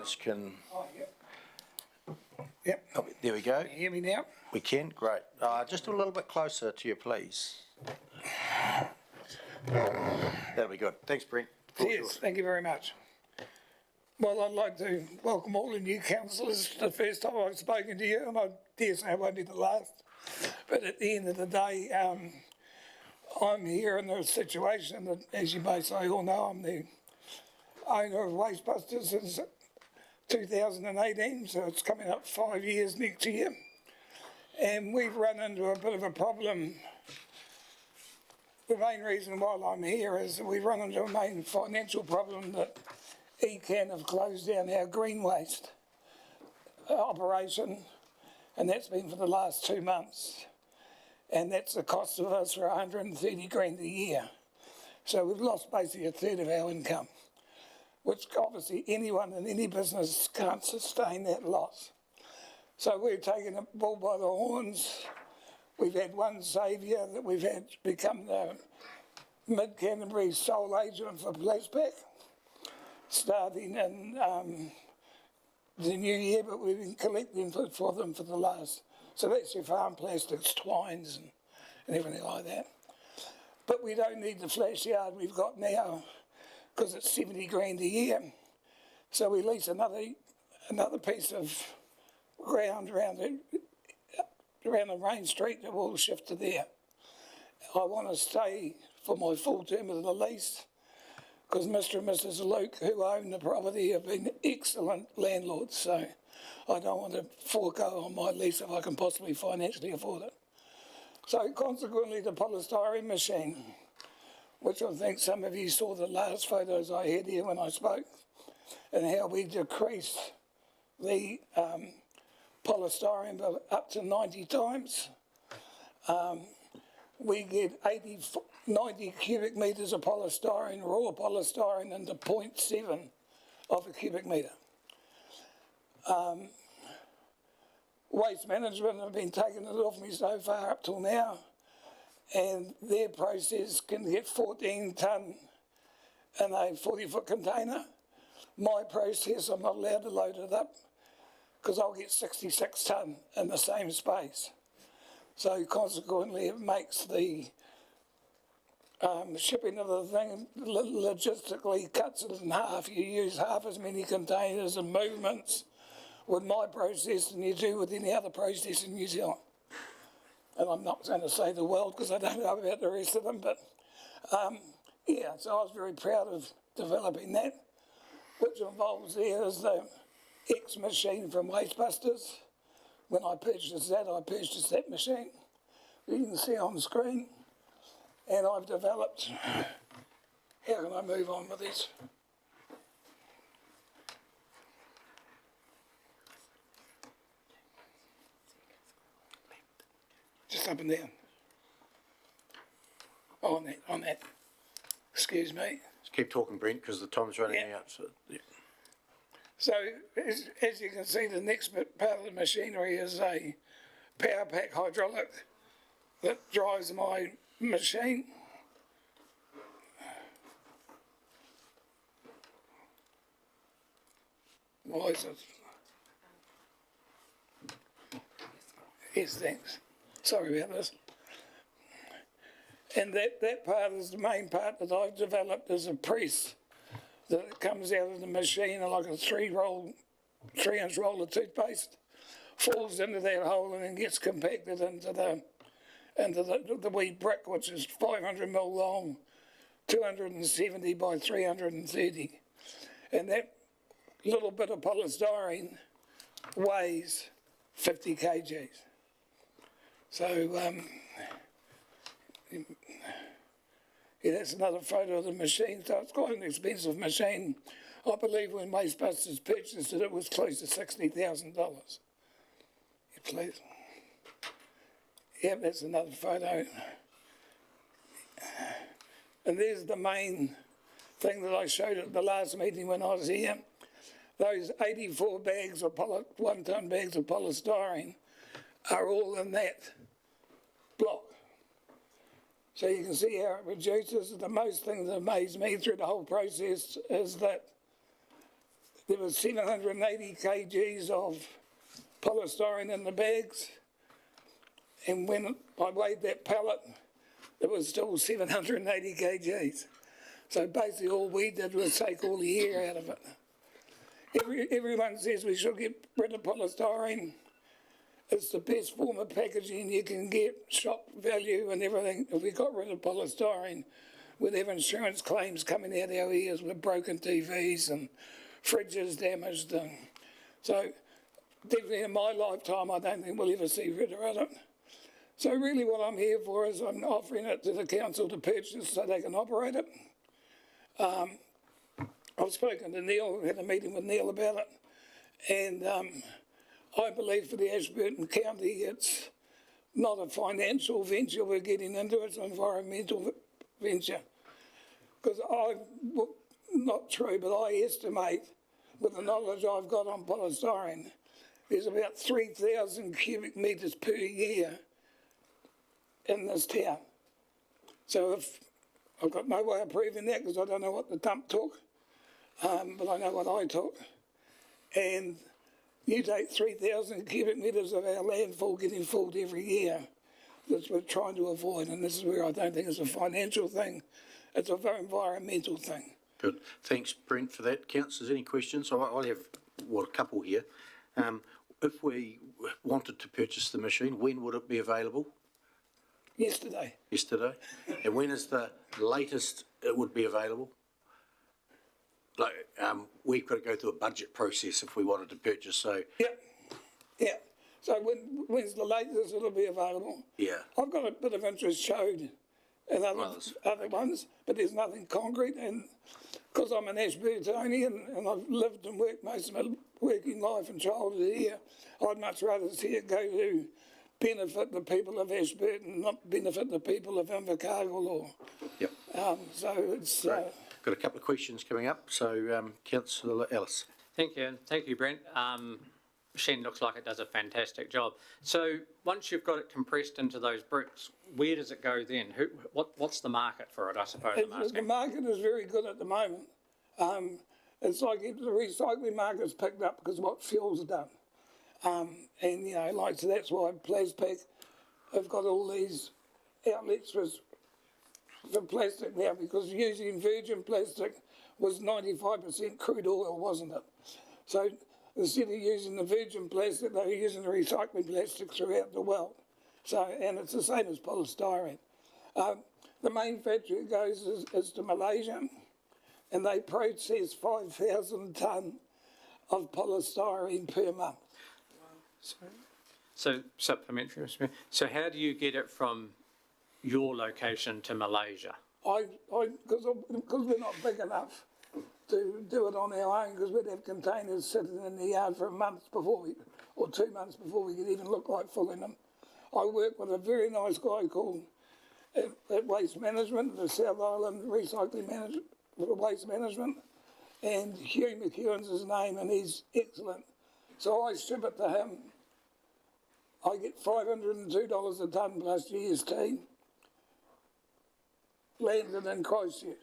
councillors can... Oh, yep. Oh, there we go. Can you hear me now? We can, great. Just a little bit closer to you, please. That'll be good. Thanks, Brent. Yes, thank you very much. Well, I'd like to welcome all the new councillors. It's the first time I've spoken to you, and I dare say it won't be the last. But at the end of the day, I'm here in a situation that, as you may say all know, I'm the owner of Wastebusters since 2018, so it's coming up 5 years next year. And we've run into a bit of a problem. The main reason why I'm here is that we've run into a main financial problem that ECAN have closed down our green waste operation, and that's been for the last 2 months. And that's the cost of us for 130 grand a year. So we've lost basically a third of our income, which obviously anyone in any business can't sustain that loss. So we're taking the bull by the horns. We've had one saviour that we've had become the Mid-Canterbury sole agent for Plaspac, starting in the new year, but we've been collecting for them for the last. So that's your farm plastics, twines and everything like that. But we don't need the flash yard we've got now because it's 70 grand a year. So we lease another piece of ground around the main street that will shift to there. I want to stay for my full term of the lease because Mr. and Mrs. Luke, who own the property, have been excellent landlords. So I don't want to forego on my lease if I can possibly financially afford it. So consequently, the polystyrene machine, which I think some of you saw the last photos I had here when I spoke, and how we decreased the polystyrene up to 90 times. We get 90 cubic metres of polystyrene, raw polystyrene, into 0.7 of a cubic metre. Waste Management have been taking it off me so far up till now, and their process can get 14 tonne in a 40-foot container. My process, I'm not allowed to load it up because I'll get 66 tonne in the same space. So consequently, it makes the shipping of the thing logistically cuts it in half. You use half as many containers and movements with my process than you do with any other process in New Zealand. And I'm not going to say the world because I don't know about the rest of them, but yeah, so I was very proud of developing that, which involves there is the X machine from Wastebusters. When I purchased that machine. You can see on the screen. And I've developed, how can I move on with this? Just up and down. Oh, on that. Excuse me. Just keep talking, Brent, because the time's running out. So, yeah. So, as you can see, the next part of the machinery is a power pack hydraulic that drives my machine. Why is it? Yes, thanks. Sorry about this. And that part is the main part that I've developed as a press that comes out of the machine like a 3-inch roll of toothpaste, falls into that hole and then gets compacted into the wee brick, which is 500 mil long, 270 by 330. And that little bit of polystyrene weighs 50 kgs. So, yeah, that's another photo of the machine. So it's quite an expensive machine. I believe when Wastebusters purchased it, it was close to $60,000. Yeah, please. Yeah, that's another photo. And there's the main thing that I showed at the last meeting when I was here. Those 84 bags of 1-tonne bags of polystyrene are all in that block. So you can see how it reduces. The most thing that amazed me through the whole process is that there was 780 kgs of polystyrene in the bags, and when I weighed that pallet, it was still 780 kgs. So basically all we did was take all the air out of it. Everyone says we should get rid of polystyrene. It's the best form of packaging you can get, shock value and everything. If we got rid of polystyrene, we'd have insurance claims coming out our ears with broken TVs and fridges damaged. And so definitely in my lifetime, I don't think we'll ever see rid of it. So really what I'm here for is I'm offering it to the council to purchase so they can operate it. I've spoken to Neil, had a meeting with Neil about it, and I believe for the Ashburton County it's not a financial venture we're getting into, it's an environmental venture. Because not true, but I estimate, with the knowledge I've got on polystyrene, there's about 3,000 cubic metres per year in this town. So if I've got no way of proving that because I don't know what the dump took, but I know what I took. And you take 3,000 cubic metres of our landfill getting filled every year. That's what we're trying to avoid, and this is where I don't think it's a financial thing, it's a very environmental thing. Good. Thanks, Brent, for that. Councillors, any questions? I'll have, a couple here. If we wanted to purchase the machine, when would it be available? Yesterday. Yesterday? And when is the latest it would be available? Like, we've got to go through a budget process if we wanted to purchase, so... Yeah. So when's the latest it'll be available? Yeah. I've got a bit of interest showed in other ones, but there's nothing concrete, and because I'm an Ashburtonian and I've lived and worked most of my working life and childhood here, I'd much rather see it go to benefit the people of Ashburton, not benefit the people of Invercargill or... Yep. So it's... Got a couple of questions coming up, so Councillor Ellis. Thank you, and thank you, Brent. Machine looks like it does a fantastic job. So once you've got it compressed into those bricks, where does it go then? What's the market for it, I suppose I'm asking? The market is very good at the moment. It's like if the recycling market's picked up because of what fuel's done. And, you know, like, so that's why Plaspac have got all these outlets for plastic now, because using virgin plastic was 95% crude oil, wasn't it? So instead of using the virgin plastic, they were using the recycling plastic throughout the world. So, and it's the same as polystyrene. The main factory it goes is to Malaysia, and they process 5,000 tonne of polystyrene per month. So supplementary. So how do you get it from your location to Malaysia? Because we're not big enough to do it on our own, because we'd have containers sitting in the yard for a month before or 2 months before we could even look like filling them. I work with a very nice guy called at Waste Management, the South Island Recycling Management, Waste Management, and Hugh McEwen's his name, and he's excellent. So I ship it to him. I get $502 a tonne plus GST. Landed in Christchurch.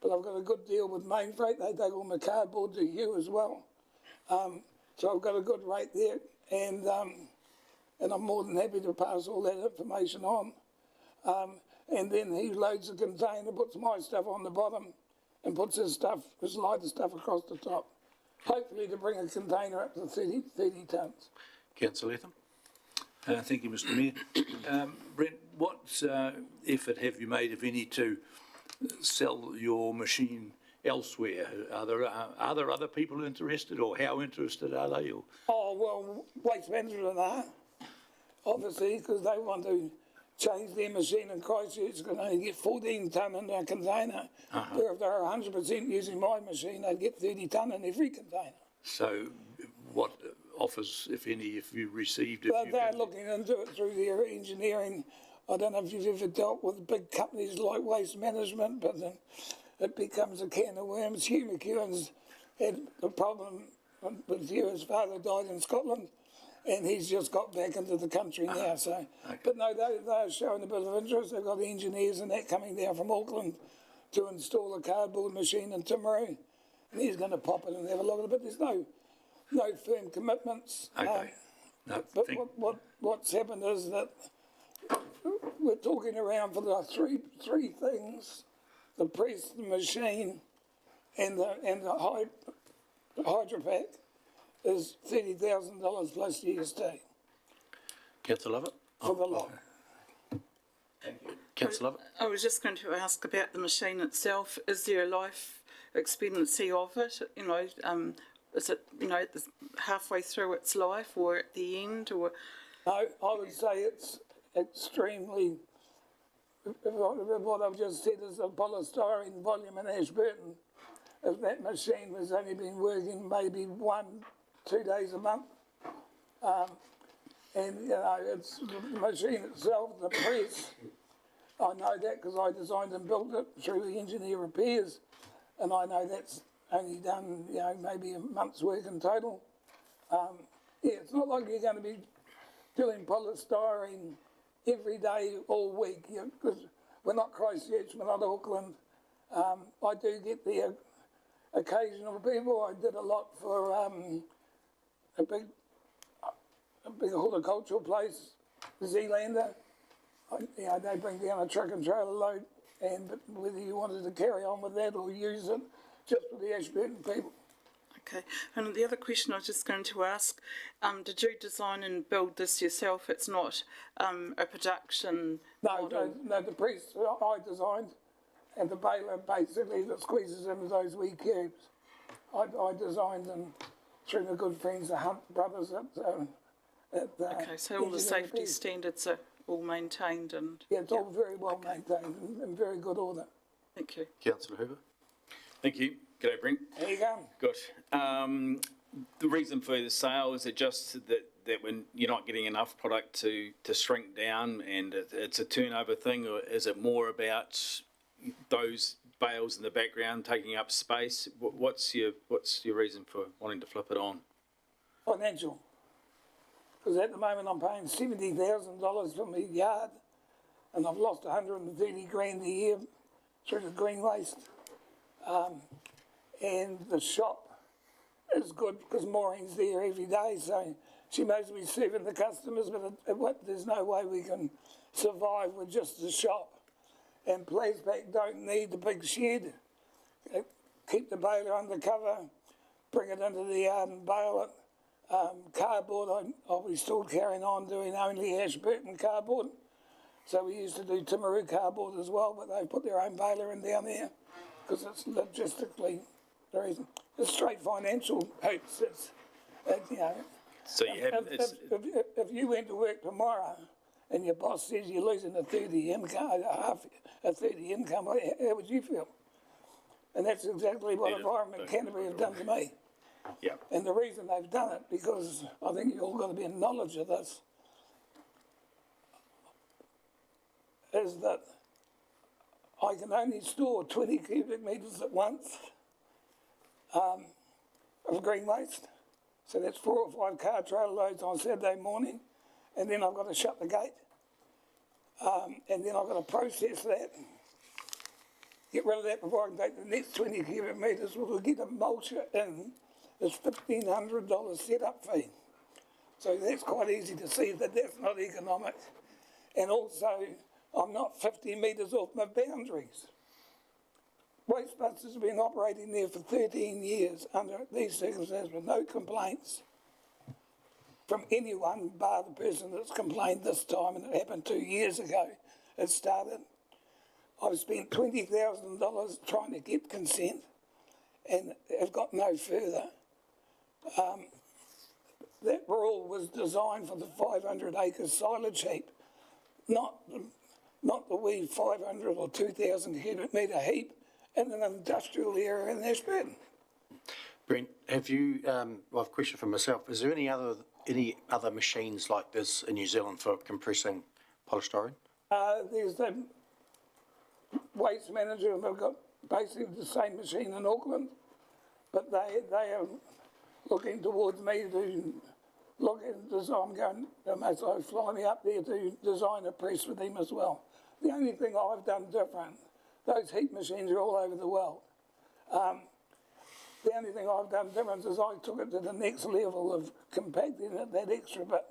But I've got a good deal with Main Freight. They take all my cardboard to you as well. So I've got a good rate there, and I'm more than happy to pass all that information on. And then he loads the container, puts my stuff on the bottom, and puts his lighter stuff across the top. Hopefully to bring a container up to 30 tonnes. Councillor Latham. Thank you, Mr Mayor. Brent, what effort have you made, if any, to sell your machine elsewhere? Are there other people interested, or how interested are they? Or? Oh, well, Waste Management are, obviously, because they want to change their machine in Christchurch. It's going to only get 14 tonne in a container, where if they're 100% using my machine, they'd get 30 tonne in every container. So what offers, if any, if you received it? They're looking into it through their engineering. I don't know if you've ever dealt with big companies like Waste Management, but it becomes a can of worms. Hugh McEwen's had a problem with Hugh. His father died in Scotland, and he's just got back into the country now. So, okay. But no, they're showing a bit of interest. They've got engineers and that coming down from Auckland to install a cardboard machine in Timaru, and he's going to pop it and have a look at it, but there's no firm commitments. Okay. No, But thank- what's happened is that we're talking around for the three things: the press, the machine, and the hydro pack is $30,000 plus GST Councillor Lovett? for the lot. Councillor Lovett? I was just going to ask about the machine itself. Is there a life expectancy of it? You know, is it, you know, at the, halfway through its life or at the end, or? No, I would say it's extremely. What I've just said is the polystyrene volume in Ashburton. If that machine has only been working maybe 1-2 days a month, and you know, it's the machine itself, the press. I know that because I designed and built it through the engineer repairs, and I know that's only done, you know, maybe a month's work in total. Yeah, it's not like you're going to be doing polystyrene every day, all week, because we're not Christchurch, we're not Auckland. I do get the occasional people. I did a lot for a big horticultural place, Zealander. You know, they bring down a truck and trailer load, and but whether you wanted to carry on with that or use it just for the Ashburton people. Okay, and the other question I was just going to ask, did you design and build this yourself? It's not a production model? No, the press I designed, and the baler basically that squeezes into those wee cubes. I designed them through the good friends, the Hunt brothers at Okay, so all the Engineering safety Repairs. standards are all maintained and, Yeah, it's all very well maintained and in very good order. thank you. Councillor Hoover? Thank you. G'day, Brent. There you go. Good. The reason for the sale, is it just that when you're not getting enough product to shrink down and it's a turnover thing, or is it more about those bales in the background taking up space? What's your reason for wanting to flip it on? Financial. Because at the moment I'm paying $70,000 for my yard, and I've lost 130 grand a year through the green waste. And the shop is good because Maureen's there every day, so she knows we're serving the customers, but there's no way we can survive with just the shop. And Plaspac don't need the big shed. Keep the baler under cover, bring it into the yard and bale it. Cardboard, I'll be still carrying on doing only Ashburton cardboard. So we used to do Timaru cardboard as well, but they've put their own baler in down there because it's logistically the reason. It's straight financial hoops. You know, So you have, if you went to work tomorrow and your boss says you're losing a 30 income, a 30 income, how would you feel? And that's exactly what Environment Canterbury have done to me. yeah. And the reason they've done it, because I think you've all got to be in knowledge of this, is that I can only store 20 cubic metres at once of green waste. So that's 4 or 5 car trailer loads on Saturday morning, and then I've got to shut the gate. And then I've got to process that, get rid of that before I can take the next 20 cubic metres. We'll get a mulcher in. It's $1,500 setup fee. So that's quite easy to see that that's not economic. And also, I'm not 50 metres off my boundaries. Wastebusters have been operating there for 13 years under these circumstances with no complaints from anyone bar the person that's complained this time, and it happened 2 years ago. It started. I've spent $20,000 trying to get consent and have got no further. That rule was designed for the 500-acre silage heap, not the wee 500 or 2,000 cubic metre heap in an industrial area in Ashburton. Brent, have you, I have a question for myself. Is there any other machines like this in New Zealand for compressing polystyrene? There's the waste manager, and they've got basically the same machine in Auckland, but they are looking towards me to look at design. They might fly me up there to design a press with them as well. The only thing I've done different, those heat machines are all over the world. The only thing I've done different is I took it to the next level of compacting it, that extra bit,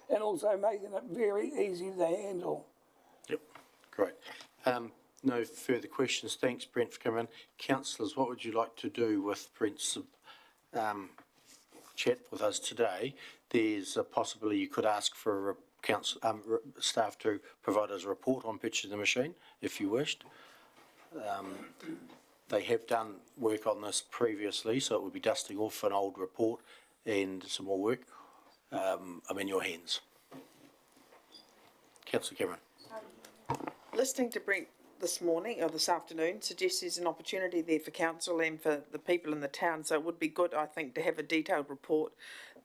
and also making it very easy to handle. Yep, great. No further questions. Thanks, Brent, for coming in. Councillors, what would you like to do with Brent's chat with us today? There's a possibility you could ask for staff to provide us a report on purchasing the machine, if you wished. They have done work on this previously, so it would be dusting off an old report and some more work. I'm in your hands. Councillor Cameron. Listening to Brent this morning or this afternoon suggests there's an opportunity there for council and for the people in the town. So it would be good, I think, to have a detailed report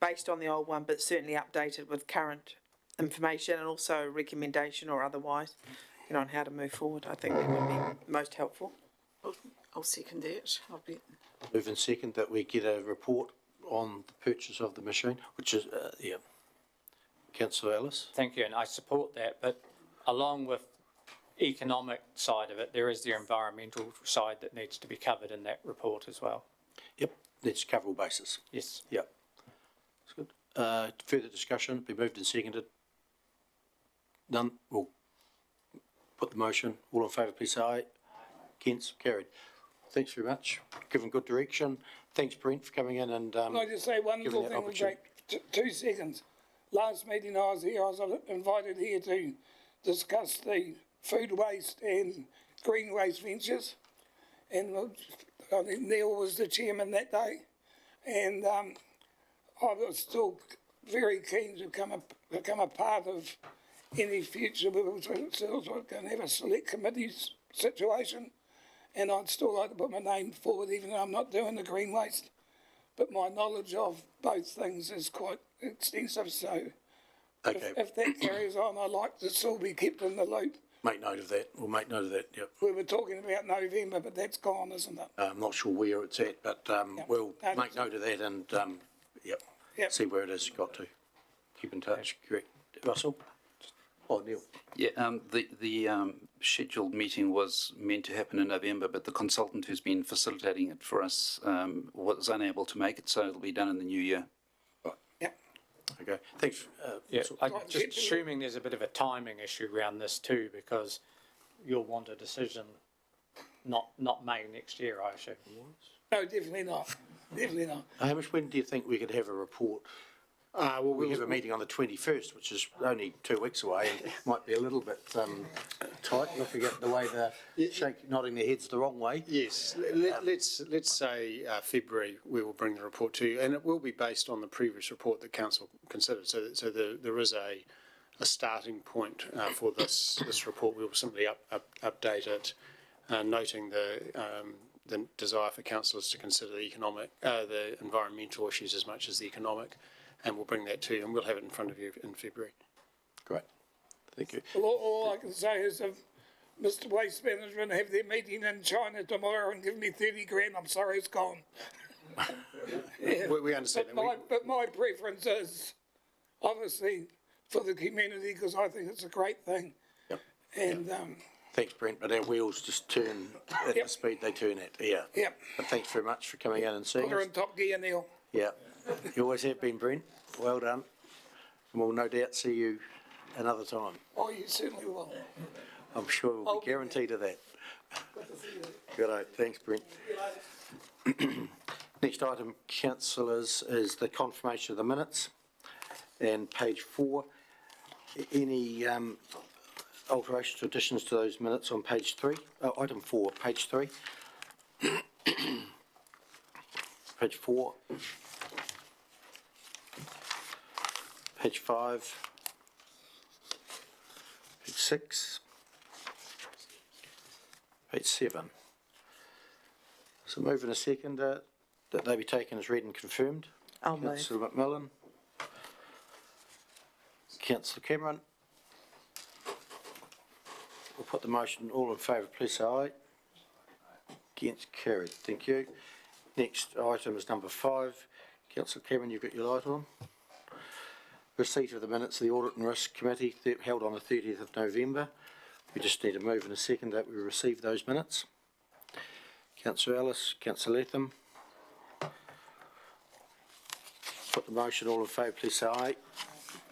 based on the old one, but certainly updated with current information and also a recommendation or otherwise, on how to move forward. I think that would be most helpful. I'll second that. Move in second that we get a report on the purchase of the machine, which is, Councillor Ellis. Thank you, and I support that, but along with economic side of it, there is the environmental side that needs to be covered in that report as well. Yep, let's cover all bases. Yes. Yep. That's good. Further discussion, be moved and seconded. None, we'll put the motion. All in favour, please say aye. Against, carried. Thanks very much. Given good direction. Thanks, Brent, for coming in and, Can I just say one given little that thing, will opportunity. take 2 seconds. Last meeting I was here, I was invited here to discuss the food waste and green waste ventures. And I think Neil was the chairman that day. And I was still very keen to become a part of any future. We were going to have a select committee situation. And I'd still like to put my name forward, even though I'm not doing the green waste. But my knowledge of both things is quite extensive, so Okay, if that carries on, I'd like to still be kept in the loop. make note of that. We'll make note of that, yep. We were talking about November, but that's gone, isn't it? I'm not sure where it's at, but we'll No, make note of that and, yep, Yep. see where it has got to. Keep in touch, correct. Russell? Oh, Neil. Yeah, the scheduled meeting was meant to happen in November, but the consultant who's been facilitating it for us was unable to make it, so it'll be done in the new year. Yeah. Okay, thanks. Yeah, Russell. I'm just assuming there's a bit of a timing issue around this too, because you'll want a decision not May next year, I assume. No, definitely not. Definitely not. Hamish, when do you think we could have a report? We have a meeting on the 21st, which is only 2 weeks away, and might be a little bit tight, looking at the way they're nodding their heads the wrong way. Yes, let's say February we will bring the report to you, and it will be based on the previous report that council considered. So there is a starting point for this report. We will simply update it, noting the desire for councillors to consider the environmental issues as much as the economic. And we'll bring that to you, and we'll have it in front of you in February. Great, thank you. Well, all I can say is if Mr. Waste Management have their meeting in China tomorrow and give me 30 grand, I'm sorry, it's gone. Yeah. We understand that. But my preference is obviously for the community, because I think it's a great thing. Yep. And, Thanks, Brent, but our wheels just turn at the speed they turn at, yeah. Yep. But thanks very much for coming in and seeing put her us. in top gear, Neil. Yeah, you always have been, Brent. Well done. And we'll no doubt see you another time. Oh, you certainly will. I'm sure we'll be guaranteed of that. Good, thanks, Brent. Next item, councillors, is the confirmation of the minutes. And page 4, any alterations or additions to those minutes on page 3? Item 4, page 3. Page 4. Page 5. Page 6. Page 7. So move in a second that they be taken as read and confirmed. I'll move. Councillor McMillan. Councillor Cameron. We'll put the motion, all in favour, please say aye. Against, carried. Thank you. Next item is number 5. Councillor Cameron, you've got your light on. Receipt of the minutes of the Audit and Risk Committee held on the 30th of November. We just need to move in a second that we receive those minutes. Councillor Ellis, Councillor Latham. Put the motion, all in favour, please say aye.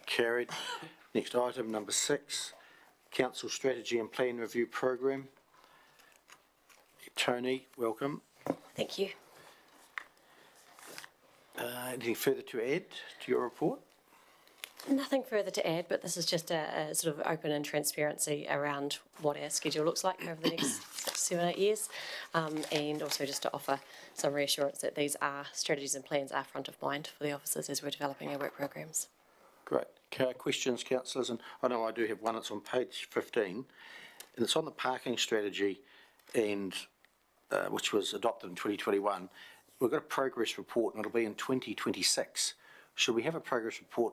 Carried. Next item, number 6, Council Strategy and Plan Review Program. Tony, welcome. Thank you. Anything further to add to your report? Nothing further to add, but this is just a sort of open and transparency around what our schedule looks like over the next 6, 7, 8 years, and also just to offer some reassurance that these strategies and plans are front of mind for the officers as we're developing our work programs. Great. Questions, councillors? And I know I do have one. It's on page 15, and it's on the parking strategy, and which was adopted in 2021. We've got a progress report, and it'll be in 2026. Should we have a progress report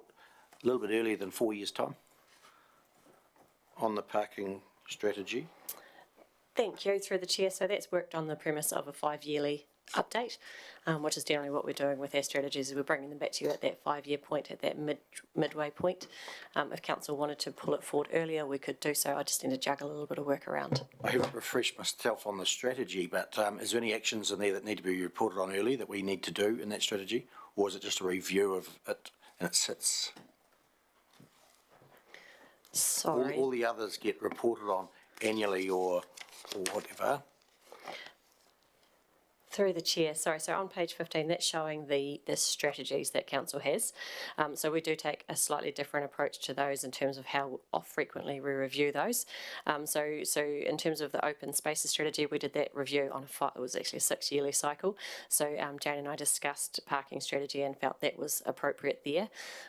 a little bit earlier than 4 years' time on the parking strategy? Thank you, through the chair. So that's worked on the premise of a 5-yearly update, which is generally what we're doing with our strategies, is we're bringing them back to you at that 5-year point, at that midway point. If council wanted to pull it forward earlier, we could do so. I just need to juggle a little bit of work around. I haven't refreshed myself on the strategy, but is there any actions in there that need to be reported on early that we need to do in that strategy, or is it just a review of it and it sits? Sorry. All the others get reported on annually or whatever. Through the chair, sorry, so on page 15, that's showing the strategies that council has. So we do take a slightly different approach to those in terms of how frequently we review those. So in terms of the open spaces strategy, we did that review on it was actually a 6-yearly cycle. So Jane and I discussed parking strategy and felt that was appropriate there.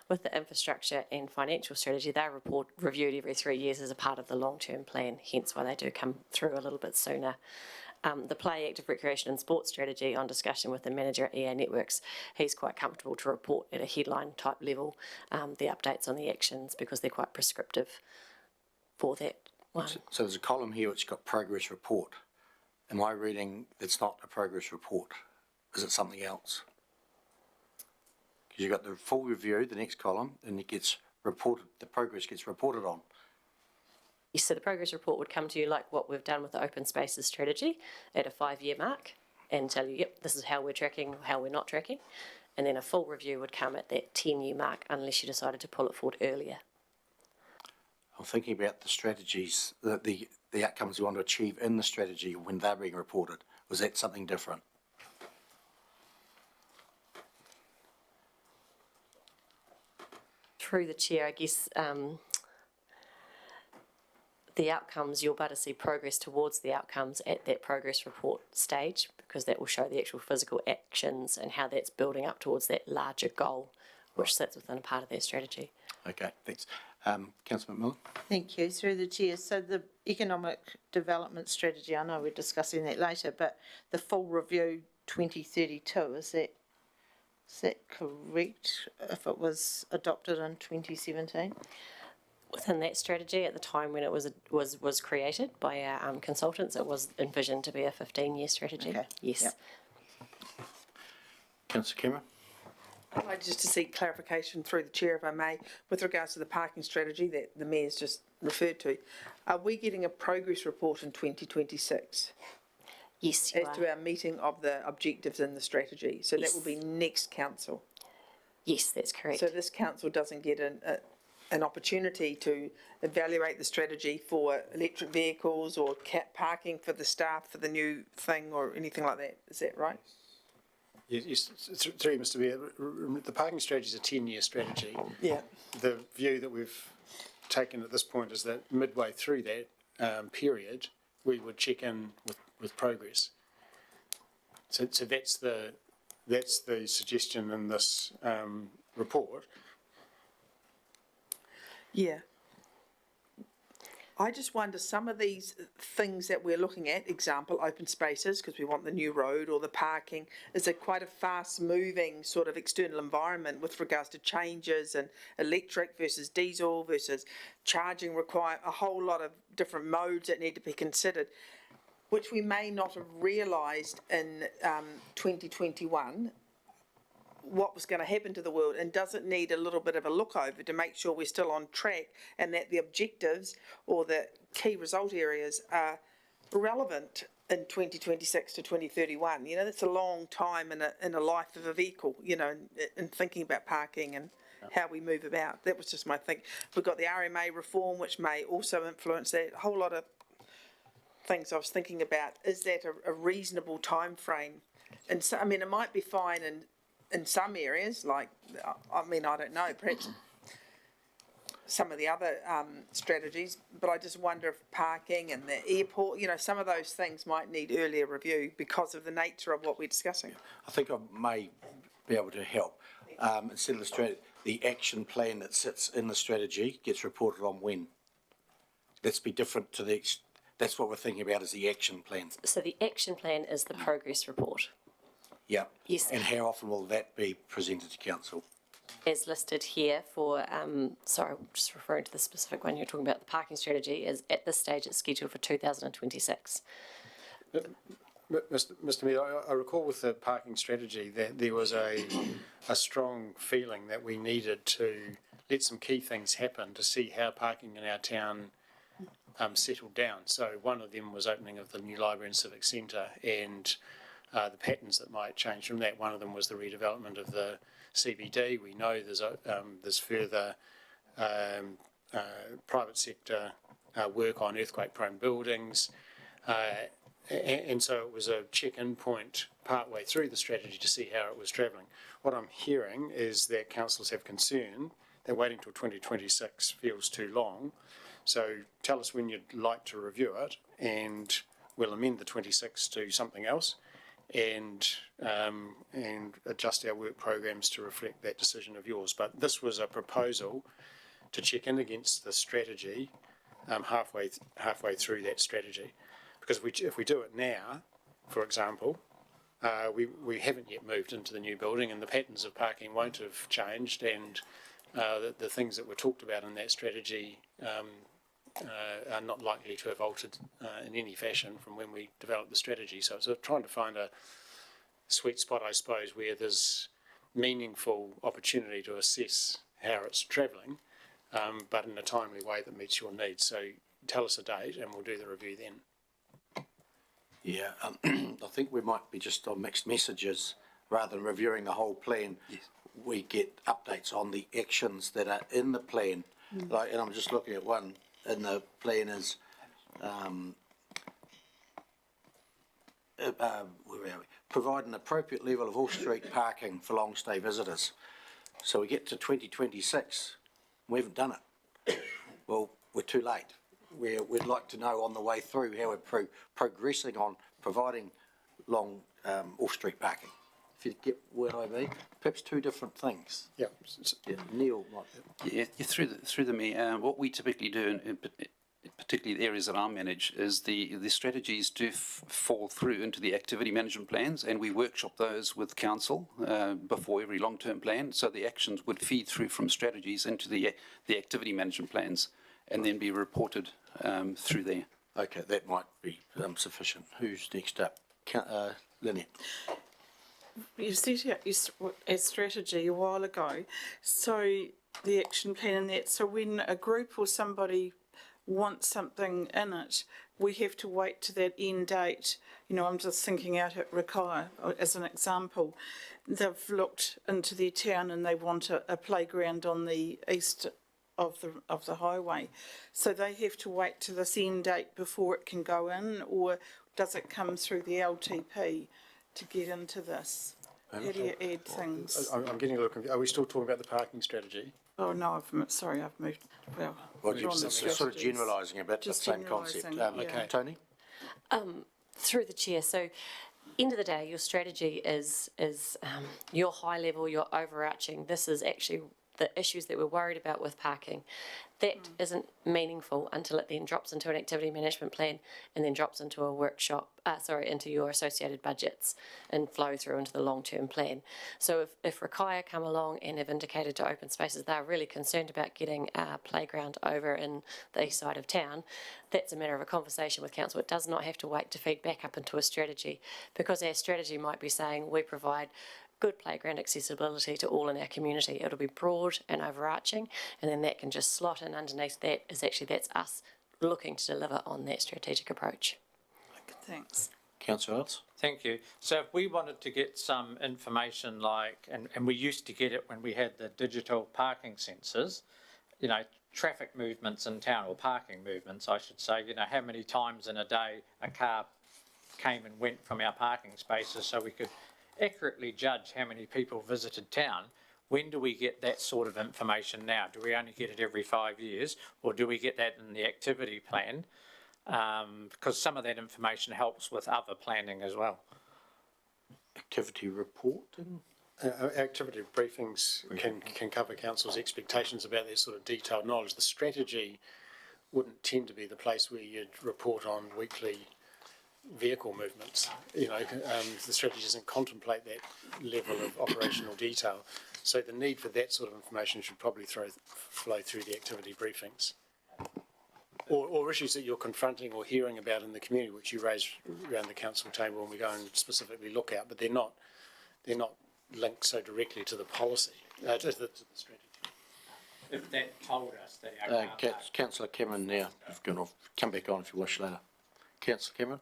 With the infrastructure and financial strategy, they're reviewed every 3 years as a part of the long-term plan, hence why they do come through a little bit sooner. The play, active recreation and sports strategy, on discussion with the manager at EA Networks, he's quite comfortable to report at a headline type level the updates on the actions because they're quite prescriptive for that one. So there's a column here which got progress report. Am I reading it's not a progress report? Is it something else? Because you've got the full review, the next column, and it gets reported, the progress gets reported on. Yes, so the progress report would come to you like what we've done with the open spaces strategy at a 5-year mark and tell you, yep, this is how we're tracking, how we're not tracking. And then a full review would come at that 10-year mark unless you decided to pull it forward earlier. I'm thinking about the strategies, the outcomes you want to achieve in the strategy when they're being reported. Was that something different? Through the chair, I guess the outcomes, you'll better see progress towards the outcomes at that progress report stage, because that will show the actual physical actions and how that's building up towards that larger goal, which sits within a part of their strategy. Okay, thanks. Councillor McMillan? Thank you, through the chair. So the economic development strategy, I know we're discussing that later, but the full review 2032, is that correct if it was adopted in 2017? Within that strategy, at the time when it was created by our consultants, it was envisioned to be a 15-year strategy. Okay. Yes. Yep. Councillor Cameron? I'd like just to seek clarification through the chair, if I may, with regards to the parking strategy that the mayor's just referred to. Are we getting a progress report in 2026? Yes, you as are. to our meeting of the objectives in the strategy? So Yes. that will be next council. Yes, that's correct. So this council doesn't get an opportunity to evaluate the strategy for electric vehicles or parking for the staff for the new thing or anything like that. Is that right? Yes, through Mr. Mayor, the parking strategy is a 10-year strategy. Yeah. The view that we've taken at this point is that midway through that period, we would check in with progress. So that's the suggestion in this report. Yeah. I just wonder, some of these things that we're looking at, example, open spaces, because we want the new road, or the parking, is it quite a fast-moving sort of external environment with regards to changes and electric versus diesel versus charging require a whole lot of different modes that need to be considered, which we may not have realised in 2021. What was going to happen to the world, and does it need a little bit of a look over to make sure we're still on track and that the objectives or the key result areas are relevant in 2026 to 2031. You know, that's a long time in a life of a vehicle, you know, in thinking about parking and how we move about. That was just my thing. We've got the RMA reform, which may also influence that. A whole lot of things I was thinking about. Is that a reasonable time frame? And so, I mean, it might be fine in some areas, like, I mean, I don't know, perhaps some of the other strategies, but I just wonder if parking and the airport, you know, some of those things might need earlier review because of the nature of what we're discussing. I think I may be able to help. Instead of the strategy, the action plan that sits in the strategy gets reported on when. Let's be different to that's what we're thinking about is the action plan. So the action plan is the progress report. Yeah. Yes. And how often will that be presented to council? As listed here for, sorry, I'm just referring to the specific one you're talking about, the parking strategy is at this stage it's scheduled for 2026. Mr. Mayor, I recall with the parking strategy that there was a strong feeling that we needed to let some key things happen to see how parking in our town settled down. So one of them was opening of the new library and civic centre and the patterns that might change from that. One of them was the redevelopment of the CBD. We know there's further private sector work on earthquake-prone buildings. And so it was a check-in point partway through the strategy to see how it was travelling. What I'm hearing is that councillors have concern that waiting till 2026 feels too long. So tell us when you'd like to review it, and we'll amend the 26 to something else, and adjust our work programs to reflect that decision of yours. But this was a proposal to check in against the strategy halfway through that strategy. Because if we do it now, for example, we haven't yet moved into the new building and the patterns of parking won't have changed, and the things that were talked about in that strategy are not likely to have altered in any fashion from when we developed the strategy. So it's trying to find a sweet spot, I suppose, where there's meaningful opportunity to assess how it's travelling, but in a timely way that meets your needs. So tell us a date and we'll do the review then. Yeah, I think we might be just on mixed messages rather than reviewing the whole plan. Yes. We get updates on the actions that are in the plan. Like, and I'm just looking at one in the plan is where are we? Provide an appropriate level of all-street parking for long-stay visitors. So we get to 2026, we haven't done it. Well, we're too late. We'd like to know on the way through how we're progressing on providing long all-street parking. If you get what I mean, perhaps two different things. Yeah. Yeah, Neil might. Yeah, through the Mayor, what we typically do, particularly the areas that I manage, is the strategies do fall through into the activity management plans, and we workshop those with council before every long-term plan. So the actions would feed through from strategies into the activity management plans, and then be reported through there. Okay, that might be sufficient. Who's next up? Lynette. You set out a strategy a while ago, so the action plan and that, so when a group or somebody wants something in it, we have to wait to that end date. You know, I'm just thinking out at Rakaia as an example. They've looked into their town and they want a playground on the east of the highway. So they have to wait to this end date before it can go in, or does it come through the LTP to get into this? How do you add things? I'm getting a little confused. Are we still talking about the parking strategy? Oh, no, I've moved, well, You're sort of generalising a bit, the same concept. Okay. Tony? Through the chair, so end of the day, your strategy is your high level, your overarching. This is actually the issues that we're worried about with parking. That isn't meaningful until it then drops into an activity management plan and then drops into a workshop, into your associated budgets and flow through into the long-term plan. So if Rakaia come along and have indicated to Open Spaces they're really concerned about getting a playground over in the east side of town, that's a matter of a conversation with council. It does not have to wait to feed back up into a strategy, because our strategy might be saying we provide good playground accessibility to all in our community. It'll be broad and overarching, and then that can just slot in underneath that is actually that's us looking to deliver on that strategic approach. Thanks. Councillor Ellis? Thank you. So if we wanted to get some information like, and we used to get it when we had the digital parking sensors, you know, traffic movements in town, or parking movements, I should say, you know, how many times in a day a car came and went from our parking spaces, so we could accurately judge how many people visited town. When do we get that sort of information now? Do we only get it every 5 years, or do we get that in the activity plan? Because some of that information helps with other planning as well. Activity report? Activity briefings can cover council's expectations about their sort of detailed knowledge. The strategy wouldn't tend to be the place where you'd report on weekly vehicle movements. You know, the strategy doesn't contemplate that level of operational detail. So the need for that sort of information should probably flow through the activity briefings. Or issues that you're confronting or hearing about in the community, which you raise around the council table and we go and specifically look at, but they're not linked so directly to the policy, to the strategy. If that told us that our Councillor Cameron now, you've gone off, come back on if you wish later. Councillor Cameron?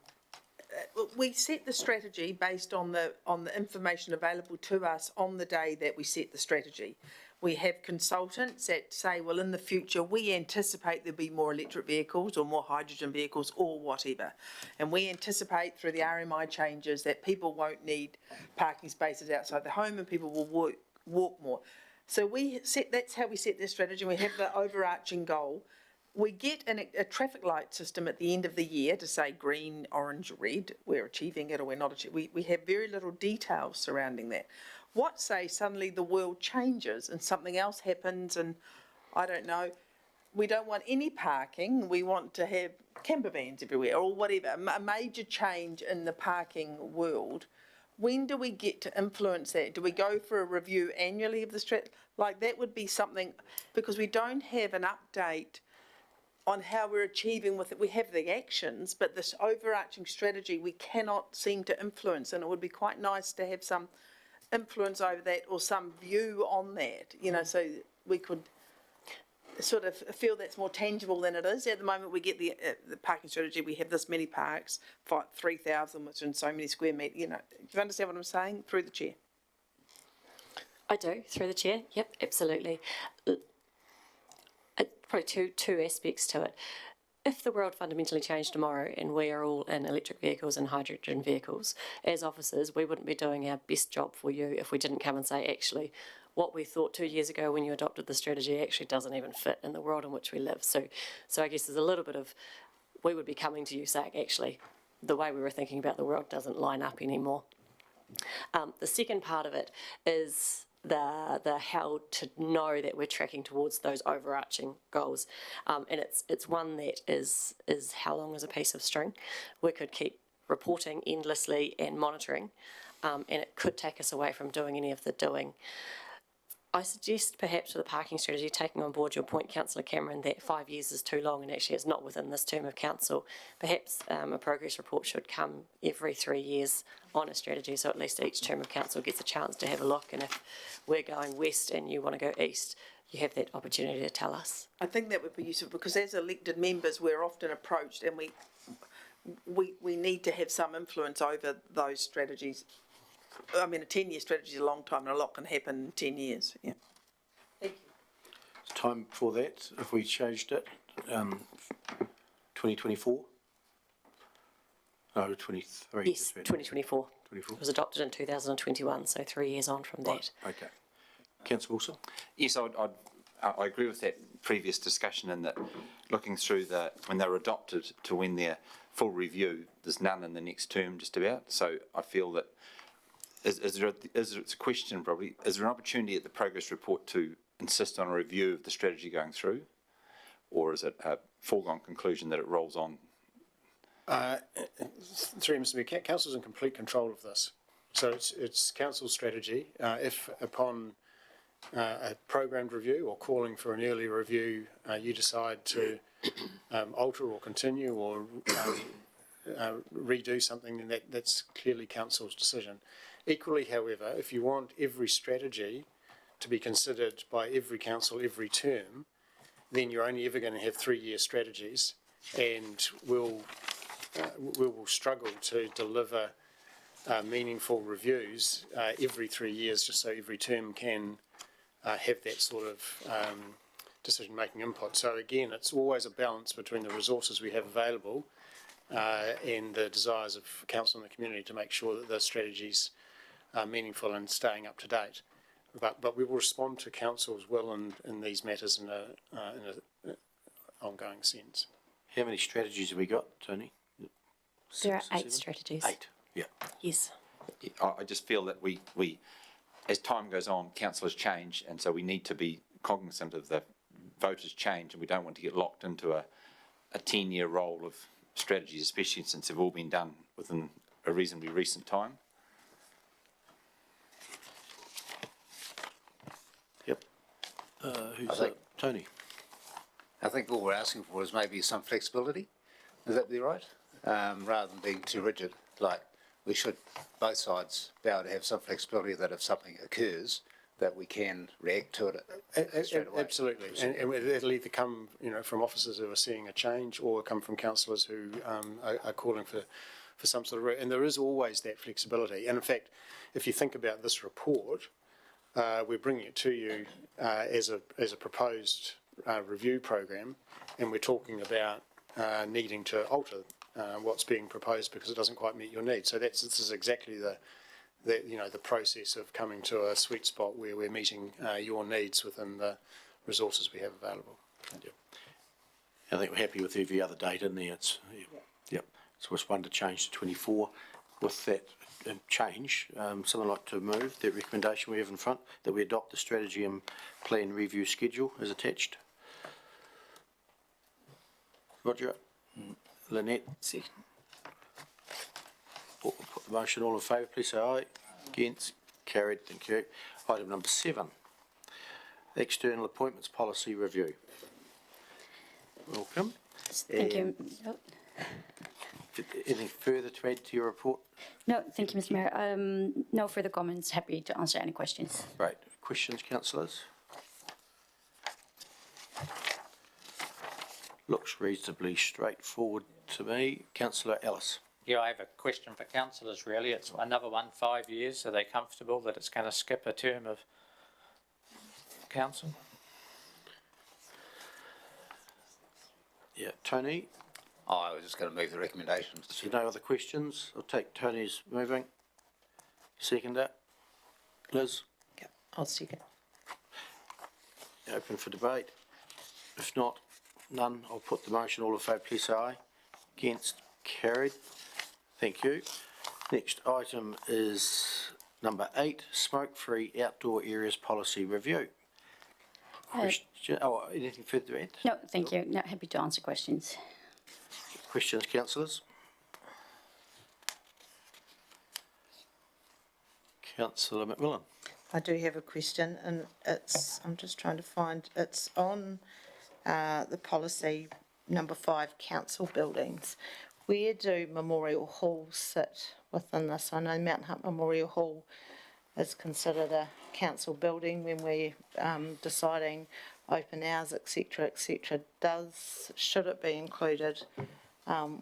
We set the strategy based on the information available to us on the day that we set the strategy. We have consultants that say, well, in the future, we anticipate there'll be more electric vehicles or more hydrogen vehicles or whatever. And we anticipate through the RMI changes that people won't need parking spaces outside the home and people will walk more. So that's how we set the strategy. We have the overarching goal. We get a traffic light system at the end of the year to say green, orange, red, we're achieving it or we're not achieving it. We have very little detail surrounding that. What say suddenly the world changes and something else happens and I don't know, we don't want any parking, we want to have camper vans everywhere or whatever, a major change in the parking world. When do we get to influence that? Do we go for a review annually of the strategy? Like that would be something, because we don't have an update on how we're achieving with it. We have the actions, but this overarching strategy we cannot seem to influence, and it would be quite nice to have some influence over that or some view on that, you know, so we could sort of feel that's more tangible than it is. At the moment we get the parking strategy, we have this many parks, 3,000, which in so many square metres, you know. Do you understand what I'm saying? Through the chair. I do, through the chair. Yep, absolutely. Probably two aspects to it. If the world fundamentally changed tomorrow and we are all in electric vehicles and hydrogen vehicles, as officers, we wouldn't be doing our best job for you if we didn't come and say, actually, what we thought 2 years ago when you adopted the strategy actually doesn't even fit in the world in which we live. So I guess there's a little bit of, we would be coming to you saying, actually, the way we were thinking about the world doesn't line up anymore. The second part of it is the how to know that we're tracking towards those overarching goals, and it's one that is how long is a piece of string. We could keep reporting endlessly and monitoring, and it could take us away from doing any of the doing. I suggest perhaps with the parking strategy, taking on board your point, Councillor Cameron, that 5 years is too long and actually it's not within this term of council. Perhaps a progress report should come every 3 years on a strategy, so at least each term of council gets a chance to have a look, and if we're going west and you want to go east, you have that opportunity to tell us. I think that would be useful because as elected members we're often approached and we need to have some influence over those strategies. I mean, a 10-year strategy is a long time and a lot can happen in 10 years. Yeah. Thank you. It's time for that, if we changed it, 2024? No, 23. Yes, 2024. 24. It was adopted in 2021, so 3 years on from that. Right, okay. Councillor Wilson? Yes, I agree with that previous discussion in that looking through when they were adopted to when their full review, there's none in the next term just about. So I feel that it's a question probably, is there an opportunity at the progress report to insist on a review of the strategy going through, or is it a foregone conclusion that it rolls on? Through Mr. Mayor, council's in complete control of this. So it's council's strategy. If upon a programmed review or calling for an early review, you decide to alter or continue or redo something, then that's clearly council's decision. Equally, however, if you want every strategy to be considered by every council every term, then you're only ever going to have 3-year strategies, and we'll we will struggle to deliver meaningful reviews every 3 years, just so every term can have that sort of decision-making input. So again, it's always a balance between the resources we have available and the desires of council and the community to make sure that the strategies are meaningful and staying up to date. But we will respond to council as well in these matters in a ongoing sense. How many strategies have we got, Tony? There are 6 or 8 7? strategies. 8, yeah. Yes. I just feel that we, as time goes on, councillors change, and so we need to be cognizant of the voters' change, and we don't want to get locked into a 10-year roll of strategies, especially since they've all been done within a reasonably recent time. Yep. Who's that? Tony? I think all we're asking for is maybe some flexibility. Would that be right? Rather than being too rigid, like we should, both sides, be able to have some flexibility that if something occurs, that we can react to it straight away. Absolutely, and it'll either come, from officers who are seeing a change, or come from councillors who are calling for some sort of. And there is always that flexibility. And in fact, if you think about this report, we're bringing it to you as a proposed review program, and we're talking about needing to alter what's being proposed because it doesn't quite meet your needs. So this is exactly the process of coming to a sweet spot where we're meeting your needs within the resources we have available. Yep. I think we're happy with every other date in there. Yep. So it's one to change to 24. With that change, someone like to move that recommendation we have in front, that we adopt the strategy and plan review schedule as attached. Roger. Lynette. Put the motion, all in favour, please say aye. Against, carried, thank you. Item number 7, external appointments policy review. Welcome. Thank you. Anything further to add to your report? No, thank you, Mr. Mayor. No further comments. Happy to answer any questions. Right. Questions, councillors? Looks reasonably straightforward to me. Councillor Ellis. Yeah, I have a question for councillors really. It's another one, 5 years. Are they comfortable that it's going to skip a term of council? Yeah, Tony? I was just going to move the recommendations. So no other questions? I'll take Tony's moving. Second that. Liz? Yeah, I'll second. Open for debate. If not, none. I'll put the motion. All in favour, please say aye. Against, carried. Thank you. Next item is number 8, smoke-free outdoor areas policy review. Question, anything further to add? No, thank you. No, happy to answer questions. Questions, councillors? Councillor McMillan. I do have a question, and I'm just trying to find, it's on the policy number 5, council buildings. Where do memorial halls sit within this? I know Mount Hunt Memorial Hall is considered a council building when we're deciding open hours, etc., etc. Should it be included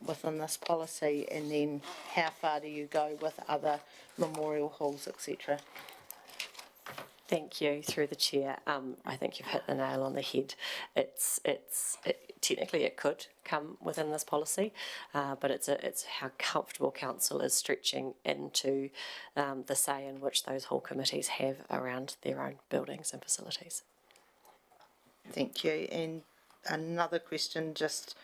within this policy, and then how far do you go with other memorial halls, etc.? Thank you, through the chair. I think you've hit the nail on the head. Technically it could come within this policy, but it's how comfortable council is stretching into the say in which those hall committees have around their own buildings and facilities. Thank you. And another question just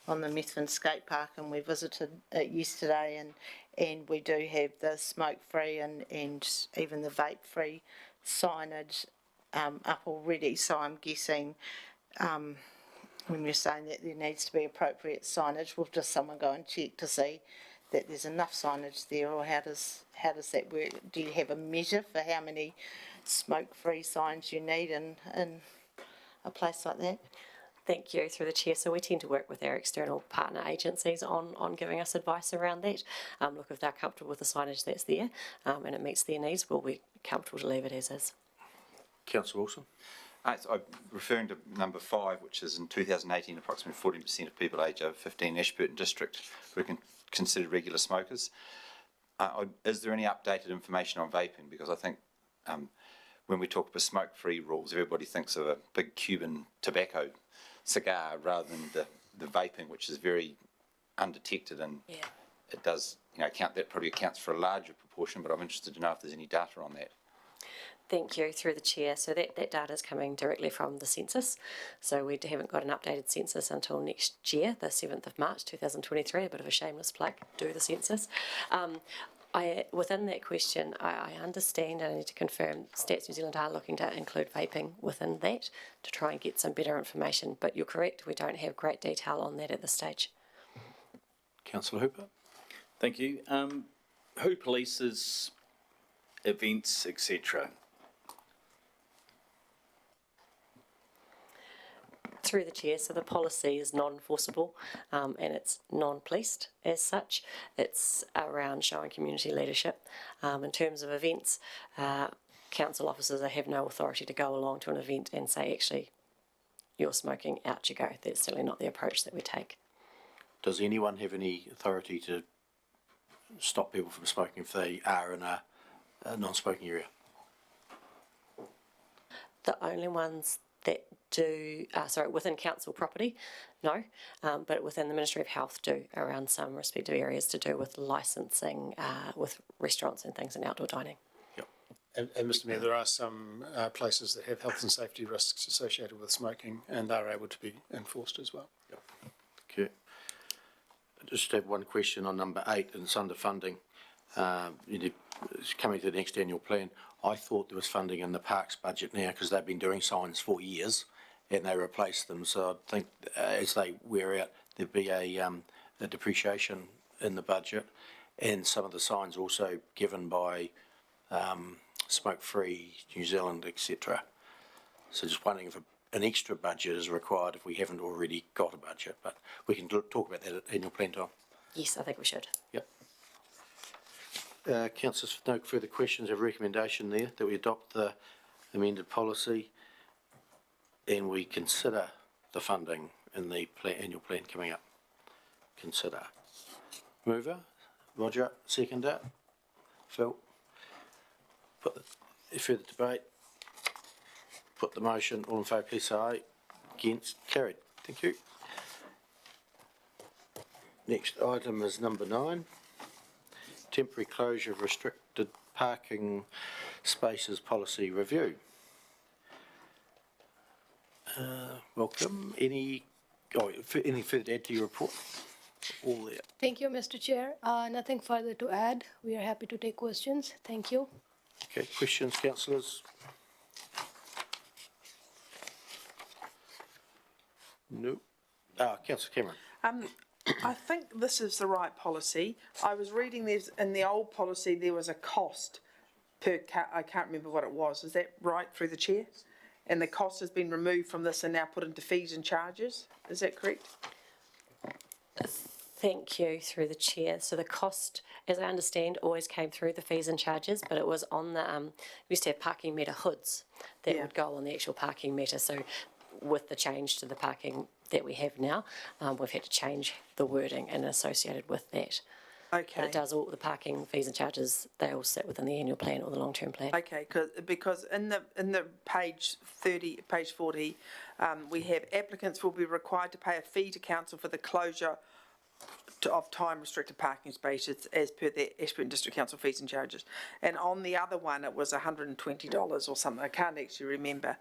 on the Methven skate park, and we visited it yesterday, and we do have the smoke-free and even the vape-free signage up already. So I'm guessing when you're saying that there needs to be appropriate signage, will just someone go and check to see that there's enough signage there, or how does that work? Do you have a measure for how many smoke-free signs you need in a place like that? Thank you, through the chair. So we tend to work with our external partner agencies on giving us advice around that. Look, if they're comfortable with the signage that's there and it meets their needs, we'll be comfortable to leave it as is. Councillor Wilson. I'm referring to number 5, which is in 2018, approximately 14% of people aged over 15 in Ashburton District were considered regular smokers. Is there any updated information on vaping? Because I think when we talk about smoke-free rules, everybody thinks of a big Cuban tobacco cigar rather than the vaping, which is very undetected, and it does, that probably accounts for a larger proportion, but I'm interested to know if there's any data on that. Thank you, through the chair. So that data is coming directly from the census. So we haven't got an updated census until next year, the 7th of March 2023, a bit of a shameless plug, do the census. Within that question, I understand, and I need to confirm, Stats New Zealand are looking to include vaping within that to try and get some better information. But you're correct, we don't have great detail on that at this stage. Councillor Hooper. Thank you. Who polices events, etc.? Through the chair, so the policy is non-enforceable and it's non-policed as such. It's around showing community leadership. In terms of events, council officers have no authority to go along to an event and say, actually, you're smoking, out you go. That's certainly not the approach that we take. Does anyone have any authority to stop people from smoking if they are in a non-smoking area? The only ones that do, within council property, no, but within the Ministry of Health do, around some respective areas to do with licensing, with restaurants and things and outdoor dining. Yep. And Mr Mayor, there are some places that have health and safety risks associated with smoking, and they're able to be enforced as well. Yep. Okay. I just have one question on number 8, and it's under funding. It's coming to the next annual plan. I thought there was funding in the parks budget now because they've been doing signs for years and they replaced them. So I think as they wear out, there'd be a depreciation in the budget, and some of the signs also given by Smoke Free New Zealand, etc. So just wondering if an extra budget is required if we haven't already got a budget, but we can talk about that at annual plan time. Yes, I think we should. Yep. Councillors, no further questions. A recommendation there that we adopt the amended policy and we consider the funding in the annual plan coming up. Consider. Mover, Roger, seconder, Phil. Put the further debate. Put the motion. All in favour, please say aye. Against, carried. Thank you. Next item is number 9. Temporary closure of restricted parking spaces policy review. Welcome. Any further to add to your report? All there. Thank you, Mr. Chair. Nothing further to add. We are happy to take questions. Thank you. Okay, questions, councillors? No. Councillor Cameron. I think this is the right policy. I was reading this in the old policy. There was a cost per I can't remember what it was. Is that right, through the chair? And the cost has been removed from this and now put into fees and charges. Is that correct? Thank you, through the chair. So the cost, as I understand, always came through the fees and charges, but it was on the, we used to have parking meter hoods that would go on the actual parking meter. So with the change to the parking that we have now, we've had to change the wording and associated with that. Okay. But it does all the parking fees and charges, they all sit within the annual plan or the long-term plan. Okay, because in the page 40, we have applicants will be required to pay a fee to council for the closure of time restricted parking spaces as per the Ashburton District Council fees and charges. And on the other one, it was $120 or something. I can't actually remember.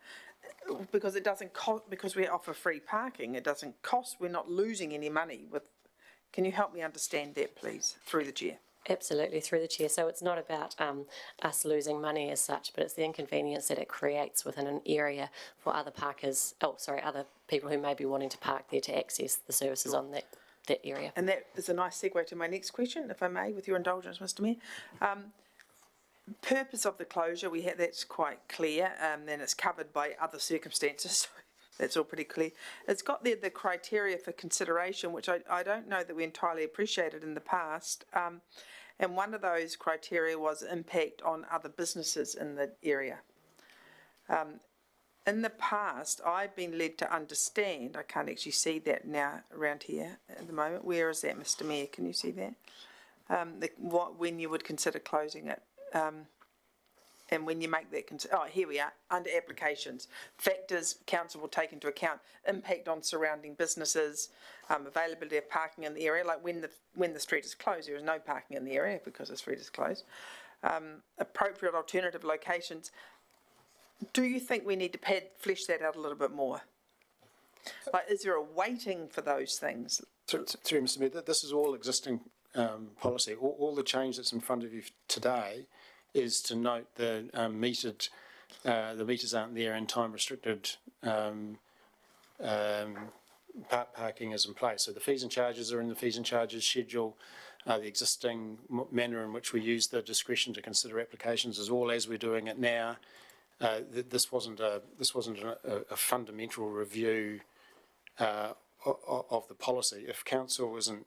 Because it doesn't cost, because we offer free parking, it doesn't cost, we're not losing any money with. Can you help me understand that, please, through the chair? Absolutely, through the chair. So it's not about us losing money as such, but it's the inconvenience that it creates within an area for other other people who may be wanting to park there to access the services on that area. And that is a nice segue to my next question, if I may, with your indulgence, Mr. Mayor. Purpose of the closure, that's quite clear, and it's covered by other circumstances. That's all pretty clear. It's got the criteria for consideration, which I don't know that we entirely appreciated in the past. And one of those criteria was impact on other businesses in the area. in the past, I've been led to understand, I can't actually see that now around here at the moment. Where is that, Mr Mayor? Can you see that? When you would consider closing it. And when you make that, here we are, under applications. Factors council will take into account: impact on surrounding businesses, availability of parking in the area, like when the street is closed, there is no parking in the area because the street is closed. Appropriate alternative locations. Do you think we need to flesh that out a little bit more? Like, is there a waiting for those things? Through Mr Mayor, this is all existing policy. All the change that's in front of you today is to note the metered, the meters aren't there and time restricted parking is in place. So the fees and charges are in the fees and charges schedule. The existing manner in which we use the discretion to consider applications is all as we're doing it now. This wasn't a fundamental review of the policy. If council isn't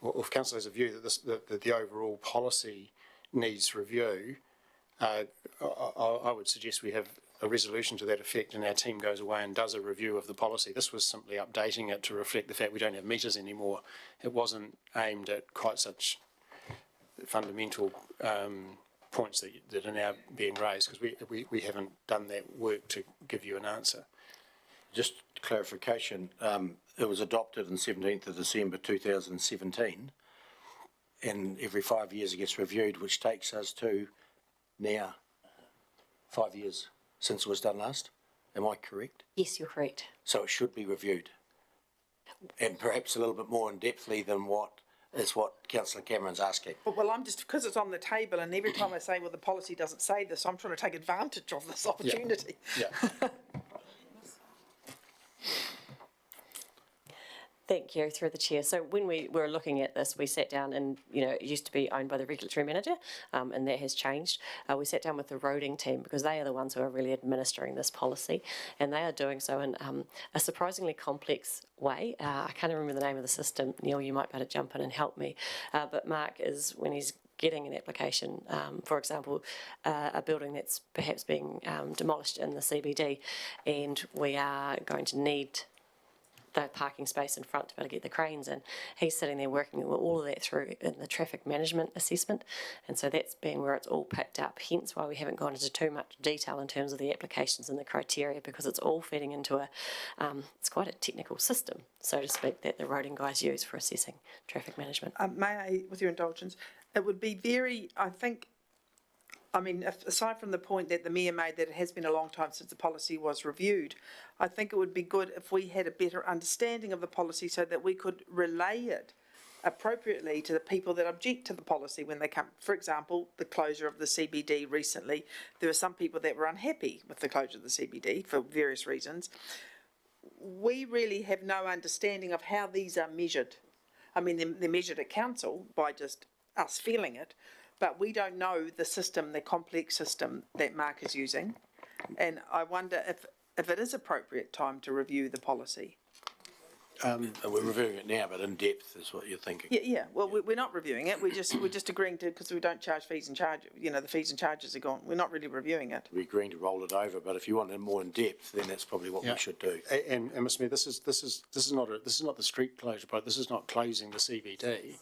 or if council has a view that the overall policy needs review, I would suggest we have a resolution to that effect and our team goes away and does a review of the policy. This was simply updating it to reflect the fact we don't have meters anymore. It wasn't aimed at quite such fundamental points that are now being raised, because we haven't done that work to give you an answer. Just clarification, it was adopted on 17th of December 2017, and every 5 years it gets reviewed, which takes us to now 5 years since it was done last. Am I correct? Yes, you're correct. So it should be reviewed, and perhaps a little bit more in depthly than what Councillor Cameron's asking. Well, I'm just, because it's on the table, and every time I say, well, the policy doesn't say this, I'm trying to take advantage of this opportunity. Yeah. Thank you, through the chair. So when we were looking at this, we sat down and, it used to be owned by the regulatory manager, and that has changed. We sat down with the roading team because they are the ones who are really administering this policy, and they are doing so in a surprisingly complex way. I can't remember the name of the system. Neil, you might be able to jump in and help me. But Mark is, when he's getting an application, for example, a building that's perhaps being demolished in the CBD, and we are going to need the parking space in front to be able to get the cranes in. He's sitting there working all of that through in the traffic management assessment, and so that's been where it's all picked up, hence why we haven't gone into too much detail in terms of the applications and the criteria, because it's all feeding into it's quite a technical system, so to speak, that the roading guys use for assessing traffic management. May I, with your indulgence, it would be very, aside from the point that the Mayor made that it has been a long time since the policy was reviewed, I think it would be good if we had a better understanding of the policy so that we could relay it appropriately to the people that object to the policy when they come. For example, the closure of the CBD recently. There were some people that were unhappy with the closure of the CBD for various reasons. We really have no understanding of how these are measured. They're measured at council by just us feeling it, but we don't know the system, the complex system that Mark is using. And I wonder if it is appropriate time to review the policy. We're reviewing it now, but in depth is what you're thinking. Yeah. Well, we're not reviewing it. We're just agreeing to, because we don't charge fees and charge. The fees and charges are gone. We're not really reviewing it. We're agreeing to roll it over, but if you want it more in depth, then that's probably what we should do. And Mr Mayor, this is not the street closure project. This is not closing the CBD.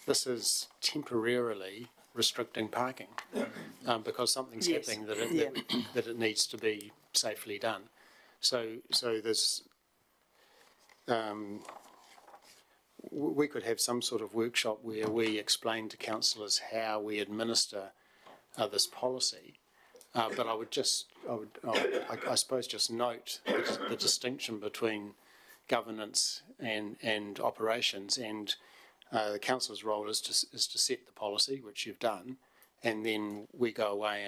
This is temporarily restricting parking because something's happening that it needs to be safely done. So there's we could have some sort of workshop where we explain to councillors how we administer this policy. But I suppose just note the distinction between governance and operations, and the council's role is to set the policy, which you've done, and then we go away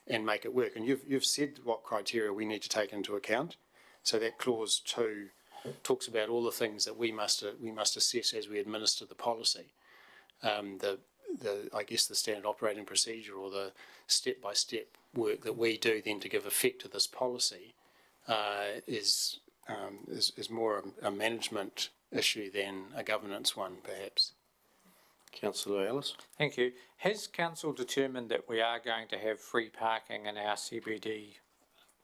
and make it work. And you've said what criteria we need to take into account. So that clause 2 talks about all the things that we must assess as we administer the policy. I guess the standard operating procedure or the step-by-step work that we do then to give effect to this policy is more a management issue than a governance one, perhaps. Councillor Ellis. Thank you. Has council determined that we are going to have free parking in our CBD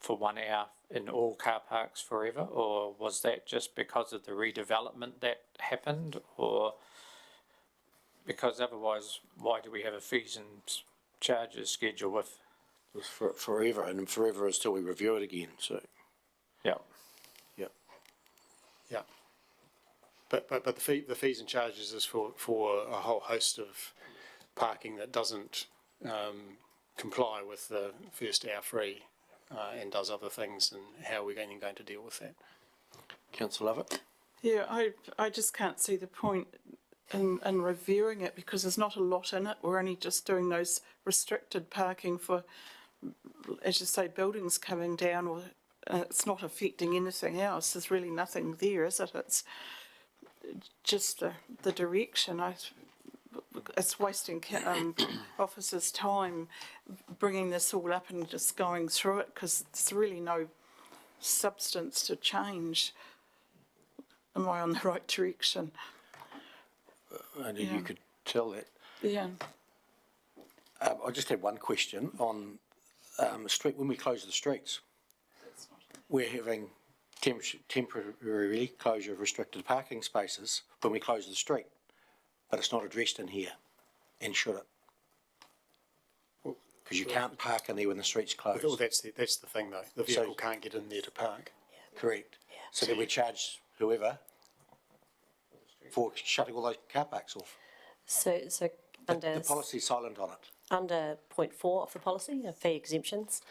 for 1 hour in all car parks forever, or was that just because of the redevelopment that happened, or because otherwise, why do we have a fees and charges schedule with? It was for forever, and forever until we review it again, so, Yeah. yeah. Yeah. But the fees and charges is for a whole host of parking that doesn't comply with the first hour free and does other things, and how we're going to deal with that. Councillor Lovett? Yeah, I just can't see the point in reviewing it because there's not a lot in it. We're only just doing those restricted parking for, as you say, buildings coming down, or it's not affecting anything else. There's really nothing there, is it? It's just the direction. It's wasting officers' time bringing this all up and just going through it because there's really no substance to change. Am I on the right direction? Only you could tell that. Yeah. I just had one question on street, when we close the streets. We're having temporarily closure of restricted parking spaces when we close the street, but it's not addressed in here, and should it? Because you can't park in there when the street's closed. Well, that's the thing though. The vehicle can't get in there to park. Correct. So then we charge whoever for shutting all those car parks off. So under The policy's silent on it. Under point 4 of the policy, fee exemptions,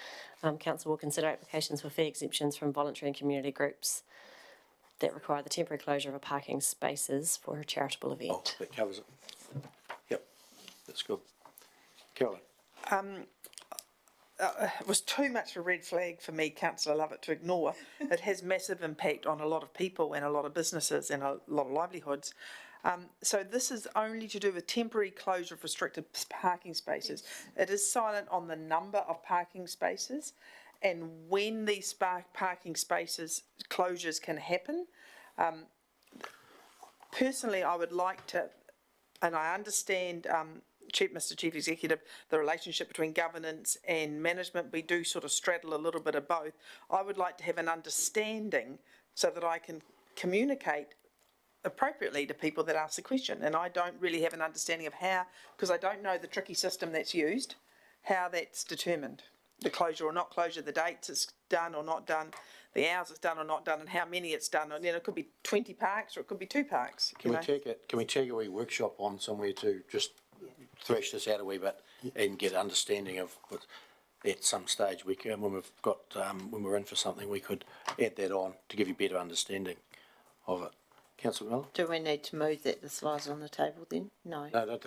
council will consider applications for fee exemptions from voluntary and community groups that require the temporary closure of parking spaces for a charitable event. Oh, that covers it. Yep, that's good. Carolyn? It was too much a red flag for me, Councillor Lovett, to ignore. It has massive impact on a lot of people and a lot of businesses and a lot of livelihoods. So this is only to do with temporary closure of restricted parking spaces. It is silent on the number of parking spaces and when these parking spaces closures can happen. Personally, I would like to, and I understand, Mr. Chief Executive, the relationship between governance and management, we do sort of straddle a little bit of both. I would like to have an understanding so that I can communicate appropriately to people that ask the question. And I don't really have an understanding of how, because I don't know the tricky system that's used, how that's determined. The closure or not closure, the dates it's done or not done, the hours it's done or not done, and how many it's done. And, it could be 20 parks or it could be 2 parks. Can we take a wee workshop on somewhere to just thresh this out a wee bit and get understanding of what at some stage we can, when we've got, when we're in for something, we could add that on to give you better understanding of it. Councillor Miller? Do we need to move that this lies on the table then? No. No,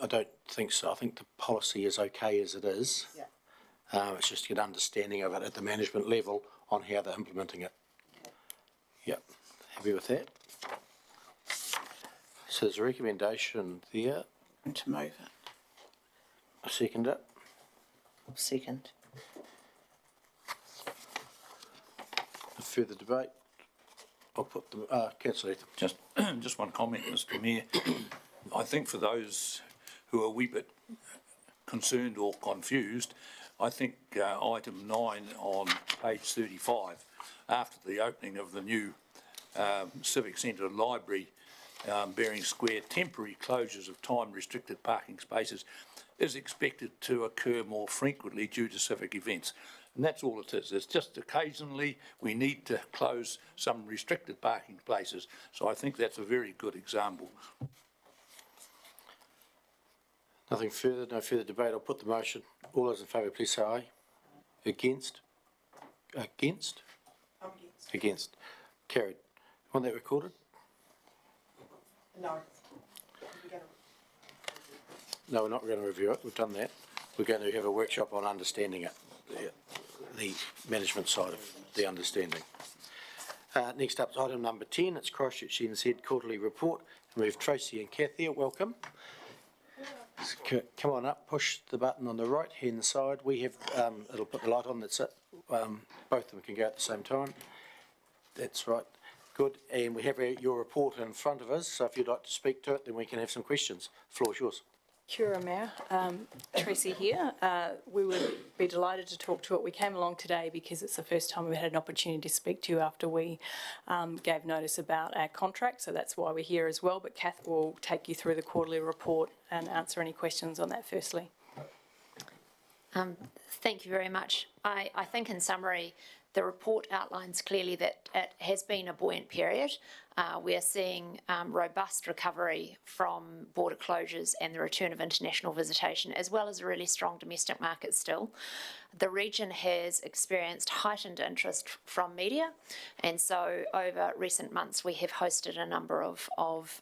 I don't think so. I think the policy is okay as it is. Yeah. It's just to get understanding of it at the management level on how they're implementing it. Yep, happy with that. So there's a recommendation there. To move it. I second it. Second. Further debate? I'll put the, Councillor Latham. Just one comment, Mr. Mayor. I think for those who are a wee bit concerned or confused, I think item 9 on page 35, after the opening of the new Civic Centre Library, Bering Square, temporary closures of time-restricted parking spaces is expected to occur more frequently due to civic events. And that's all it is. It's just occasionally we need to close some restricted parking places. So I think that's a very good example. Nothing further, no further debate. I'll put the motion. All those in favour, please say aye. Against? Against? Against. Carried. Want that recorded? No. No, we're not going to review it. We've done that. We're going to have a workshop on understanding it, the management side of the understanding. Next up is item number 10. It's Christchurch NZ Quarterly Report. We have Tracy and Kathy. Welcome. Come on up, push the button on the right hand side. We have, it'll put the light on, that's it. Both of them can go at the same time. That's right. Good. And we have your report in front of us, so if you'd like to speak to it, then we can have some questions. The floor is yours. Kia ora, Mayor. Tracy here. We would be delighted to talk to it. We came along today because it's the first time we've had an opportunity to speak to you after we gave notice about our contract, so that's why we're here as well. But Kath will take you through the quarterly report and answer any questions on that firstly. Thank you very much. I think in summary, the report outlines clearly that it has been a buoyant period. We are seeing robust recovery from border closures and the return of international visitation, as well as a really strong domestic market still. The region has experienced heightened interest from media, and so over recent months we have hosted a number of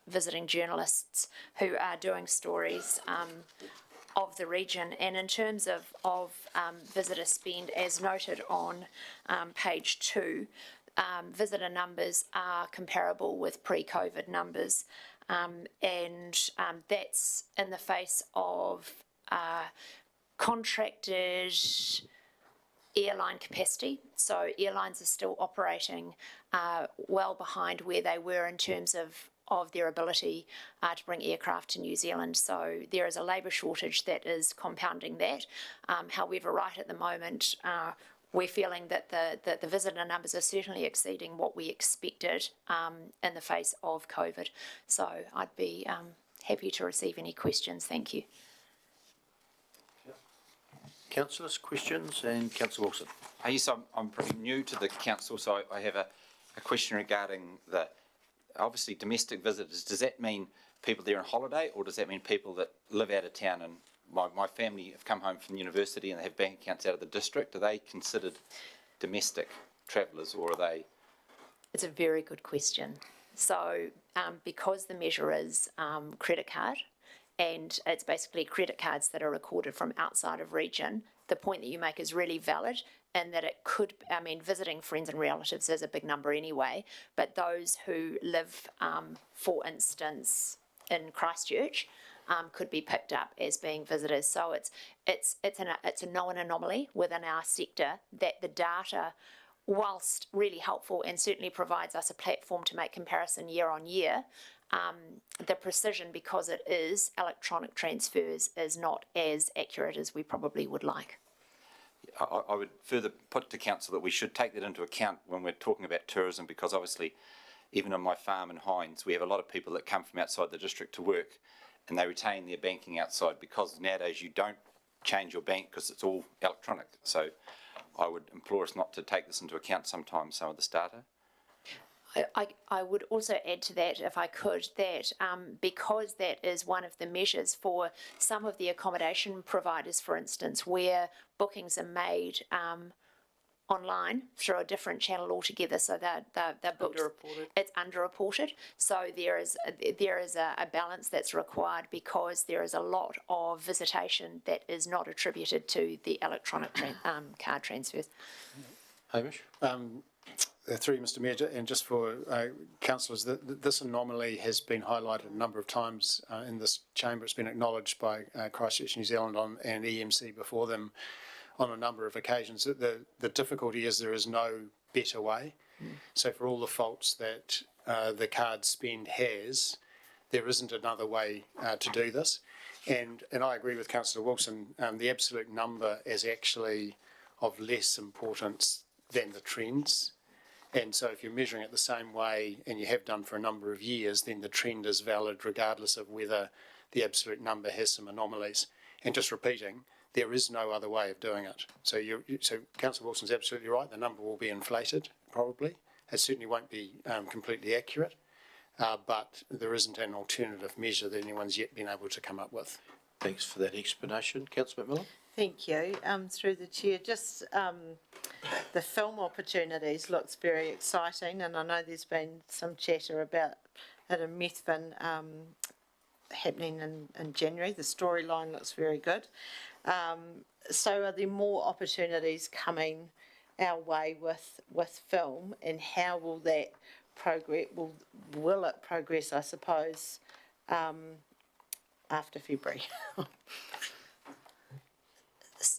visiting journalists who are doing stories of the region. And in terms of visitor spend, as noted on page 2, visitor numbers are comparable with pre-COVID numbers, and that's in the face of contracted airline capacity. So airlines are still operating well behind where they were in terms of their ability to bring aircraft to New Zealand. So there is a labour shortage that is compounding that. However, right at the moment, we're feeling that the visitor numbers are certainly exceeding what we expected in the face of COVID. So I'd be happy to receive any questions. Thank you. Councillors, questions, and Councillor Wilson. Yes, I'm pretty new to the council, so I have a question regarding the obviously domestic visitors. Does that mean people there on holiday, or does that mean people that live out of town? And my family have come home from university and they have bank accounts out of the district. Are they considered domestic travellers, or are they? It's a very good question. So because the measure is credit card, and it's basically credit cards that are recorded from outside of region, the point that you make is really valid, and that it could, I mean, visiting friends and relatives is a big number anyway, but those who live, for instance, in Christchurch, could be picked up as being visitors. So it's a known anomaly within our sector that the data, whilst really helpful and certainly provides us a platform to make comparison year on year, the precision, because it is electronic transfers, is not as accurate as we probably would like. I would further put to council that we should take that into account when we're talking about tourism, because obviously even on my farm in Hinds we have a lot of people that come from outside the district to work, and they retain their banking outside, because nowadays you don't change your bank because it's all electronic. So I would implore us not to take this into account sometimes, some of this data. I would also add to that, if I could, that because that is one of the measures for some of the accommodation providers, for instance, where bookings are made online through a different channel altogether, so they're booked. Underreported. It's underreported. So there is a balance that's required, because there is a lot of visitation that is not attributed to the electronic card transfers. Hamish? Through Mr Mayor, and just for councillors, this anomaly has been highlighted a number of times in this chamber. It's been acknowledged by Christchurch New Zealand and EMC before them on a number of occasions. The difficulty is there is no better way. So for all the faults that the card spend has, there isn't another way to do this. And I agree with Councillor Wilson, the absolute number is actually of less importance than the trends. And so if you're measuring it the same way, and you have done for a number of years, then the trend is valid regardless of whether the absolute number has some anomalies. And just repeating, there is no other way of doing it. So Councillor Wilson's absolutely right, the number will be inflated, probably. It certainly won't be completely accurate, but there isn't an alternative measure that anyone's yet been able to come up with. Thanks for that explanation. Councillor McMillan? Thank you. Through the chair, just the film opportunities looks very exciting, and I know there's been some chatter about it in Methven happening in January. The storyline looks very good. So are there more opportunities coming our way with film, and how will that progress? Will it progress, I suppose, after February?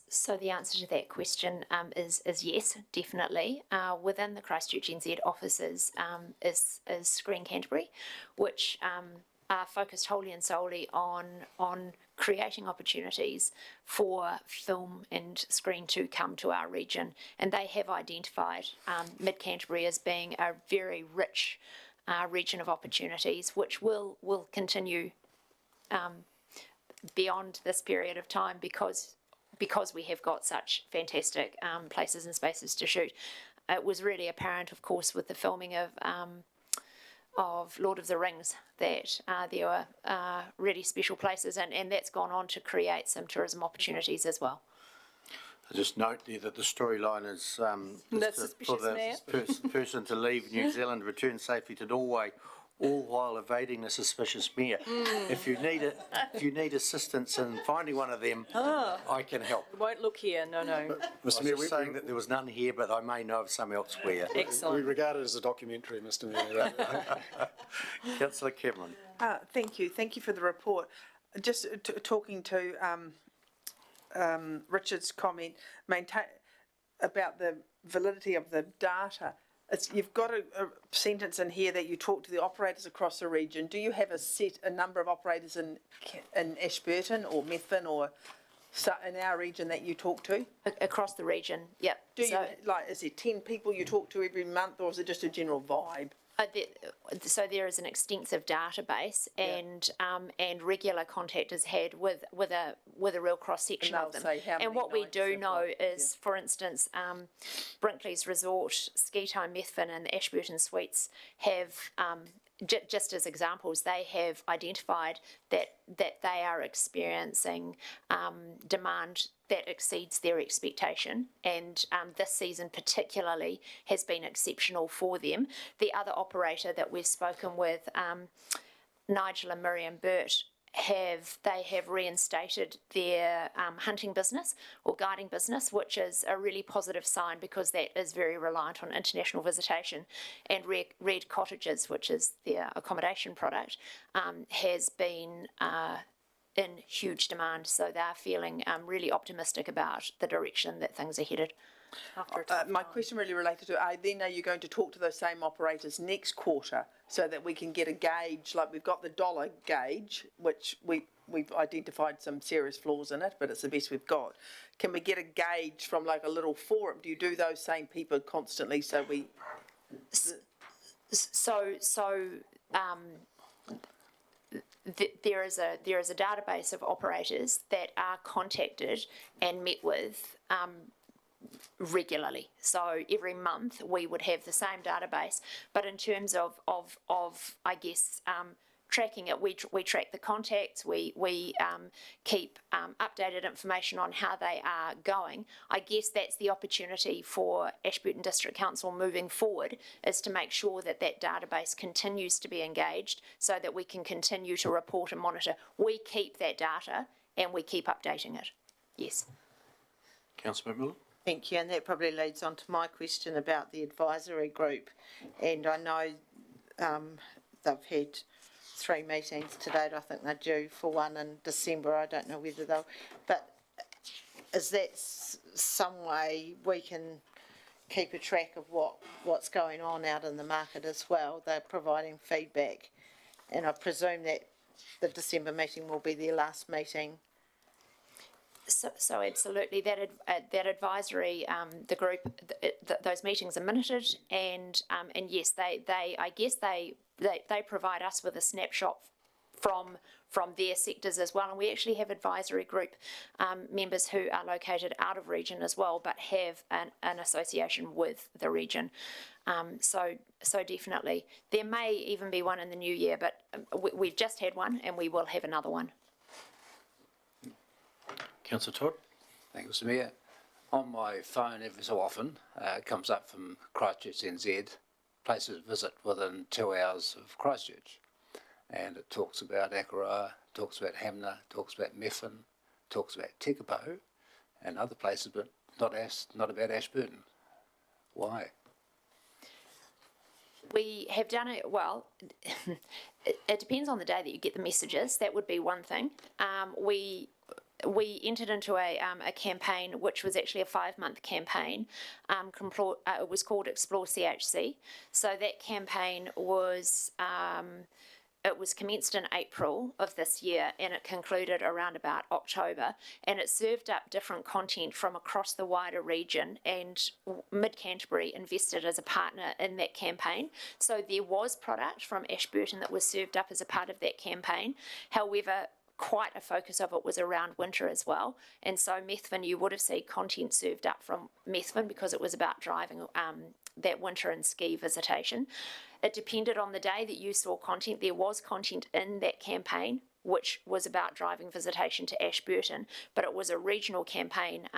So the answer to that question is yes, definitely. Within the Christchurch NZ offices is Screen Canterbury, which are focused wholly and solely on creating opportunities for film and screen to come to our region, and they have identified Mid Canterbury as being a very rich region of opportunities, which will continue beyond this period of time because we have got such fantastic places and spaces to shoot. It was really apparent, of course, with the filming of Lord of the Rings that there were really special places, and that's gone on to create some tourism opportunities as well. I just note there that the storyline is That's for suspicious, the Mayor. person to leave New Zealand, return safely to Norway, all while evading the suspicious mayor. If you need assistance in finding one of them, I can help. Won't look here, no. I was just saying that there was none here, but I may know of some elsewhere. Excellent. We regard it as a documentary, Mr Mayor. Councillor Cameron. Thank you for the report. Just talking to Richard's comment about the validity of the data. You've got a sentence in here that you talk to the operators across the region. Do you have a number of operators in Ashburton or Methven or in our region that you talk to? Across the region, yep. Is it 10 people you talk to every month, or is it just a general vibe? So there is an extensive database, and regular contact is had with a real cross section of them. And what we do know is, for instance, Brinkley's Resort, Ski Time Methven, and the Ashburton Suites have. Just as examples, they have identified that they are experiencing demand that exceeds their expectation, and this season particularly has been exceptional for them. The other operator that we've spoken with, Nigel and Miriam Burt, have reinstated their hunting business or guiding business, which is a really positive sign because that is very reliant on international visitation. And Red Cottages, which is their accommodation product, has been in huge demand. So they're feeling really optimistic about the direction that things are headed. My question really related to, are you going to talk to those same operators next quarter so that we can get a gauge, like we've got the dollar gauge, which we've identified some serious flaws in it, but it's the best we've got. Can we get a gauge from like a little forum? Do you do those same people constantly so we... There is a database of operators that are contacted and met with regularly. So every month we would have the same database, but in terms of I guess tracking it, we track the contacts, we keep updated information on how they are going. I guess that's the opportunity for Ashburton District Council moving forward, is to make sure that database continues to be engaged so that we can continue to report and monitor. We keep that data and we keep updating it. Yes. Councillor Miller. Thank you, and that probably leads on to my question about the advisory group. And I know they've had 3 meetings to date. I think they're due for one in December. I don't know whether they'll... But is that some way we can keep a track of what's going on out in the market as well? They're providing feedback, and I presume that the December meeting will be their last meeting. So absolutely, that advisory, the group, those meetings are minuted, and yes, they provide us with a snapshot from their sectors as well, and we actually have advisory group members who are located out of region as well, but have an association with the region. So definitely, there may even be one in the new year, but we've just had one, and we will have another one. Councillor Todd. Thank you, Mr Mayor. On my phone every so often, it comes up from Christchurch NZ, places to visit within 2 hours of Christchurch. And it talks about Akaroa, talks about Hamner, talks about Methven, talks about Tekapo and other places, but not about Ashburton. Why? We have done it, well, it depends on the day that you get the messages. That would be one thing. We entered into a campaign, which was actually a 5-month campaign. It was called Explore CHC. So that campaign was it was commenced in April of this year and it concluded around about October, and it served up different content from across the wider region, and Mid-Canterbury invested as a partner in that campaign. So there was product from Ashburton that was served up as a part of that campaign. However, quite a focus of it was around winter as well. And so Methven, you would have seen content served up from Methven because it was about driving that winter and ski visitation. It depended on the day that you saw content. There was content in that campaign which was about driving visitation to Ashburton, but it was a regional campaign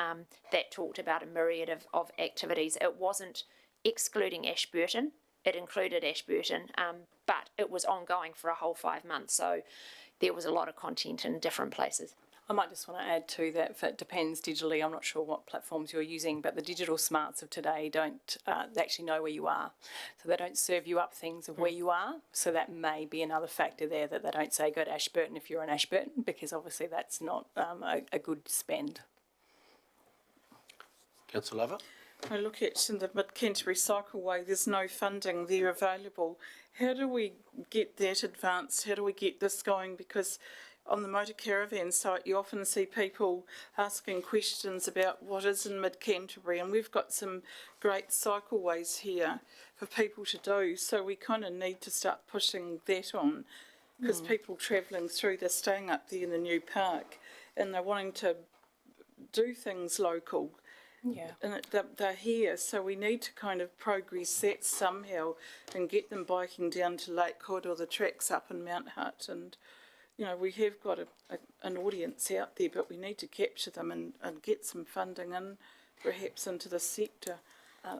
that talked about a myriad of activities. It wasn't excluding Ashburton. It included Ashburton, but it was ongoing for a whole 5 months. So there was a lot of content in different places. I might just want to add to that, if it depends digitally, I'm not sure what platforms you're using, but the digital smarts of today don't they actually know where you are. So they don't serve you up things of where you are. So that may be another factor there, that they don't say go to Ashburton if you're in Ashburton, because obviously that's not a good spend. Councillor Lover? I look at in the Mid-Canterbury Cycleway, there's no funding there available. How do we get that advanced? How do we get this going? Because on the motor caravan site, you often see people asking questions about what is in Mid-Canterbury, and we've got some great cycleways here for people to do, so we kind of need to start pushing that on, because people travelling through, they're staying up there in the new park and they're wanting to do things local. Yeah. And they're here, so we need to kind of progress that somehow and get them biking down to Lakewood or the tracks up in Mount Hutt. And, you know, we have got an audience out there, but we need to capture them and get some funding in, perhaps into the sector.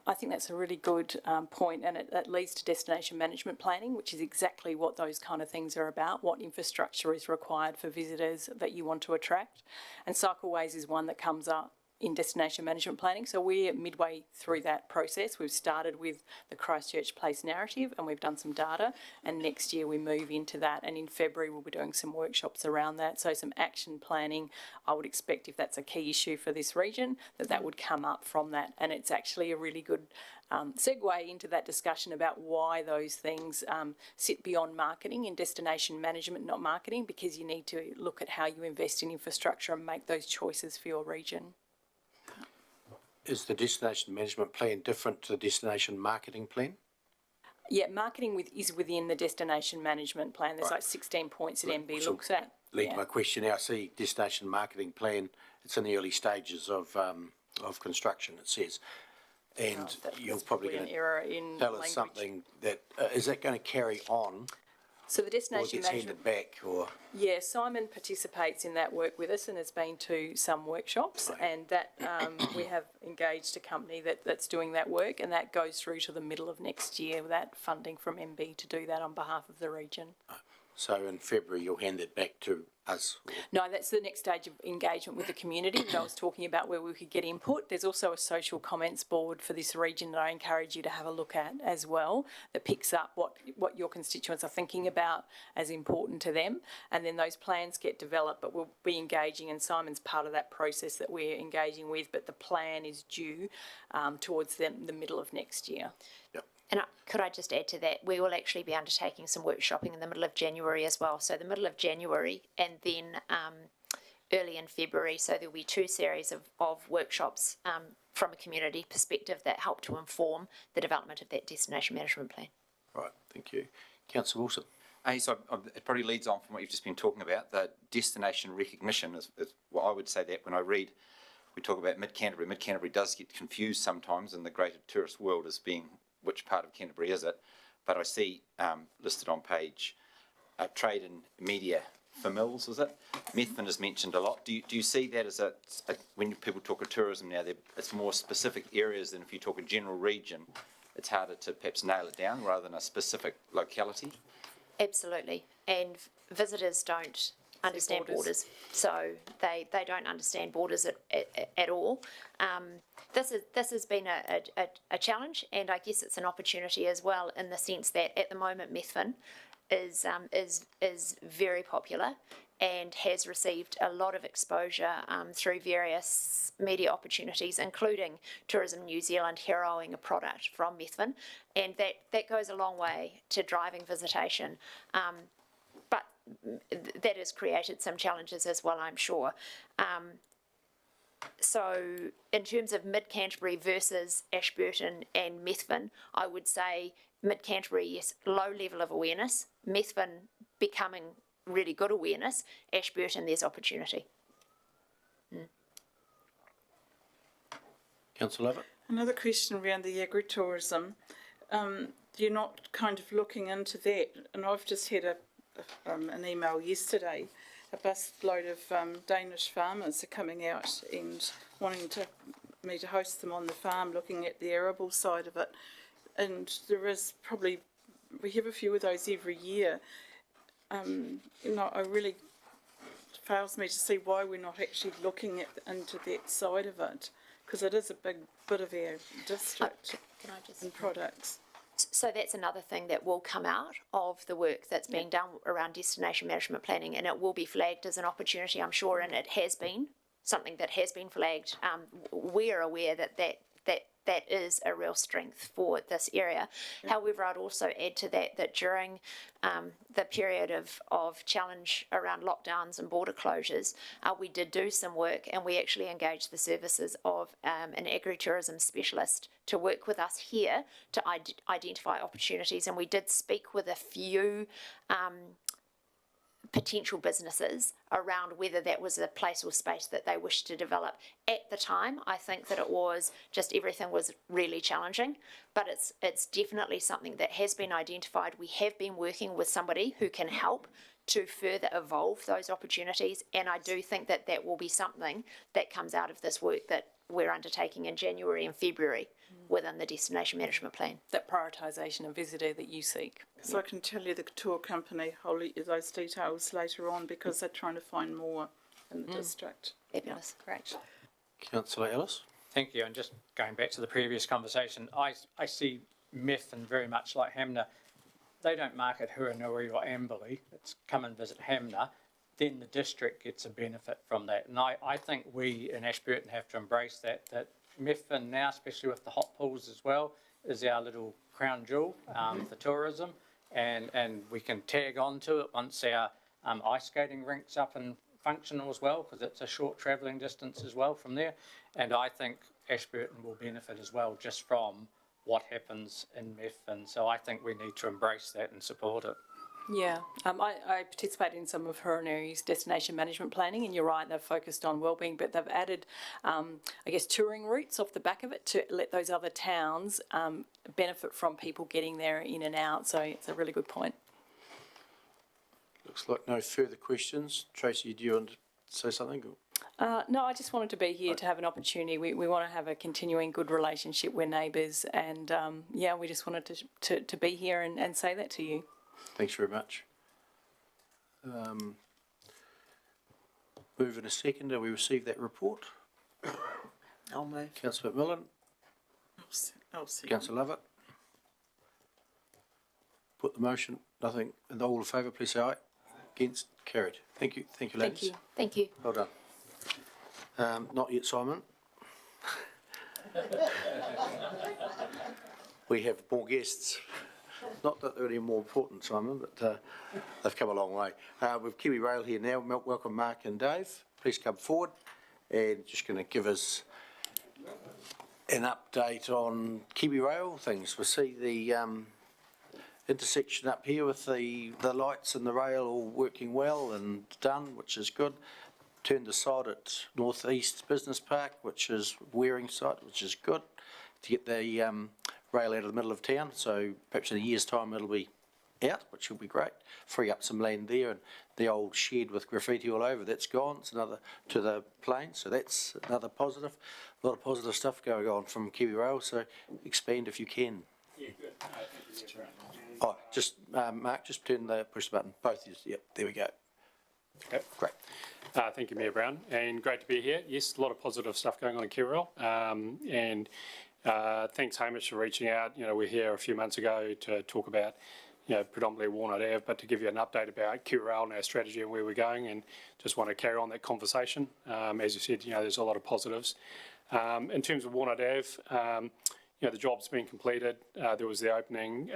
I think that's a really good point, and it leads to destination management planning, which is exactly what those kind of things are about, what infrastructure is required for visitors that you want to attract. And cycleways is one that comes up in destination management planning. So we're midway through that process. We've started with the Christchurch Place narrative and we've done some data, and next year we move into that, and in February we'll be doing some workshops around that. So some action planning, I would expect, if that's a key issue for this region, that would come up from that. And it's actually a really good segue into that discussion about why those things sit beyond marketing in destination management, not marketing, because you need to look at how you invest in infrastructure and make those choices for your region. Is the destination management plan different to the destination marketing plan? Yeah, marketing is within the destination management plan. There's like 16 points that MB looks at. Lead to my question now. I see destination marketing plan, it's in the early stages of construction, it says. And you're probably going to tell us something that, is that going to carry on? So the destination management, handed back, or yeah, Simon participates in that work with us and has been to some workshops, and that we have engaged a company that's doing that work, and that goes through to the middle of next year, that funding from MB to do that on behalf of the region. So in February you'll hand it back to us? No, that's the next stage of engagement with the community that I was talking about, where we could get input. There's also a social comments board for this region that I encourage you to have a look at as well, that picks up what your constituents are thinking about as important to them, and then those plans get developed, but we'll be engaging, and Simon's part of that process that we're engaging with, but the plan is due towards the middle of next year. Yep. And could I just add to that, we will actually be undertaking some workshopping in the middle of January as well. So the middle of January and then early in February. So there'll be 2 series of workshops from a community perspective that help to inform the development of that destination management plan. Right, thank you. Councillor Wilson. So it probably leads on from what you've just been talking about. The destination recognition is what I would say, that when I read, we talk about Mid-Canterbury. Mid-Canterbury does get confused sometimes in the greater tourist world as being which part of Canterbury is it, but I see listed on page trade and media for mills, is it? Methven is mentioned a lot. Do you see that as when people talk of tourism now, it's more specific areas than if you talk a general region, it's harder to perhaps nail it down rather than a specific locality? Absolutely, and visitors don't understand borders, so they don't understand borders at all. This has been a challenge, and I guess it's an opportunity as well, in the sense that at the moment Methven is very popular and has received a lot of exposure through various media opportunities, including Tourism New Zealand heroing a product from Methven, and that goes a long way to driving visitation. that has created some challenges as well, I'm sure. So in terms of Mid-Canterbury versus Ashburton and Methven, I would say Mid-Canterbury, yes, low level of awareness. Methven becoming really good awareness. Ashburton, there's opportunity. Councillor Lovett? Another question around the agritourism. You're not kind of looking into that, and I've just had an email yesterday. A busload of Danish farmers are coming out and wanting me to host them on the farm, looking at the arable side of it. And there is probably, we have a few of those every year. It really fails me to see why we're not actually looking into that side of it, because it is a big bit of our district and products. So that's another thing that will come out of the work that's being done around destination management planning, and it will be flagged as an opportunity, I'm sure, and it has been something that has been flagged. We're aware that is a real strength for this area. Yeah. However, I'd also add to that during the period of challenge around lockdowns and border closures, we did do some work, and we actually engaged the services of an agritourism specialist to work with us here to identify opportunities, and we did speak with a few potential businesses around whether that was a place or space that they wished to develop. At the time, I think that it was just everything was really challenging, but it's definitely something that has been identified. We have been working with somebody who can help to further evolve those opportunities, and I do think that that will be something that comes out of this work that we're undertaking in January and February within the destination management plan. That prioritisation of visitor that you seek. So I can tell you the tour company, I'll let you those details later on, because they're trying to find more in the district. Fabulous, great. Councillor Ellis? Thank you, and just going back to the previous conversation, I see Methven very much like Hamner. They don't market Huranui or Amberley, it's come and visit Hamner, then the district gets a benefit from that. And I think we in Ashburton have to embrace that Methven now, especially with the hot pools as well, is our little crown jewel for tourism, and we can tag on to it once our ice skating rink's up and functional as well, because it's a short travelling distance as well from there. And I think Ashburton will benefit as well just from what happens in Methven. So I think we need to embrace that and support it. Yeah, I participated in some of Huranuri's destination management planning, and you're right, they've focused on wellbeing, but they've added, I guess, touring routes off the back of it to let those other towns benefit from people getting there in and out. So it's a really good point. Looks like no further questions. Tracy, do you want to say something? No, I just wanted to be here to have an opportunity. We want to have a continuing good relationship. We're neighbours, and yeah, we just wanted to be here and say that to you. Thanks very much. Move in a second. We received that report. I'll move. Councillor McMillan. I'll second. Councillor Lovett. Put the motion. Nothing. And all in favour, please say aye. Against? Carried. Thank you. Thank you, ladies. Thank you. Well done. Not yet, Simon. We have more guests. Not that they're any more important, Simon, but they've come a long way. With Kiwi Rail here now, welcome Mark and Dave. Please come forward, and just going to give us an update on Kiwi Rail things. We'll see the intersection up here with the lights and the rail all working well and done, which is good. Turned aside at North East Business Park, which is Waring site, which is good, to get the rail out of the middle of town. So perhaps in a year's time it'll be out, which will be great. Free up some land there, and the old shed with graffiti all over, that's gone. It's another to the plain, so that's another positive. A lot of positive stuff going on from Kiwi Rail, so expand if you can. Yeah, good. Oh, just Mark, just push the button. Both of you. Yep, there we go. Okay. Great. Thank you, Mayor Brown, and great to be here. Yes, a lot of positive stuff going on in Kiwi Rail, and thanks, Hamish, for reaching out. You know, we were here a few months ago to talk about, predominantly Walnut Ave, but to give you an update about Kiwi Rail and our strategy and where we're going, and just want to carry on that conversation. As you said, there's a lot of positives. In terms of Walnut Ave, the job's been completed. There was the opening.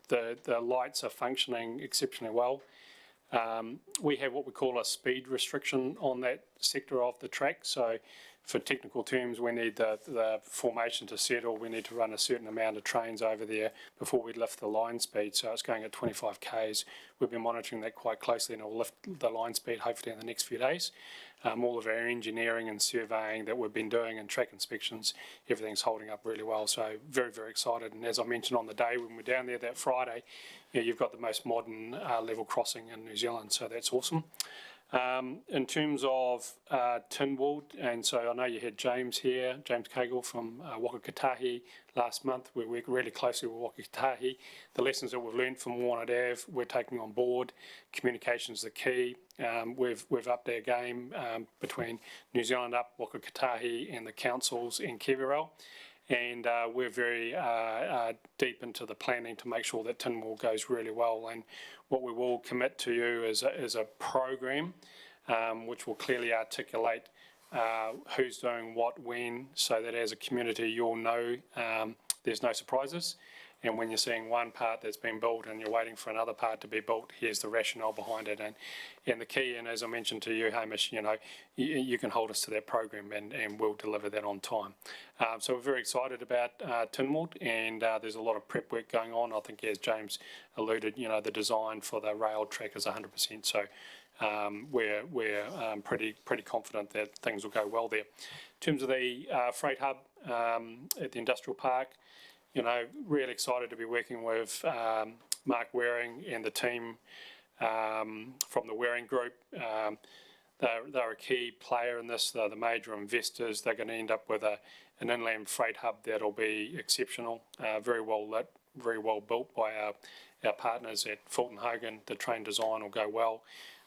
The lights are functioning exceptionally well. We have what we call a speed restriction on that sector of the track. So for technical terms, we need the formation to settle. We need to run a certain amount of trains over there before we lift the line speed. So it's going at 25 k's. We've been monitoring that quite closely, and we'll lift the line speed hopefully in the next few days. All of our engineering and surveying that we've been doing and track inspections, everything's holding up really well. So very, very excited. And as I mentioned on the day when we're down there that Friday, you've got the most modern level crossing in New Zealand. So that's awesome. In terms of Tynwald, and so I know you had James here, James Cagle from Wakakatahi last month. We work really closely with Wakakatahi. The lessons that we've learned from Warnett Ave, we're taking on board. Communication's the key. We've upped our game between New Zealand Up, Wakakatahi and the councils in Kiwirau. And we're very deep into the planning to make sure that Tynwald goes really well. And what we will commit to you is a program which will clearly articulate who's doing what when, so that as a community you'll know there's no surprises. And when you're seeing one part that's been built and you're waiting for another part to be built, here's the rationale behind it. And the key, and as I mentioned to you, Hamish, you can hold us to that program and we'll deliver that on time. So we're very excited about Tynwald, and there's a lot of prep work going on. I think, as James alluded, the design for the rail track is 100%. So we're pretty confident that things will go well there. In terms of the freight hub at the industrial park, really excited to be working with Mark Waring and the team from the Waring Group. They're a key player in this. They're the major investors. They're going to end up with an inland freight hub that'll be exceptional, very well lit, very well built by our partners at Fulton Hogan. The train design will go well.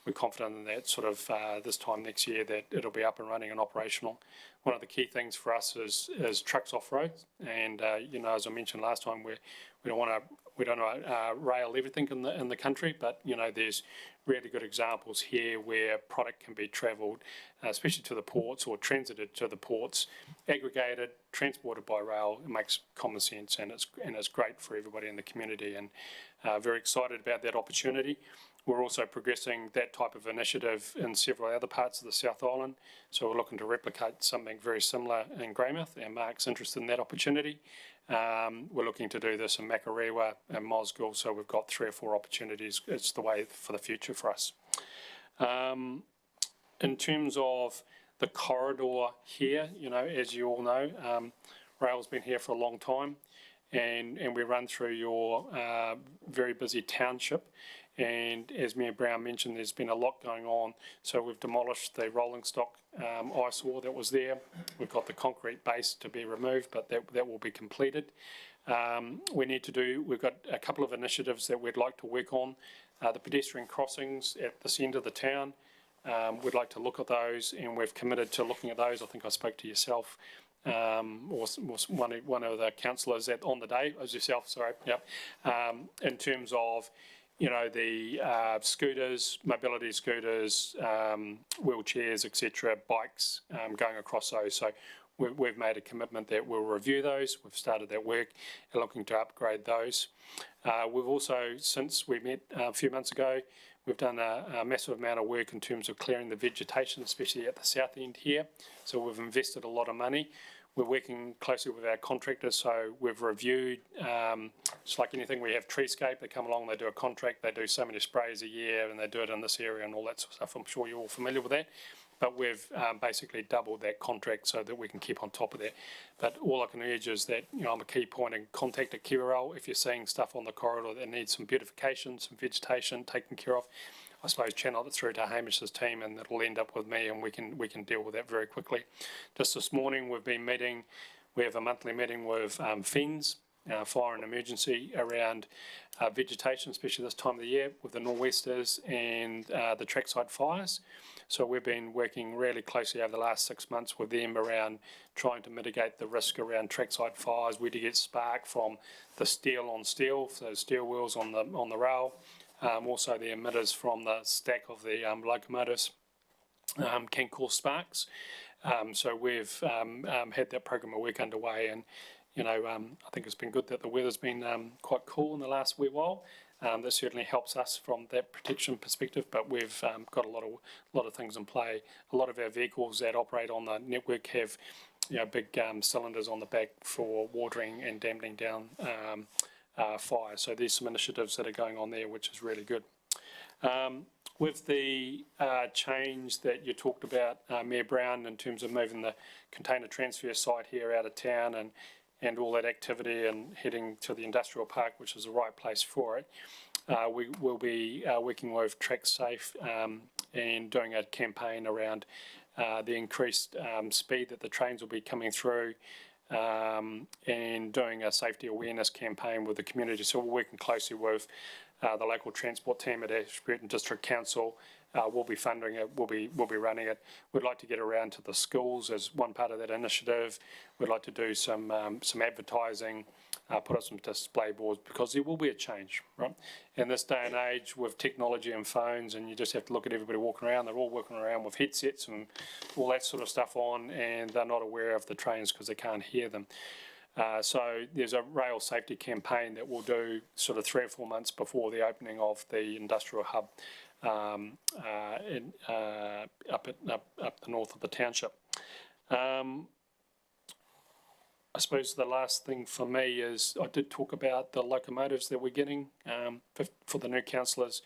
We're confident in that sort of this time next year that it'll be up and running and operational. One of the key things for us is trucks off road, and as I mentioned last time, we don't want to rail everything in the country, but there's really good examples here where product can be travelled, especially to the ports or transited to the ports, aggregated, transported by rail. It makes common sense, and it's great for everybody in the community, and very excited about that opportunity. We're also progressing that type of initiative in several other parts of the South Island. So we're looking to replicate something very similar in Greymouth, and Mark's interested in that opportunity. We're looking to do this in Makarewa and Mosgiel, so we've got 3 or 4 opportunities. It's the way for the future for us. In terms of the corridor here, as you all know, rail's been here for a long time, and we run through your very busy township. And as Mayor Brown mentioned, there's been a lot going on. So we've demolished the rolling stock eyesore that was there. We've got the concrete base to be removed, but that will be completed. We've got a couple of initiatives that we'd like to work on. The pedestrian crossings at the centre of the town, we'd like to look at those, and we've committed to looking at those. I think I spoke to yourself or one of the councillors on the day, as yourself, sorry, yep, in terms of the scooters, mobility scooters, wheelchairs, etc., bikes going across those. So we've made a commitment that we'll review those. We've started that work and looking to upgrade those. We've also, since we met a few months ago, we've done a massive amount of work in terms of clearing the vegetation, especially at the south end here. So we've invested a lot of money. We're working closely with our contractors, so we've reviewed, just like anything, we have Treescape, they come along, they do a contract, they do so many sprays a year, and they do it in this area and all that sort of stuff. I'm sure you're all familiar with that, but we've basically doubled that contract so that we can keep on top of that. But all I can urge is that, I'm a key point in contact at Kiwirau. If you're seeing stuff on the corridor that needs some beautification, some vegetation taken care of, I suppose channel it through to Hamish's team, and it'll end up with me, and we can deal with that very quickly. Just this morning we've been meeting. We have a monthly meeting with FENS, Fire and Emergency, around vegetation, especially this time of the year with the nor'westers and the trackside fires. So we've been working really closely over the last 6 months with them around trying to mitigate the risk around trackside fires. We do get spark from the steel on steel, so steel wheels on the rail. Also the emitters from the stack of the locomotives can cause sparks. So we've had that program of work underway, and I think it's been good that the weather's been quite cool in the last wee while. That certainly helps us from that protection perspective, but we've got a lot of things in play. A lot of our vehicles that operate on the network have big cylinders on the back for watering and damping down fire. So there's some initiatives that are going on there, which is really good. With the change that you talked about, Mayor Brown, in terms of moving the container transfer site here out of town and all that activity and heading to the industrial park, which is the right place for it, we will be working with Track Safe and doing a campaign around the increased speed that the trains will be coming through, and doing a safety awareness campaign with the community. So we're working closely with the local transport team at Ashburton District Council. We'll be funding it, we'll be running it. We'd like to get around to the schools as one part of that initiative. We'd like to do some advertising, put up some display boards, because there will be a change, right? In this day and age with technology and phones, and you just have to look at everybody walking around, they're all walking around with headsets and all that sort of stuff on, and they're not aware of the trains because they can't hear them. So there's a rail safety campaign that we'll do sort of 3 or 4 months before the opening of the industrial hub up the north of the township. I suppose the last thing for me is I did talk about the locomotives that we're getting for the new councillors.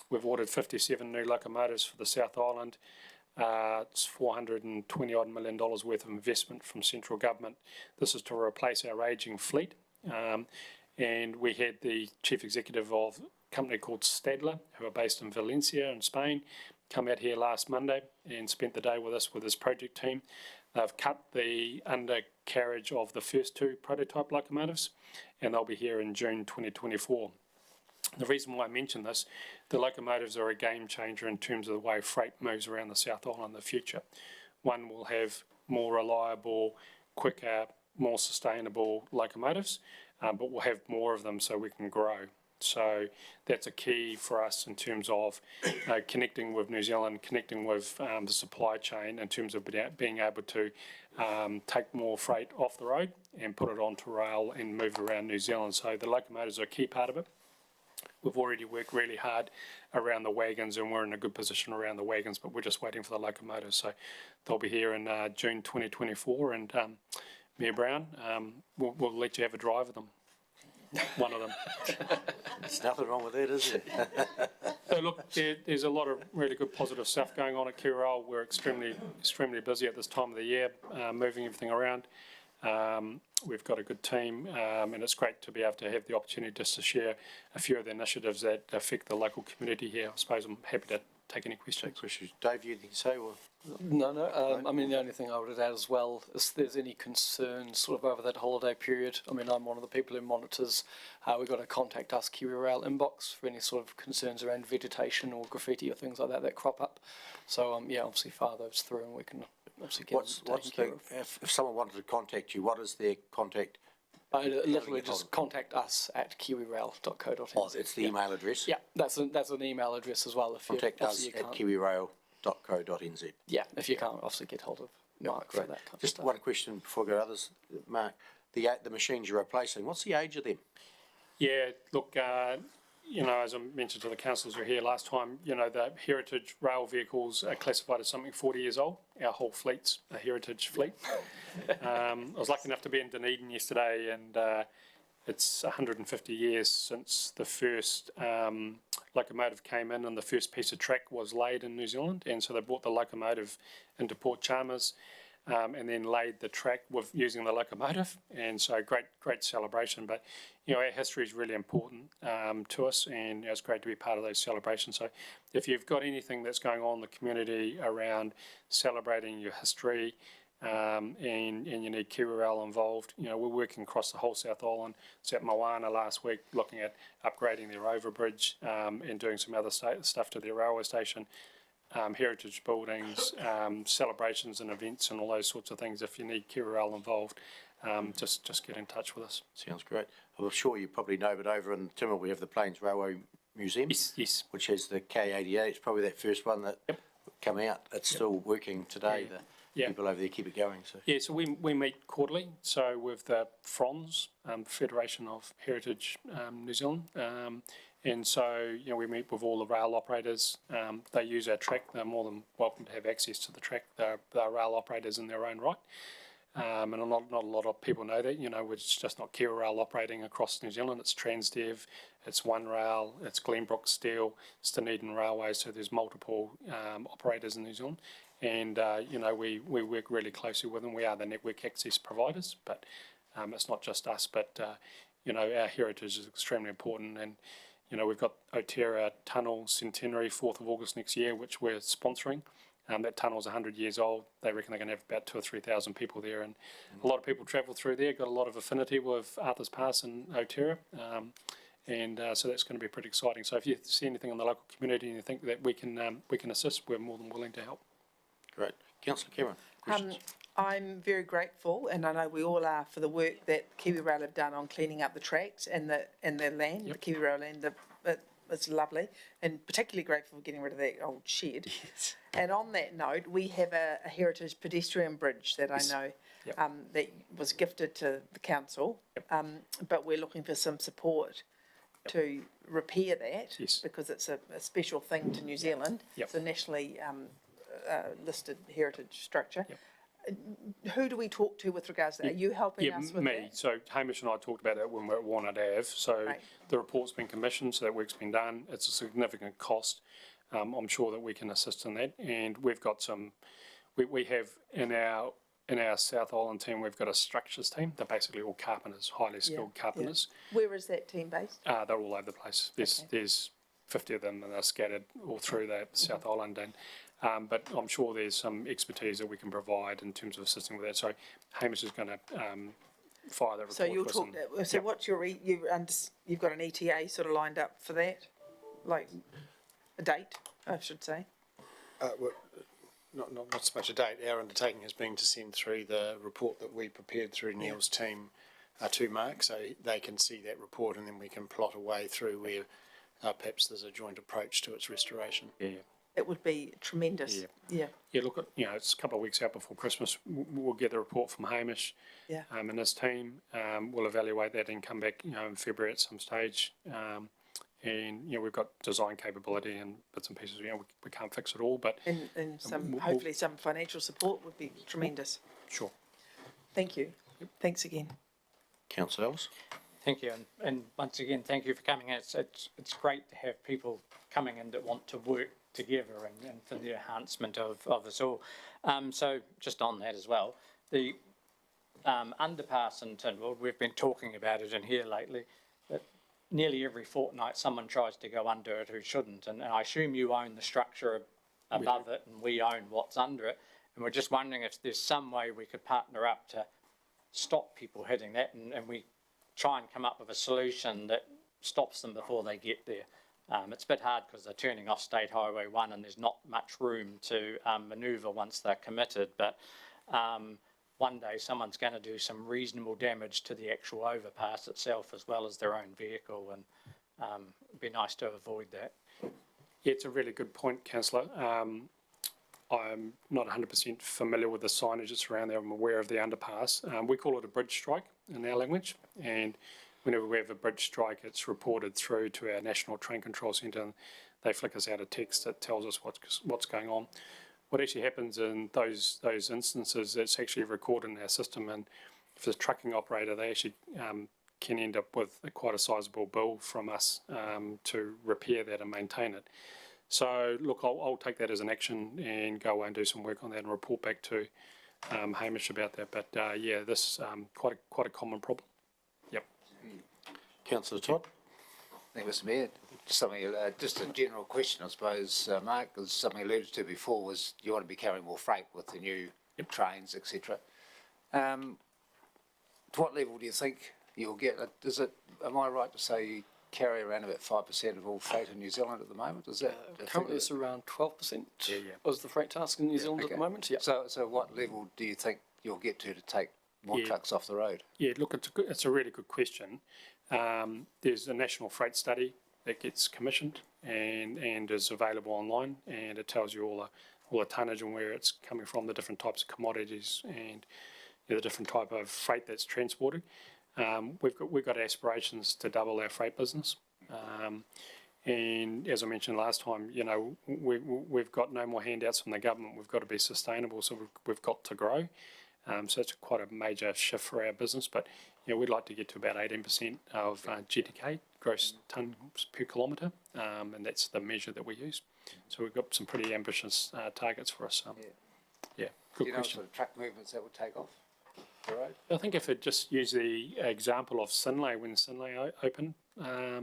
We've ordered 57 new locomotives for the South Island. It's $420 odd million worth of investment from central government. This is to replace our ageing fleet. And we had the chief executive of a company called Stadler, who are based in Valencia in Spain, come out here last Monday and spent the day with us with his project team. They've cut the undercarriage of the first 2 prototype locomotives, and they'll be here in June 2024. The reason why I mention this, the locomotives are a game changer in terms of the way freight moves around the South Island in the future. One will have more reliable, quicker, more sustainable locomotives, but we'll have more of them so we can grow. So that's a key for us in terms of connecting with New Zealand, connecting with the supply chain in terms of being able to take more freight off the road and put it onto rail and move it around New Zealand. So the locomotives are a key part of it. We've already worked really hard around the wagons, and we're in a good position around the wagons, but we're just waiting for the locomotives. So they'll be here in June 2024, and Mayor Brown, we'll let you have a drive of them. One of them. There's nothing wrong with that, is there? So look, there's a lot of really good positive stuff going on at Kirrell. We're extremely busy at this time of the year, moving everything around. We've got a good team, and it's great to be able to have the opportunity just to share a few of the initiatives that affect the local community here. I suppose I'm happy to take any questions. Dave, you anything to say? Or? No. I mean, the only thing I would add as well is if there's any concerns sort of over that holiday period. I mean, I'm one of the people who monitors. We've got a Contact Us Kiwi Rail inbox for any sort of concerns around vegetation or graffiti or things like that crop up. So, obviously fire those through and we can obviously get them taken care of. If someone wanted to contact you, what is their contact? Literally just contact us at kiwirail.co.nz. Oh, it's the email address? Yeah, that's an email address as well. If contact us at kiwirail.co.nz. Yeah, if you can't obviously get hold of Mark for that kind of Just stuff. one question before I go to others. Mark, the machines you're replacing, what's the age of them? Yeah, look, as I mentioned to the councillors who were here last time, the heritage rail vehicles are classified as something 40 years old. Our whole fleet's a heritage fleet. I was lucky enough to be in Dunedin yesterday, and it's 150 years since the first locomotive came in and the first piece of track was laid in New Zealand. And so they brought the locomotive into Port Chalmers, and then laid the track with using the locomotive, and so great celebration. But our history is really important to us, and it's great to be part of those celebrations. So if you've got anything that's going on in the community around celebrating your history, and you need Kirrell involved, we're working across the whole South Island. It's at Moana last week, looking at upgrading their overbridge and doing some other stuff to their railway station. Heritage buildings, celebrations and events and all those sorts of things. If you need Kirrell involved, just get in touch with us. Sounds great. I'm sure you probably know, but over in Timor we have the Plains Railway Museum. Yes. Which has the K88. It's probably that first one that come out. It's still working today. The people over there keep it going. So we meet quarterly. So with the FRONZ, Federation of Heritage New Zealand, And so, we meet with all the rail operators. They use our track. They're more than welcome to have access to the track. They're rail operators in their own right. And not a lot of people know that, it's just not Kiwi Rail operating across New Zealand. It's Transdev, it's One Rail, it's Glenbrook Steel, it's Dunedin Railway. So there's multiple operators in New Zealand. And, we work really closely with them. We are the network access providers, but it's not just us, but, our heritage is extremely important. And, we've got Otera Tunnel Centenary, 4th of August next year, which we're sponsoring. That tunnel's 100 years old. They reckon they're going to have about 2,000 or 3,000 people there, and a lot of people travel through there. Got a lot of affinity with Arthur's Pass and Otera, so that's going to be pretty exciting. So if you see anything in the local community and you think that we can assist, we're more than willing to help. Great. Councillor Cameron, questions? I'm very grateful, and I know we all are, for the work that Kiwi Rail have done on cleaning up the tracks and the land, the Kiwi Rail land. It's lovely, and particularly grateful for getting rid of that old shed. Yes. And on that note, we have a heritage pedestrian bridge that I know that was gifted to the council, but we're looking for some support to repair that because it's a special thing to New Zealand. It's a nationally listed heritage structure. Who do we talk to with regards to that? Are you helping us with me. that? So Hamish and I talked about that when we were at Walnut Ave. So the report's been commissioned, so that work's been done. It's a significant cost. I'm sure that we can assist in that. And we've got we have in our South Island team, we've got a structures team. They're basically all carpenters, highly skilled carpenters. Where is that team based? They're all over the place. There's 50 of them, and they're scattered all through the South Island. And but I'm sure there's some expertise that we can provide in terms of assisting with that. So Hamish is going to fire that report. So you'll talk. So what's your you've got an ETA sort of lined up for that, like a date, I should say. Well, not so much a date. Our undertaking has been to send through the report that we prepared through Neil's team to Mark, so they can see that report, and then we can plot a way through where perhaps there's a joint approach to its restoration. It would be tremendous. Yeah. Look, it's a couple of weeks out before Christmas. We'll get the report from Hamish and his team. We'll evaluate that and come back, in February at some stage. And we've got design capability and bits and pieces. We can't fix it all, but and some hopefully some financial support would be tremendous. Sure. Thank you. Thanks again. Councillor Ellis. Thank you, and once again, thank you for coming. It's great to have people coming in that want to work together and for the enhancement of us all. So just on that as well, the underpass in Tynwald, we've been talking about it in here lately, that nearly every fortnight someone tries to go under it who shouldn't, and I assume you own the structure above it and we own what's under it, and we're just wondering if there's some way we could partner up to stop people hitting that and we try and come up with a solution that stops them before they get there. It's a bit hard because they're turning off State Highway 1 and there's not much room to manoeuvre once they're committed, but one day someone's going to do some reasonable damage to the actual overpass itself as well as their own vehicle, and it'd be nice to avoid that. Yeah, it's a really good point, Councillor. I'm not 100% familiar with the signage that's around there. I'm aware of the underpass. We call it a bridge strike in our language, and whenever we have a bridge strike, it's reported through to our National Train Control Centre, and they flick us out a text that tells us what's going on. What actually happens in those instances, it's actually recorded in our system, and if the trucking operator, they actually can end up with quite a sizable bill from us to repair that and maintain it. So look, I'll take that as an action and go away and do some work on that and report back to Hamish about that. But this is quite a common problem. Yep. Councillor Todd. Thank you, Mr. Mayor. Just a general question, I suppose, Mark, as something alluded to before, was you want to be carrying more freight with the new trains, etc. To what level do you think you'll get? Am I right to say you carry around about 5% of all freight in New Zealand at the moment? Is that currently it's around 12% of the freight task in New Zealand at the moment. Yeah. So what level do you think you'll get to take more trucks off the road? Yeah, look, it's a really good question. There's a national freight study that gets commissioned and is available online, and it tells you all the tonnage and where it's coming from, the different types of commodities and the different type of freight that's transported. We've got aspirations to double our freight business, And as I mentioned last time, you know, we've got no more handouts from the government. We've got to be sustainable, so we've got to grow. So it's quite a major shift for our business, but you know, we'd like to get to about 18% of GTK, gross tonnes per kilometre, and that's the measure that we use. So we've got some pretty ambitious targets for us. Yeah, good Do you know what question. sort of truck movements that would take off the road? I think if it just use the example of Sinlay, when Sinlay opened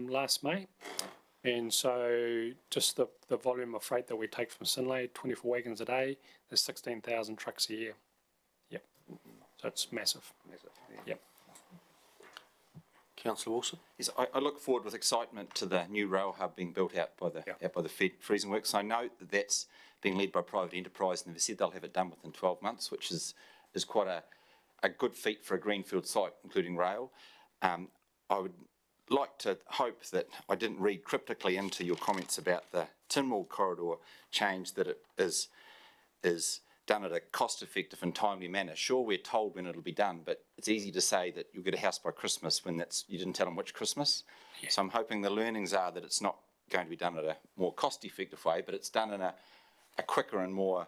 last May, and so just the volume of freight that we take from Sinlay, 24 wagons a day, there's 16,000 trucks a year. Yep, so it's massive. Yep. Councillor Wilson? Yes, I look forward with excitement to the new rail hub being built out by the freezing works. I know that that's being led by private enterprise, and they've said they'll have it done within 12 months, which is quite a good feat for a greenfield site, including rail. I would like to hope that I didn't read cryptically into your comments about the Tynwald corridor change, that it is done at a cost-effective and timely manner. Sure, we're told when it'll be done, but it's easy to say that you'll get a house by Christmas when you didn't tell them which Christmas. Yeah. So I'm hoping the learnings are that it's not going to be done at a more cost-effective way, but it's done in a quicker and more,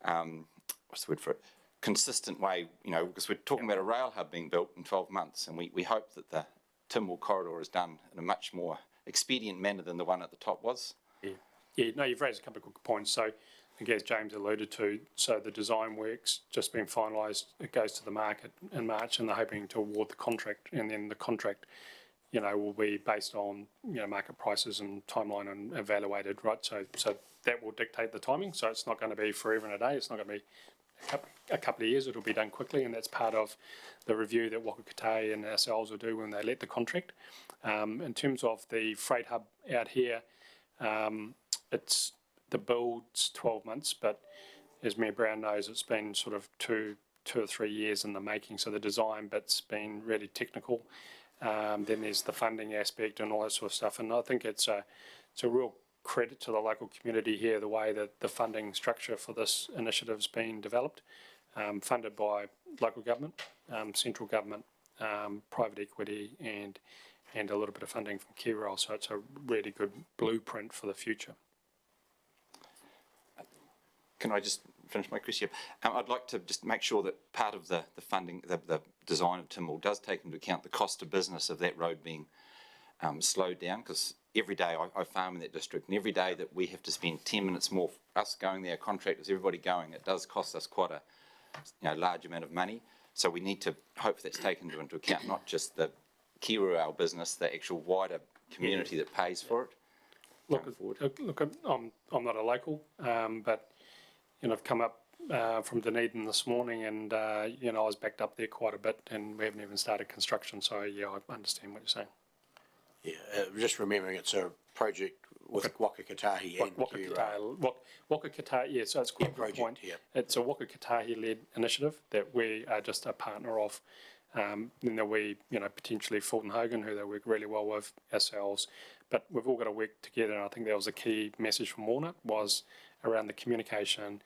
what's the word for it, consistent way, you know, because we're talking about a rail hub being built in 12 months, and we hope that the Tynwald corridor is done in a much more expedient manner than the one at the top was. Yeah, no, you've raised a couple of good points. So, I think as James alluded to, so the design work's just been finalised. It goes to the market in March, and they're hoping to award the contract, and then the contract, you know, will be based on, you know, market prices and timeline and evaluated, right? So that will dictate the timing. So it's not going to be forever and a day. It's not going to be a couple of years. It'll be done quickly, and that's part of the review that Waka Kotahi and ourselves will do when they let the contract. In terms of the freight hub out here, it's the build's 12 months, but as Mayor Brown knows, it's been sort of two or 3 years in the making. So the design bit's been really technical. Then there's the funding aspect and all that sort of stuff. And I think it's a real credit to the local community here, the way that the funding structure for this initiative's been developed, funded by local government, central government, private equity, and a little bit of funding from KeyRail. So it's a really good blueprint for the future. Can I just finish my question? I'd like to just make sure that part of the funding, the design of Tynwald does take into account the cost of business of that road being slowed down, because every day I farm in that district, and every day that we have to spend 10 minutes more, us going there, contractors, everybody going, it does cost us quite a large amount of money. So we need to hope that's taken into account, not just the KeyRail business, the actual wider community that pays for it. Look, I'm not a local, but you know, I've come up from Dunedin this morning, and you know, I was backed up there quite a bit, and we haven't even started construction. So yeah, I understand what you're saying. Yeah, just remembering it's a project with Waka Kotahi and Waka Kotahi, yeah, so it's quite a good point. Yeah. It's a Waka Kotahi-led initiative that we are just a partner of. Then there'll be, you know, potentially Fulton Hogan, who they work really well with, ourselves, but we've all got to work together. And I think that was a key message from Walnut, was around the communication,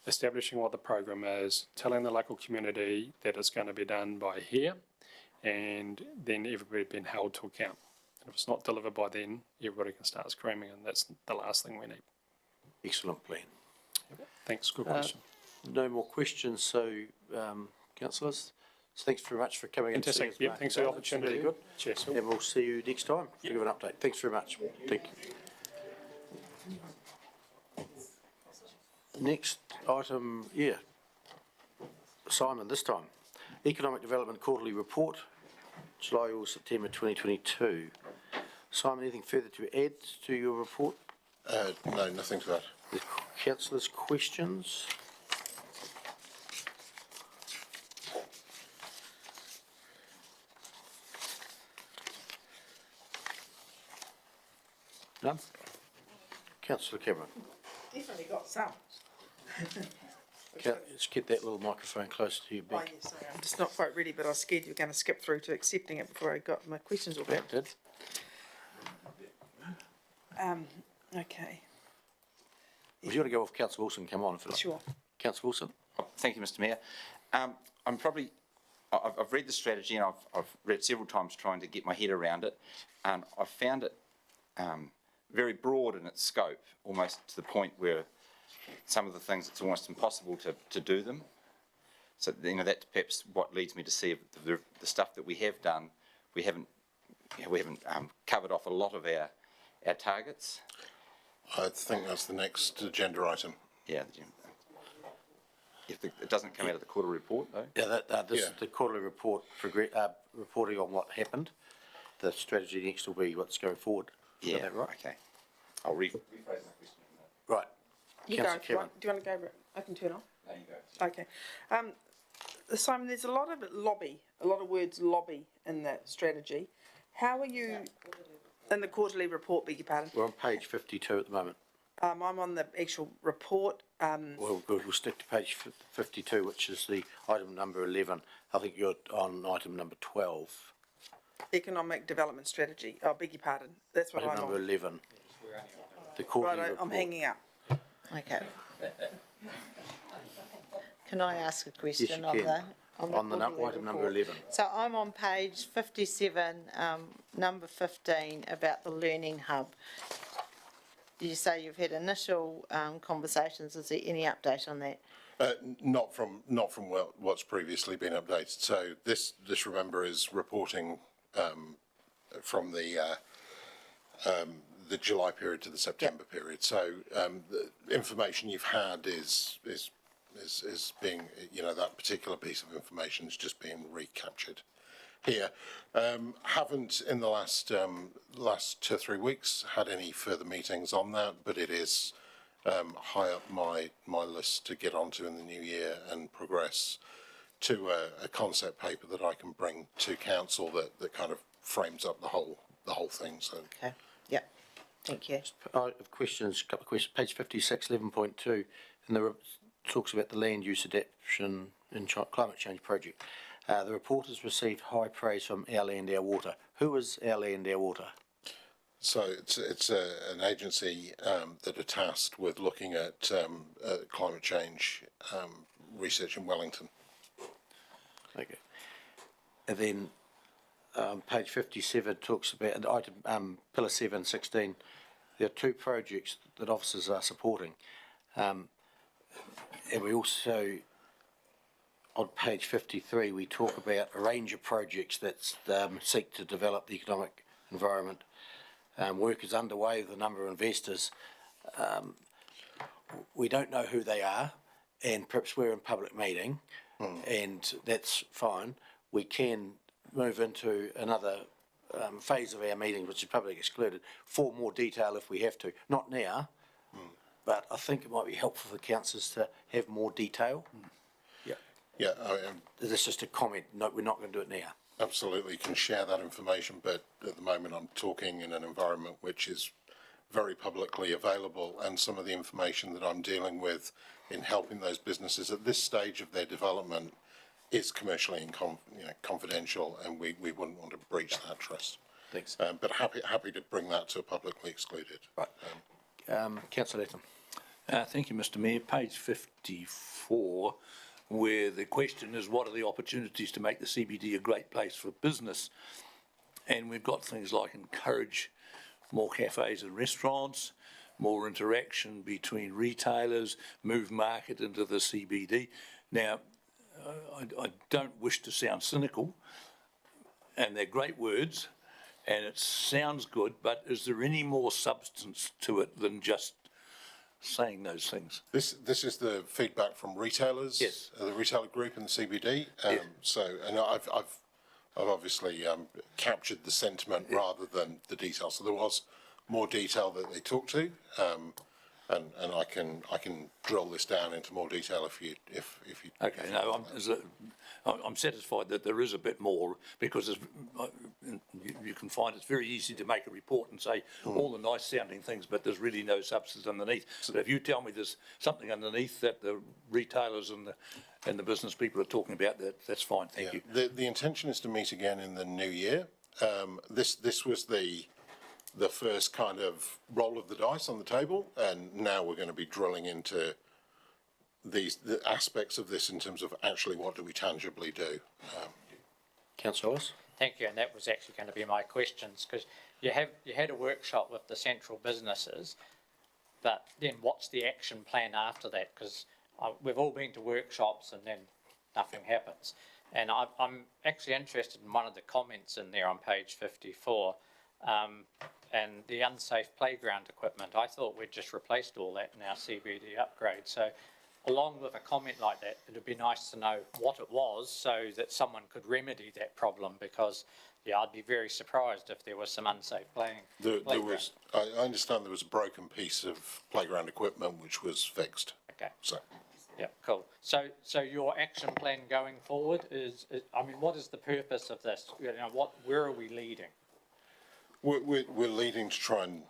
establishing what the program is, telling the local community that it's going to be done by here, and then everybody being held to account. And if it's not delivered by then, everybody can start screaming, and that's the last thing we need. Excellent plan. Thanks, good question. No more questions, so councillors, so thanks very much for coming in. Fantastic. Yeah, thanks for the opportunity. Really good. Cheers. And we'll see you next time to give an update. Thanks very much. Thank you. Next item, Simon this time. Economic Development Quarterly Report, July or September 2022. Simon, anything further to add to your report? No, nothing to add. The councillors' questions? None? Councillor Cameron. Definitely got some. Let's get that little microphone closer to you, Beck. Oh, yes, sorry. I'm just not quite ready, but I was scared you were going to skip through to accepting it before I got my questions all back. That did. Okay. If you want to go off, Councillor Wilson, come on. Sure. Councillor Wilson. Thank you, Mr Mayor. I'm probably I've read the strategy and I've read several times trying to get my head around it, and I found it very broad in its scope, almost to the point where some of the things it's almost impossible to do them. So that's perhaps what leads me to see if the stuff that we have done, we haven't covered off a lot of our targets. I think that's the next agenda item. Yeah. It doesn't come out of the quarterly report, though. Yeah, this is the quarterly report, reporting on what happened. The strategy next will be what's going forward. Is that right? Okay. I'll rephrase my question. Right. You go. Do you want to go over it? I can turn off. No, you go. Okay. Simon, there's a lot of words lobby in that strategy. How are you, in the quarterly report, beg your pardon? We're on page 52 at the moment. I'm on the actual report. Well, we'll stick to page 52, which is the item number 11. I think you're on item number 12. Economic development strategy. Oh, beg your pardon. That's what Item I'm number on. 11. The quarterly Right, report. I'm hanging up. Okay. Can I ask a question Yes, you on can. the On the quarterly item number report? 11. So I'm on page 57, number 15, about the learning hub. You say you've had initial conversations. Is there any update on that? Not from what's previously been updated. So this remember is reporting from the July period to the September period. So the information you've had is being, that particular piece of information is just being recaptured here. Haven't in the last 2 or 3 weeks had any further meetings on that, but it is high up my list to get onto in the new year and progress to a concept paper that I can bring to council that kind of frames up the whole thing. So okay, yeah, thank you. I have questions, a couple of questions. Page 56, 11.2, and there talks about the land use adaptation and climate change project. The report has received high praise from Our Land, Our Water. Who is Our Land, Our Water? So it's an agency that are tasked with looking at climate change research in Wellington. Okay. And then page 57 talks about item pillar 7.16. There are 2 projects that officers are supporting, and we also on page 53 we talk about a range of projects that seek to develop the economic environment. Work is underway with a number of investors. We don't know who they are, and perhaps we're in public meeting, and that's fine. We can move into another phase of our meeting, which is public excluded, for more detail if we have to. Not now, but I think it might be helpful for councillors to have more detail. Yeah. This is just a comment. No, we're not going to do it now. Absolutely, you can share that information, but at the moment I'm talking in an environment which is very publicly available, and some of the information that I'm dealing with in helping those businesses at this stage of their development is commercially and confidential, and we wouldn't want to breach that trust. Thanks. But happy to bring that to a publicly excluded. Right. Councillor Letton. Thank you, Mr Mayor. Page 54, where the question is, what are the opportunities to make the CBD a great place for business? And we've got things like encourage more cafes and restaurants, more interaction between retailers, move market into the CBD. Now, I don't wish to sound cynical, and they're great words, and it sounds good, but is there any more substance to it than just saying those things? This is the feedback from retailers. Yes. The retailer group in the CBD. Yeah. So, and I've obviously captured the sentiment rather than the detail. So there was more detail that they talked to, and I can drill this down into more detail if you. Okay. No, I'm satisfied that there is a bit more, because you can find it's very easy to make a report and say all the nice sounding things, but there's really no substance underneath. So if you tell me there's something underneath that the retailers and the business people are talking about, that's fine. Thank you. The intention is to meet again in the new year. This was the first kind of roll of the dice on the table, and now we're going to be drilling into the aspects of this in terms of actually what do we tangibly do. Councillor Ellis? Thank you, and that was actually going to be my questions, because you had a workshop with the central businesses, but then what's the action plan after that? Because we've all been to workshops and then nothing happens. And I'm actually interested in one of the comments in there on page 54, and the unsafe playground equipment. I thought we'd just replaced all that in our CBD upgrade. So along with a comment like that, it'd be nice to know what it was so that someone could remedy that problem, because yeah, I'd be very surprised if there was some unsafe playing. There was, I understand there was a broken piece of playground equipment which was fixed. Okay. So. Yeah, cool. So your action plan going forward is, I mean, what is the purpose of this? You know, where are we leading? We're leading to try and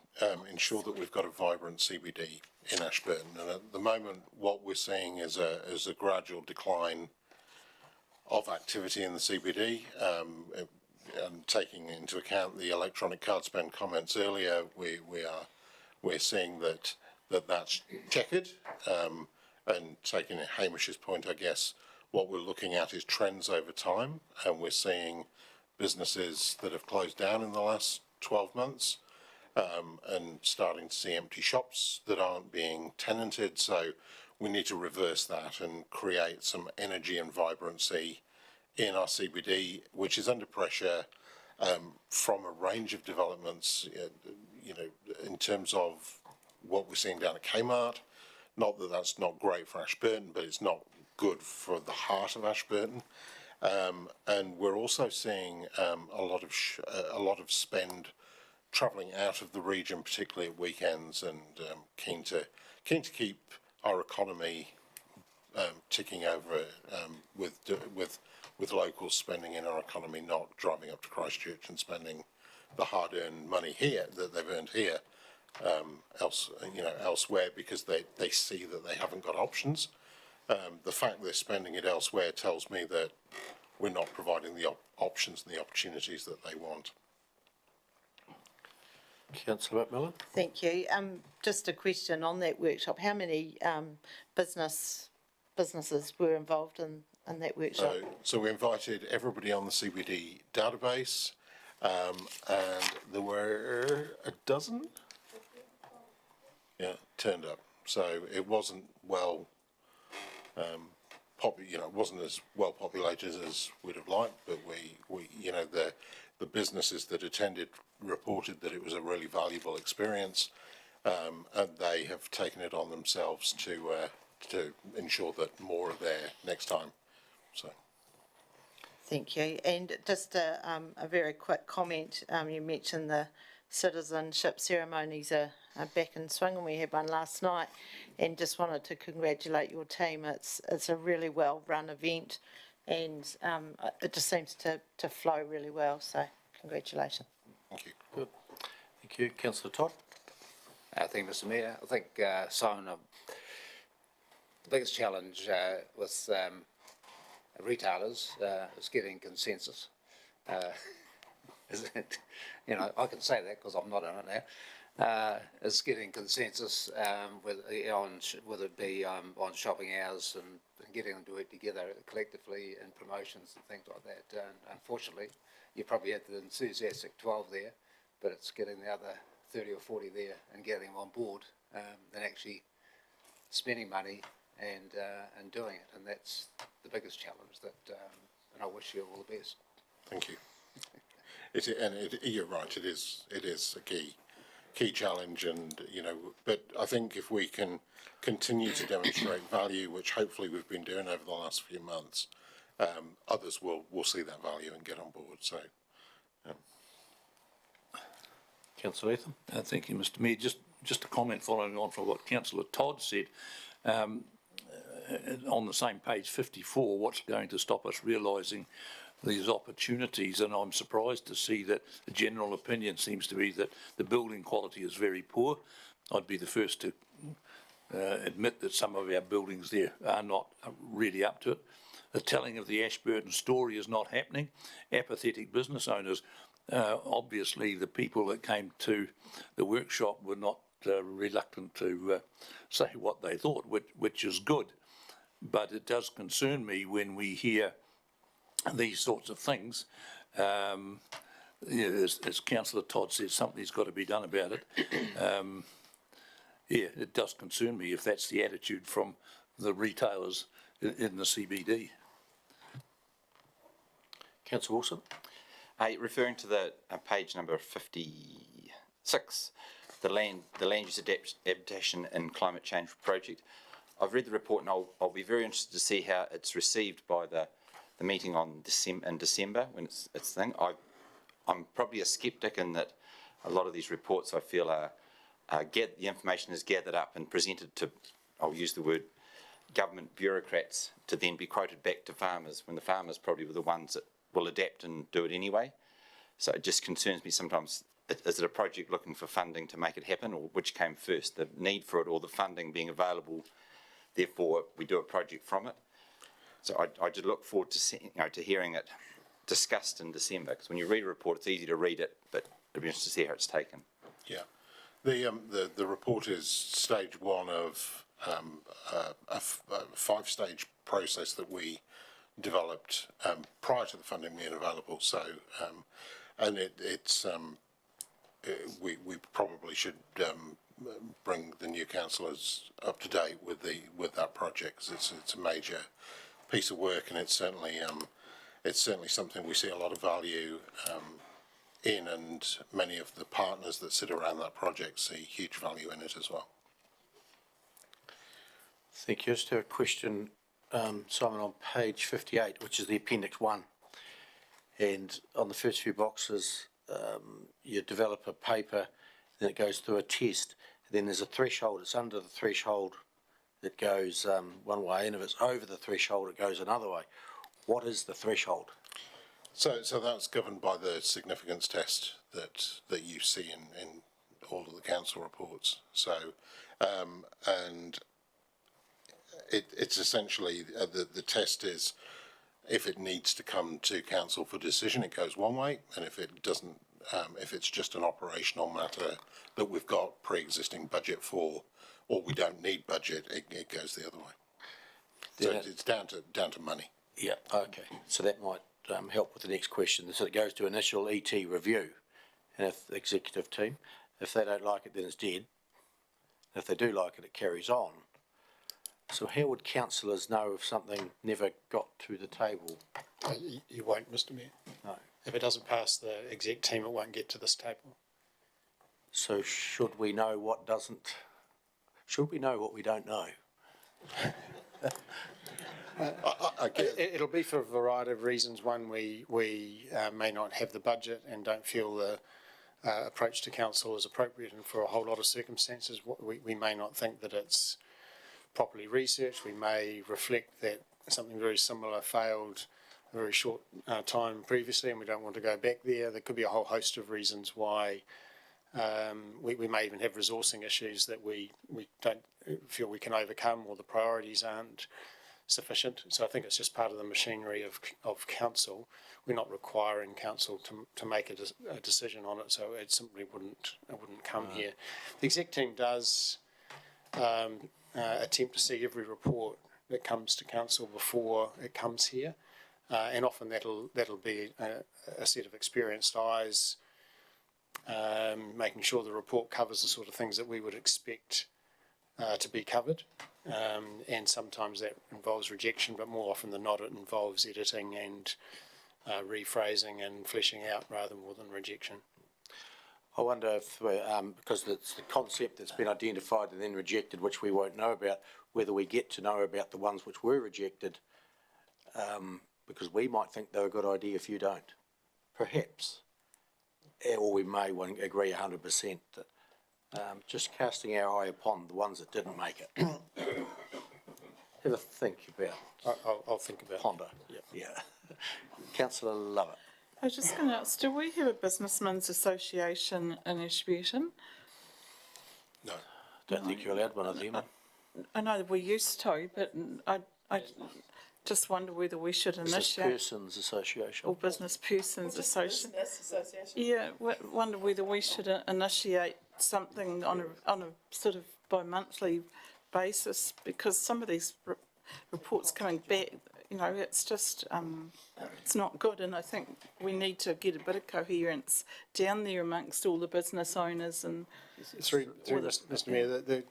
ensure that we've got a vibrant CBD in Ashburton, and at the moment what we're seeing is a gradual decline of activity in the CBD. And taking into account the electronic card spend comments earlier, we're seeing that's checkered. And taking Hamish's point, I guess what we're looking at is trends over time, and we're seeing businesses that have closed down in the last 12 months, and starting to see empty shops that aren't being tenanted. So we need to reverse that and create some energy and vibrancy in our CBD, which is under pressure from a range of developments, you know, in terms of what we're seeing down at Kmart. Not that that's not great for Ashburton, but it's not good for the heart of Ashburton. And we're also seeing a lot of spend travelling out of the region, particularly at weekends, and keen to keep our economy ticking over with locals spending in our economy, not driving up to Christchurch and spending the hard-earned money here that they've earned here elsewhere, because they see that they haven't got options. The fact they're spending it elsewhere tells me that we're not providing the options and the opportunities that they want. Councillor Macmillan? Thank you. Just a question on that workshop. How many businesses were involved in that workshop? So we invited everybody on the CBD database, and there were a dozen. Yeah, turned up. So it wasn't it wasn't as well populated as we'd have liked, but we you know, the businesses that attended reported that it was a really valuable experience, and they have taken it on themselves to ensure that more are there next time. So. Thank you. And just a very quick comment. You mentioned the citizenship ceremonies are back in swing, and we had one last night, and just wanted to congratulate your team. It's a really well run event, and it just seems to flow really well, so congratulations. Thank you. Good. Thank you. Councillor Todd? Thank you, Mr Mayor. I think, Simon, the biggest challenge with retailers is getting consensus. Is it, you know, I can say that because I'm not in it now. Is getting consensus whether it be on shopping hours and getting them to work together collectively in promotions and things like that. And unfortunately, you probably had the enthusiastic 12 there, but it's getting the other 30 or 40 there and getting them on board and actually spending money and doing it. And that's the biggest challenge that, and I wish you all the best. Thank you. You're right. It is a key challenge, and you know. But I think if we can continue to demonstrate value, which hopefully we've been doing over the last few months, others will see that value and get on board. So, Councillor Latham? Thank you, Mr Mayor. Just a comment following on from what Councillor Todd said. On the same page 54, what's going to stop us realising these opportunities? And I'm surprised to see that the general opinion seems to be that the building quality is very poor. I'd be the first to admit that some of our buildings there are not really up to it. The telling of the Ashburton story is not happening. Apathetic business owners, obviously the people that came to the workshop were not reluctant to say what they thought, which is good. but it does concern me when we hear these sorts of things. As Councillor Todd says, something's got to be done about it. It does concern me if that's the attitude from the retailers in the CBD. Councillor Wilson? Referring to the page number 56, the land use adaptation and climate change project. I've read the report and I'll be very interested to see how it's received by the meeting in December when it's thing. I'm probably a sceptic in that a lot of these reports I feel are the information is gathered up and presented to, I'll use the word, government bureaucrats to then be quoted back to farmers when the farmers probably were the ones that will adapt and do it anyway. So it just concerns me sometimes, is it a project looking for funding to make it happen, or which came first, the need for it or the funding being available, therefore we do a project from it? So I just look forward to to hearing it discussed in December, because when you read a report it's easy to read it, but it'll be interesting to see how it's taken. Yeah, the report is stage one of a five-stage process that we developed prior to the funding being available. So, and we probably should bring the new councillors up to date with that project, because it's a major piece of work, and it's certainly something we see a lot of value in, and many of the partners that sit around that project see huge value in it as well. Thank you. Just have a question, Simon, on page 58, which is the appendix 1. And on the first few boxes, you develop a paper, then it goes through a test. Then there's a threshold. It's under the threshold that goes one way, and if it's over the threshold, it goes another way. What is the threshold? So that's governed by the significance test that you see in all of the council reports. So, and it's essentially the test is, if it needs to come to council for decision, it goes one way, and if it doesn't, if it's just an operational matter that we've got pre-existing budget for, or we don't need budget, it goes the other way. So it's down to money. Yeah, okay. So that might help with the next question. So it goes to initial ET review, and if the executive team, if they don't like it, then it's dead. If they do like it, it carries on. So how would councillors know if something never got to the table? You won't, Mr Mayor. No. If it doesn't pass the exec team, it won't get to this table. So should we know what doesn't? Should we know what we don't know? It'll be for a variety of reasons. One, we may not have the budget and don't feel the approach to council is appropriate, and for a whole lot of circumstances we may not think that it's properly researched. We may reflect that something very similar failed a very short time previously and we don't want to go back there. There could be a whole host of reasons why. We may even have resourcing issues that we don't feel we can overcome, or the priorities aren't sufficient. So I think it's just part of the machinery of council. We're not requiring council to make a decision on it, so it simply wouldn't come here. The exec team does attempt to see every report that comes to council before it comes here, and often that'll be a set of experienced eyes, making sure the report covers the sort of things that we would expect to be covered, and sometimes that involves rejection, but more often than not it involves editing and rephrasing and fleshing out rather more than rejection. I wonder if, because it's the concept that's been identified and then rejected, which we won't know about, whether we get to know about the ones which were rejected, because we might think they're a good idea if you don't, perhaps. Or we may agree 100% that just casting our eye upon the ones that didn't make it. Have a think about. I'll think about. Ponder. Yep. Yeah. Councillor Lovett. I was just going to ask, do we have a businessmen's association in Ashburton? No. Don't think you're allowed one of them. I know we used to, but I just wonder whether we should initiate. Business Persons Association. Or Business Persons Association. Yeah, wonder whether we should initiate something on a sort of bi-monthly basis, because some of these reports coming back, you know, it's just, it's not good, and I think we need to get a bit of coherence down there amongst all the business owners and. Through Mr Mayor,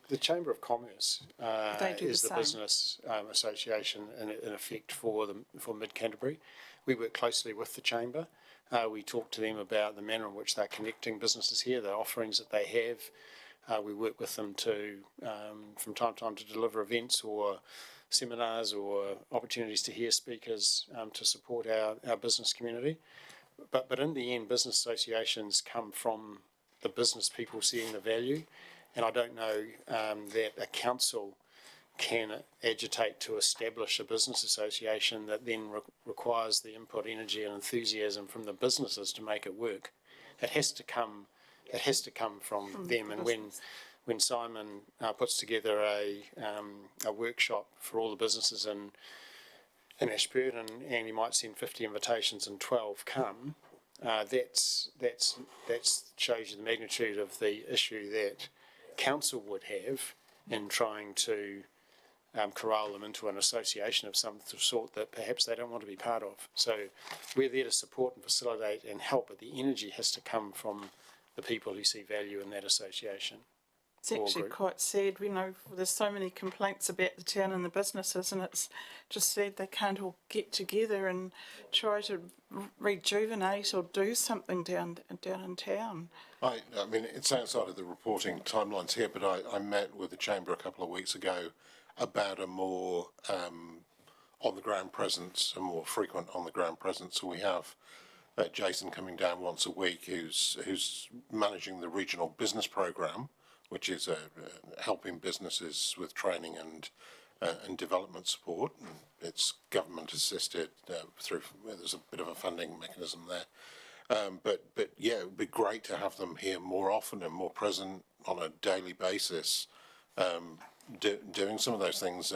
the Chamber of Commerce They do is the the same. business association in effect for Mid Canterbury. We work closely with the Chamber. We talk to them about the manner in which they're connecting businesses here, the offerings that they have. We work with them to, from time to time, to deliver events or seminars or opportunities to hear speakers to support our business community. But in the end, business associations come from the business people seeing the value, and I don't know that a council can agitate to establish a business association that then requires the input, energy and enthusiasm from the businesses to make it work. It has to come from them, and when Simon puts together a workshop for all the businesses in Ashburton, and he might send 50 invitations and 12 come, that's shows you the magnitude of the issue that council would have in trying to corral them into an association of some sort that perhaps they don't want to be part of. So we're there to support and facilitate and help, but the energy has to come from the people who see value in that association. It's actually quite sad, you know, there's so many complaints about the town and the businesses, and it's just sad they can't all get together and try to rejuvenate or do something down in town. I mean, it's outside of the reporting timelines here, but I met with the Chamber a couple of weeks ago about a more on-the-ground presence, a more frequent on-the-ground presence. So we have Jason coming down once a week, who's managing the regional business program, which is helping businesses with training and development support. It's government assisted through. There's a bit of a funding mechanism there, but yeah, it would be great to have them here more often and more present on a daily basis, doing some of those things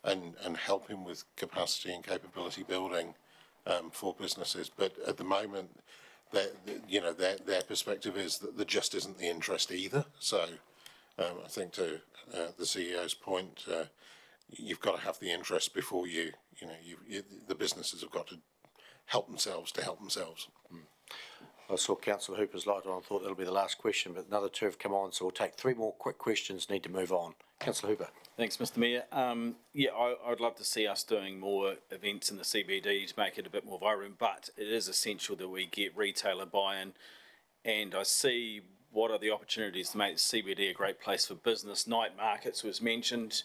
and helping with capacity and capability building for businesses. But at the moment, their perspective is that there just isn't the interest either. So I think to the CEO's point, you've got to have the interest before the businesses have got to help themselves to help themselves. I saw Councillor Hooper's light on. I thought that'll be the last question, but another two have come on, so we'll take three more quick questions. Need to move on. Councillor Hooper. Thanks, Mr Mayor. I'd love to see us doing more events in the CBD to make it a bit more vibrant, but it is essential that we get retailer buy-in, and I see what are the opportunities to make the CBD a great place for business. Night markets was mentioned.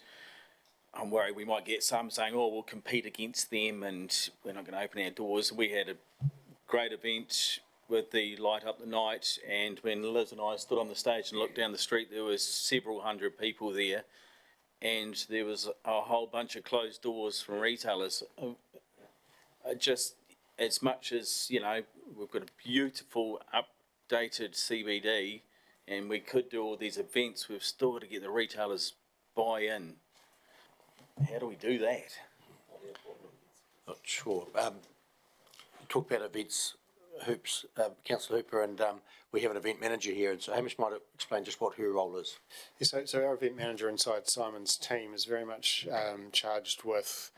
I'm worried we might get some saying, oh, we'll compete against them and we're not going to open our doors. We had a great event with the Light Up the Night, and when Liz and I stood on the stage and looked down the street, there was several hundred people there, and there was a whole bunch of closed doors from retailers. Just as much as, you know, we've got a beautiful updated CBD and we could do all these events, we've still got to get the retailers buy-in. How do we do that? Not sure. Talk about events, Councillor Hooper, and we have an event manager here, and so Hamish might explain just what her role is. Yeah, so our event manager inside Simon's team is very much charged with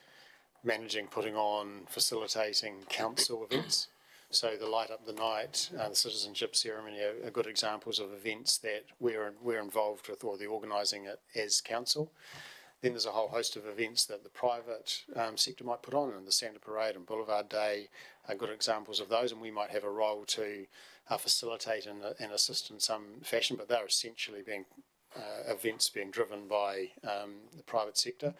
managing, putting on, facilitating council events. So the Light Up the Night, the citizenship ceremony are good examples of events that we're involved with, or the organising it as council. Then there's a whole host of events that the private sector might put on, and the Santa Parade and Boulevard Day are good examples of those, and we might have a role to facilitate and assist in some fashion, but they're essentially being events being driven by the private sector.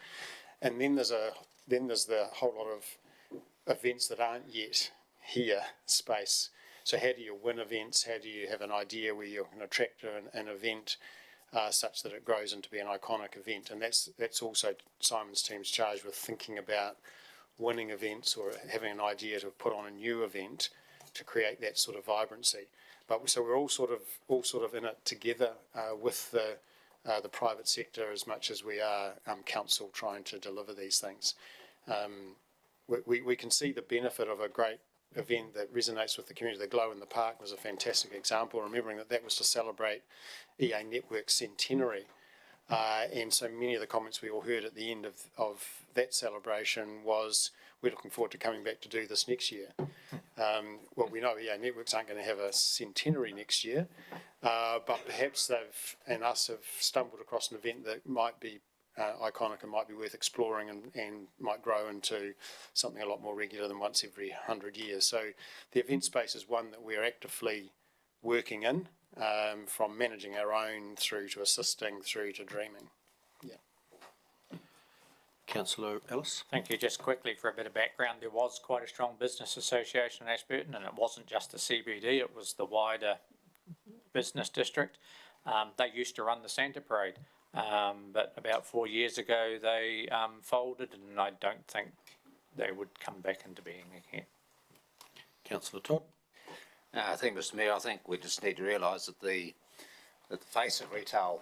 And then there's the whole lot of events that aren't yet here space. So how do you win events? How do you have an idea where you can attract an event such that it grows into be an iconic event? And that's also Simon's team's charged with thinking about winning events or having an idea to put on a new event to create that sort of vibrancy. But so we're all sort of in it together with the private sector as much as we are council trying to deliver these things. We can see the benefit of a great event that resonates with the community. The Glow in the Park was a fantastic example, remembering that was to celebrate EA Network's centenary. And so many of the comments we all heard at the end of that celebration was, we're looking forward to coming back to do this next year. Well, we know EA Networks aren't going to have a centenary next year, but perhaps they've and us have stumbled across an event that might be iconic and might be worth exploring and might grow into something a lot more regular than once every 100 years. So the event space is one that we're actively working in, from managing our own through to assisting through to dreaming. Yeah. Councillor Ellis. Thank you. Just quickly for a bit of background, there was quite a strong business association in Ashburton, and it wasn't just the CBD, it was the wider business district. They used to run the Santa Parade, but about 4 years ago they folded, and I don't think they would come back into being again. Councillor Todd. I think, Mr Mayor, I think we just need to realise that the face of retail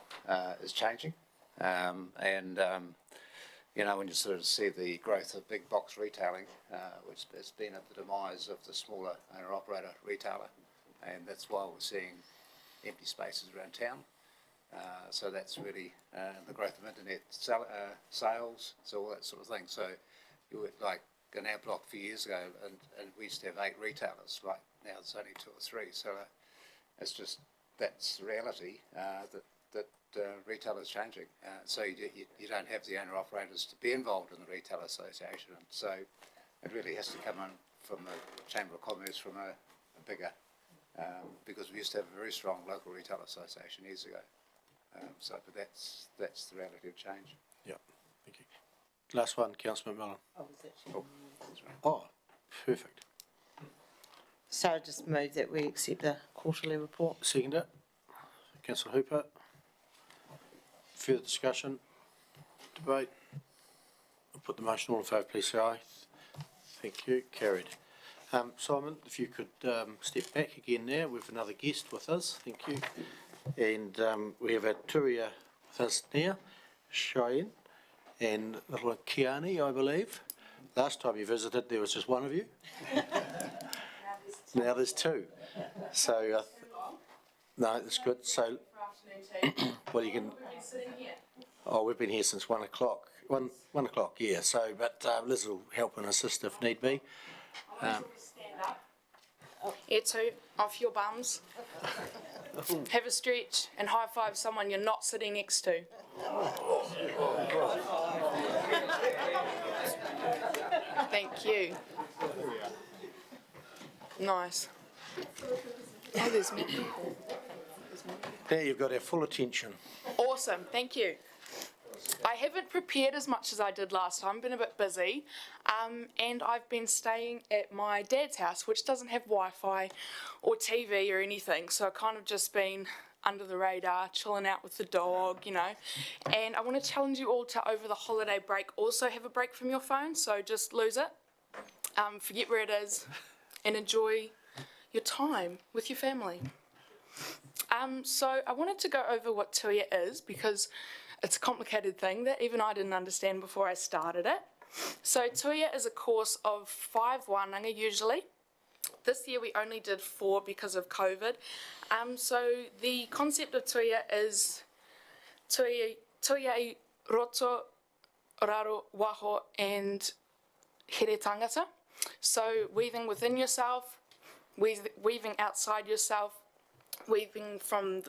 is changing, you know, when you sort of see the growth of big box retailing, which has been at the demise of the smaller owner-operator retailer, and that's why we're seeing empty spaces around town. So that's really the growth of internet sales, so all that sort of thing. So you would, like in our block a few years ago, and we used to have 8 retailers, like now there's only 2 or 3. So it's just, that's the reality, that retail is changing. So you don't have the owner-operators to be involved in the retail association. So it really has to come in from the Chamber of Commerce, from a bigger, because we used to have a very strong local retail association years ago. So, but that's the reality of change. Yeah, thank you. Last one, Councillor McMillan. Oh, perfect. So I just move that we accept the quarterly report. Second it. Councillor Hooper. Further discussion? Debate? I'll put the motion. All in favour, please say aye. Thank you. Carried. Simon, if you could step back again there. We have another guest with us. Thank you. And we have a Turia with us now, Cheyenne, and little Kiani, I believe. Last time you visited, there was just one of you. Now there's 2. So, no, that's good. So, well, you can. Oh, we've been here since 1 o'clock. 1 o'clock, yeah. So, but Liz will help and assist if need be. Yeah, 2, off your bums. Have a stretch and high five someone you're not sitting next to. Thank you. Nice. Oh, there's more people. There you've got our full attention. Awesome, thank you. I haven't prepared as much as I did last time, been a bit busy, and I've been staying at my dad's house, which doesn't have Wi-Fi or TV or anything, so I've kind of just been under the radar, chilling out with the dog, you know. And I want to challenge you all to, over the holiday break, also have a break from your phone, so just lose it, forget where it is, and enjoy your time with your family. So I wanted to go over what tuia is, because it's a complicated thing that even I didn't understand before I started it. So tuia is a course of 5 wānanga usually. This year we only did 4 because of COVID. So the concept of tuia is tuia I roto, raro, waho and here tangata. So weaving within yourself, weaving outside yourself, weaving from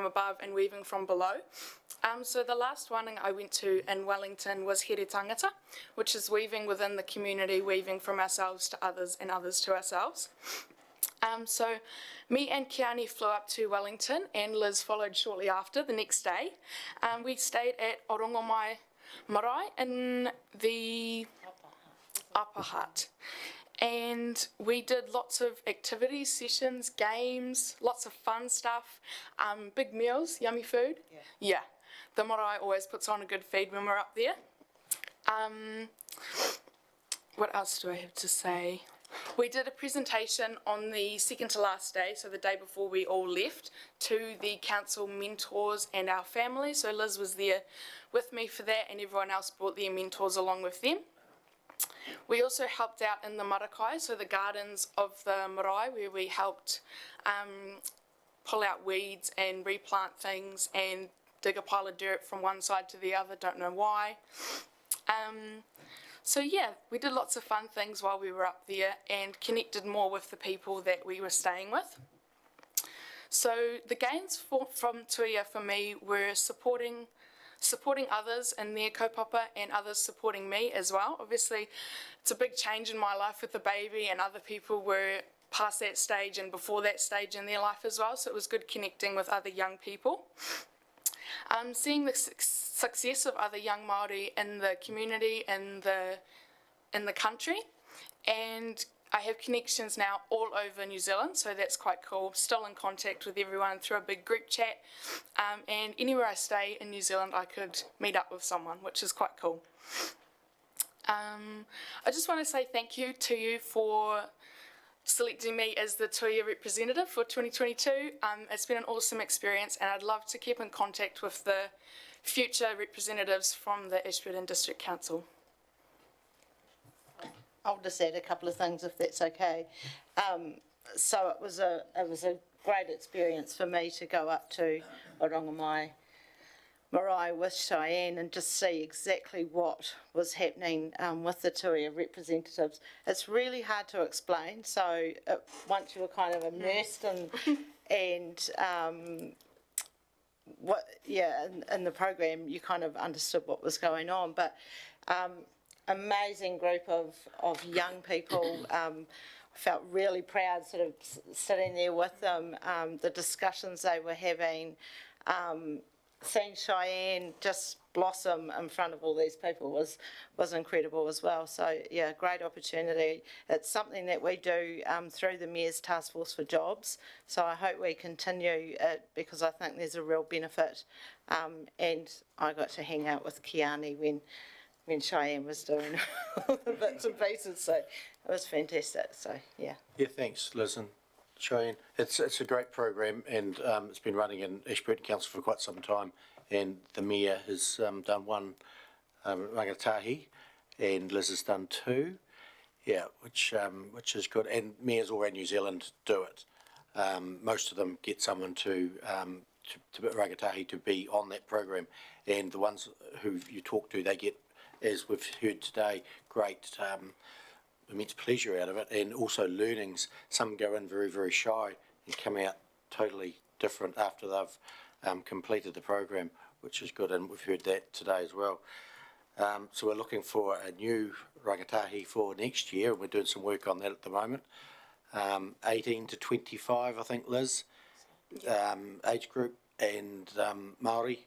above and weaving from below. So the last one I went to in Wellington was Here Tangata, which is weaving within the community, weaving from ourselves to others and others to ourselves. So me and Kiani flew up to Wellington, and Liz followed shortly after the next day. We stayed at Orongomai Marae in the upper hut. And we did lots of activities, sessions, games, lots of fun stuff, big meals, yummy food. Yeah, the marae always puts on a good feed when we're up there. What else do I have to say? We did a presentation on the second to last day, so the day before we all left, to the council mentors and our family. So Liz was there with me for that, and everyone else brought their mentors along with them. We also helped out in the marakai, so the gardens of the marae, where we helped pull out weeds and replant things and dig a pile of dirt from one side to the other, don't know why. So yeah, we did lots of fun things while we were up there and connected more with the people that we were staying with. So the gains from Tuia for me were supporting others in their kaupapa and others supporting me as well. Obviously, it's a big change in my life with the baby, and other people were past that stage and before that stage in their life as well, so it was good connecting with other young people. Seeing the success of other young Māori in the community, in the country, and I have connections now all over New Zealand, so that's quite cool. Still in contact with everyone through a big group chat, and anywhere I stay in New Zealand I could meet up with someone, which is quite cool. I just want to say thank you to you for selecting me as the Tuia representative for 2022. It's been an awesome experience, and I'd love to keep in contact with the future representatives from the Ashburton District Council. I'll just add a couple of things if that's okay. So it was a great experience for me to go up to Orongamai Marae with Cheyenne and just see exactly what was happening with the Tuia representatives. It's really hard to explain, so once you were kind of immersed in the program, you kind of understood what was going on. But amazing group of young people. I felt really proud sort of sitting there with them, the discussions they were having, seeing Cheyenne just blossom in front of all these people was incredible as well. So yeah, great opportunity. It's something that we do through the Mayor's Task Force for Jobs. So I hope we continue it because I think there's a real benefit. And I got to hang out with Kiani when Cheyenne was doing all the bits and pieces, so it was fantastic. So yeah. Yeah, thanks, Liz and Cheyenne. It's a great program, and it's been running in Ashburton Council for quite some time. And the Mayor has done one rangatahi, and Liz has done two. Yeah, which is good. And mayors all around New Zealand do it. Most of them get someone to rangatahi to be on that program, and the ones who you talk to, they get, as we've heard today, great immense pleasure out of it, and also learnings. Some go in very, very shy and come out totally different after they've completed the program, which is good, and we've heard that today as well. So we're looking for a new rangatahi for next year. We're doing some work on that at the moment. 18 to 25, I think, Liz, age group, and Māori,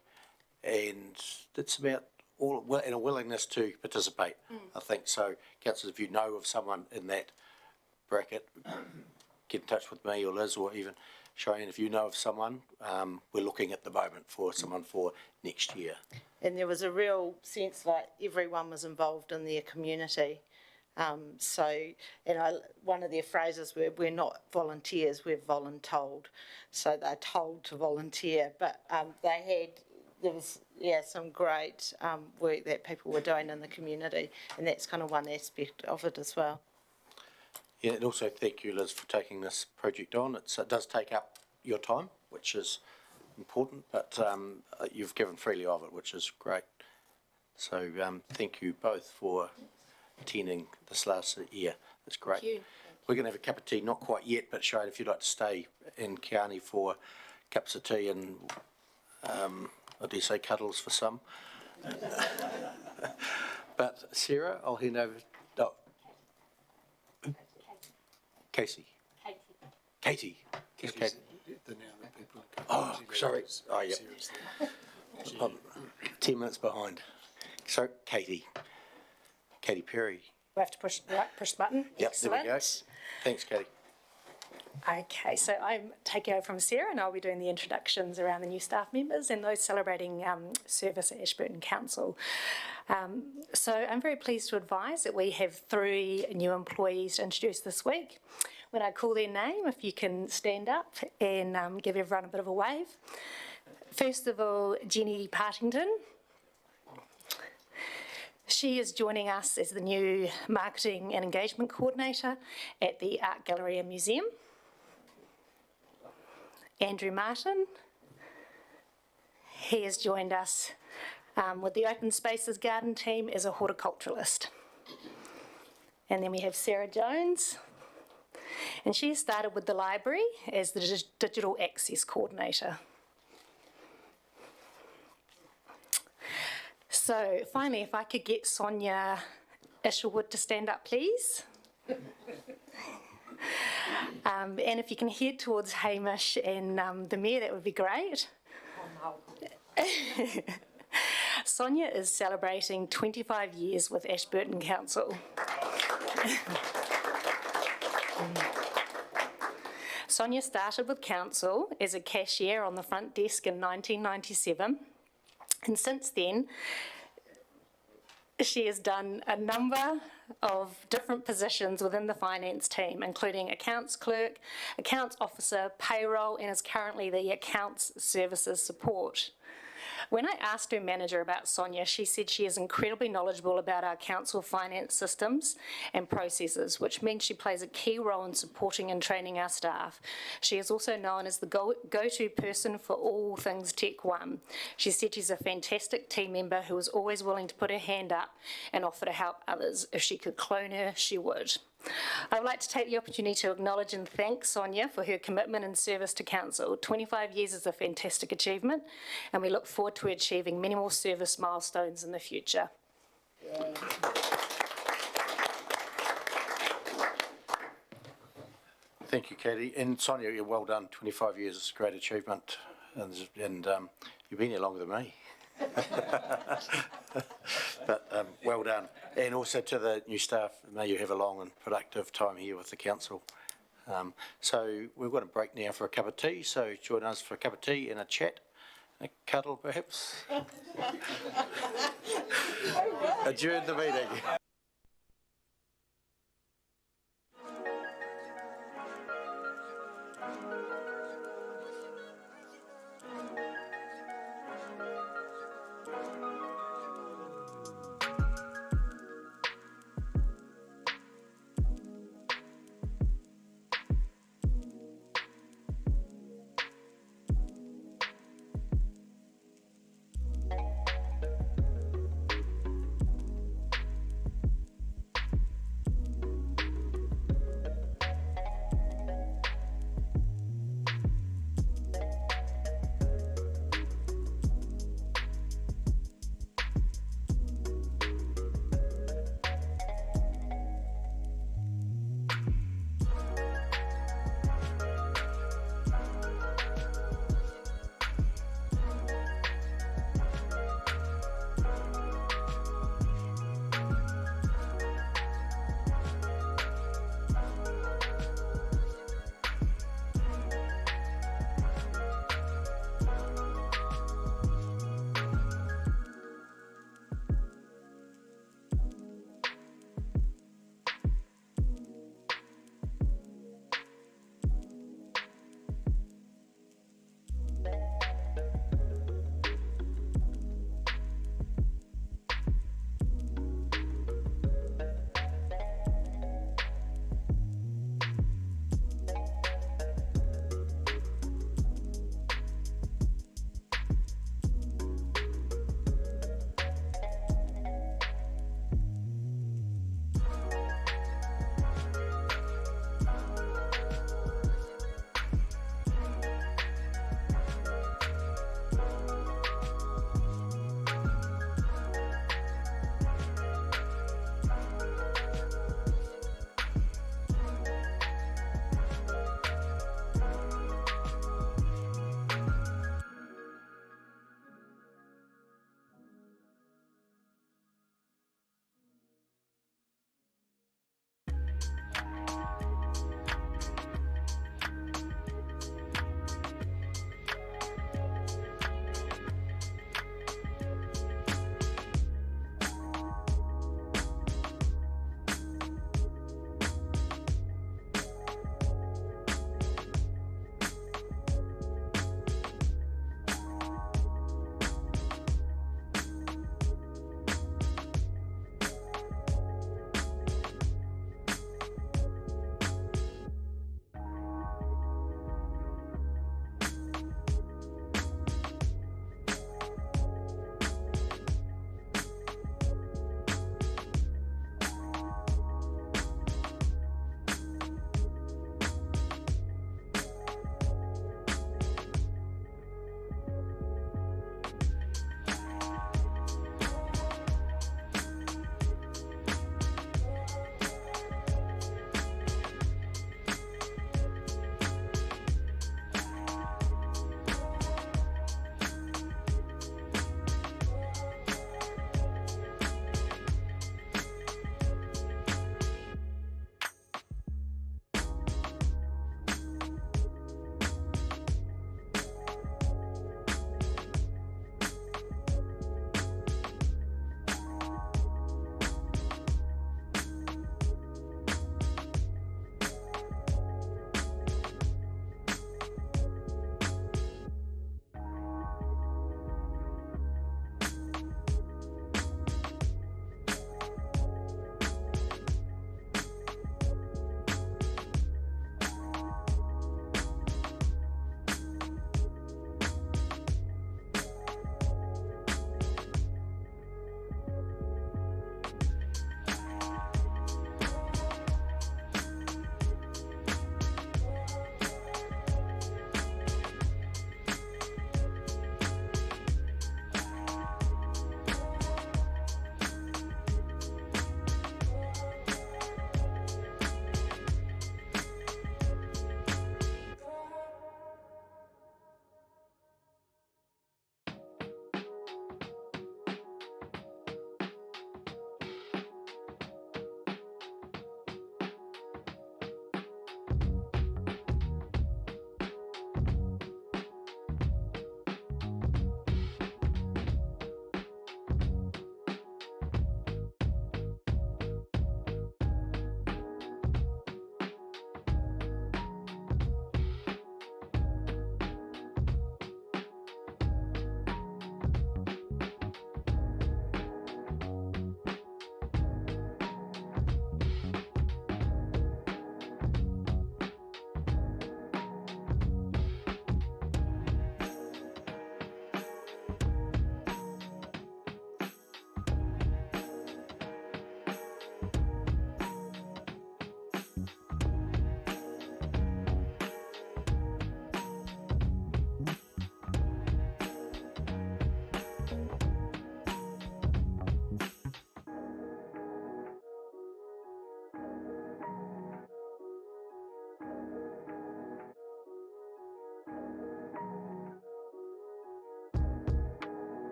and it's about all and a willingness to participate. I think so. Councillors, if you know of someone in that bracket, get in touch with me or Liz or even Cheyenne. If you know of someone, we're looking at the moment for someone for next year. And there was a real sense like everyone was involved in their community. One of their phrases were, we're not volunteers, we're voluntold. So they're told to volunteer, but there was some great work that people were doing in the community, and that's kind of one aspect of it as well. Yeah, and also thank you, Liz, for taking this project on. It does take up your time, which is important, but you've given freely of it, which is great. So thank you both for attending this last year. It's great. Thank you. We're going to have a cup of tea, not quite yet, but Shane, if you'd like to stay in Kiani for cups of tea and, what do you say, cuddles for some. But Sarah, I'll hand over. Oh. Casey. Katie. Katie. Oh, sorry. Oh, yeah. 10 minutes behind. So, Katie Perry. We have to push the button. Yep, Excellent. there we go. Thanks, Katie. Okay, so I'm taking over from Sarah and I'll be doing the introductions around the new staff members and those celebrating service at Ashburton Council. So I'm very pleased to advise that we have 3 new employees to introduce this week. When I call their name, if you can stand up and give everyone a bit of a wave. First of all, Jenny Partington. She is joining us as the new Marketing and Engagement Coordinator at the Art Gallery and Museum. Andrew Martin. He has joined us with the Open Spaces Garden team as a horticulturalist. And then we have Sarah Jones, and she started with the library as the digital access coordinator. So finally, if I could get Sonia Isherwood to stand up, please. And if you can head towards Hamish and the Mayor, that would be great. Sonia is celebrating 25 years with Ashburton Council. Sonia started with Council as a cashier on the front desk in 1997, and since then she has done a number of different positions within the finance team, including accounts clerk, accounts officer, payroll, and is currently the accounts services support. When I asked her manager about Sonia, she said she is incredibly knowledgeable about our council finance systems and processes, which means she plays a key role in supporting and training our staff. She is also known as the go-to person for all things Tech One. She said she's a fantastic team member who is always willing to put her hand up and offer to help others. If she could clone her, she would. I would like to take the opportunity to acknowledge and thank Sonia for her commitment and service to Council. 25 years is a fantastic achievement, and we look forward to achieving many more service milestones in the future. Thank you, Katie. And Sonia, you're well done. 25 years is a great achievement, and you've been here longer than me. But well done. And also to the new staff, may you have a long and productive time here with the council. So we've got a break now for a cup of tea, so join us for a cup of tea and a chat, a cuddle perhaps. Adjourn the meeting.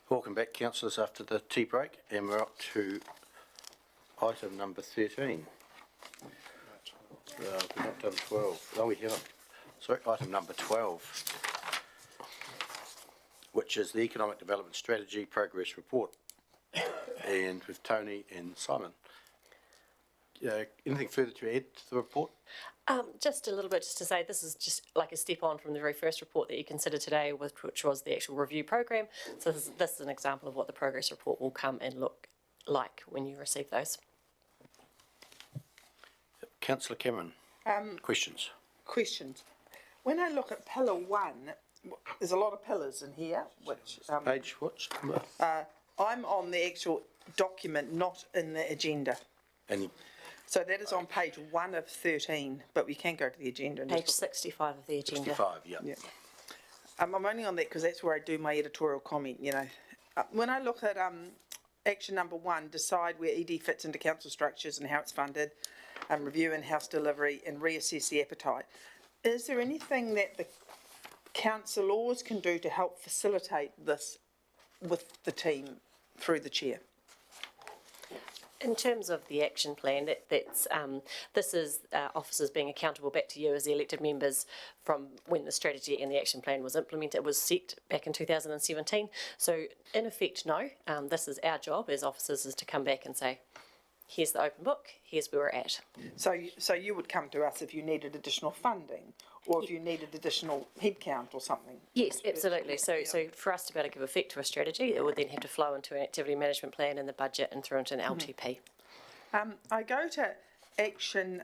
Welcome back, councillors, after the tea break, and we're up to item number 13. We've not done 12. Oh, we haven't. Sorry, item number 12, which is the Economic Development Strategy Progress Report, and with Tony and Simon. Anything further to add to the report? Just a little bit, just to say this is just like a step on from the very first report that you considered today, which was the actual review program. So this is an example of what the progress report will come and look like when you receive those. Councillor Cameron, questions? Questions. When I look at pillar 1, there's a lot of pillars in here, which... Page what? I'm on the actual document, not in the agenda. And so that is on page 1 of 13, but we can go to the agenda. And page 65 of the agenda. 65, yeah. I'm only on that because that's where I do my editorial comment, you know. When I look at action number 1, decide where ED fits into council structures and how it's funded, review in-house delivery and reassess the appetite. Is there anything that the councillors can do to help facilitate this with the team through the chair? In terms of the action plan, this is officers being accountable back to you as the elected members from when the strategy and the action plan was implemented. It was set back in 2017. So in effect, no, this is our job as officers is to come back and say, here's the open book, here's where we're at. So you would come to us if you needed additional funding or if you needed additional headcount or something? Yes, absolutely. So for us to be able to give effect to a strategy, it would then have to flow into an activity management plan and the budget and through into an LTP. I go to action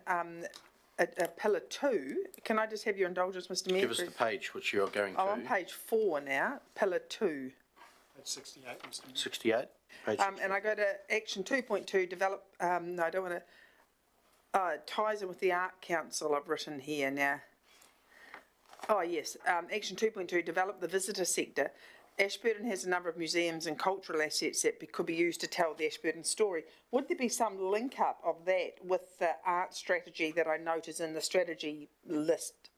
pillar 2. Can I just have your indulgence, Mr Mayor? Give us the page which you're going to. I'm on page 4 now, pillar 2. Page 68, Mr Mayor. 68? Page and I go to action 2.2, develop, no, I don't want to, ties in with the Art Council I've written here now. Oh yes, action 2.2, develop the visitor sector. Ashburton has a number of museums and cultural assets that could be used to tell the Ashburton story. Would there be some link up of that with the art strategy that I note is in the strategy list,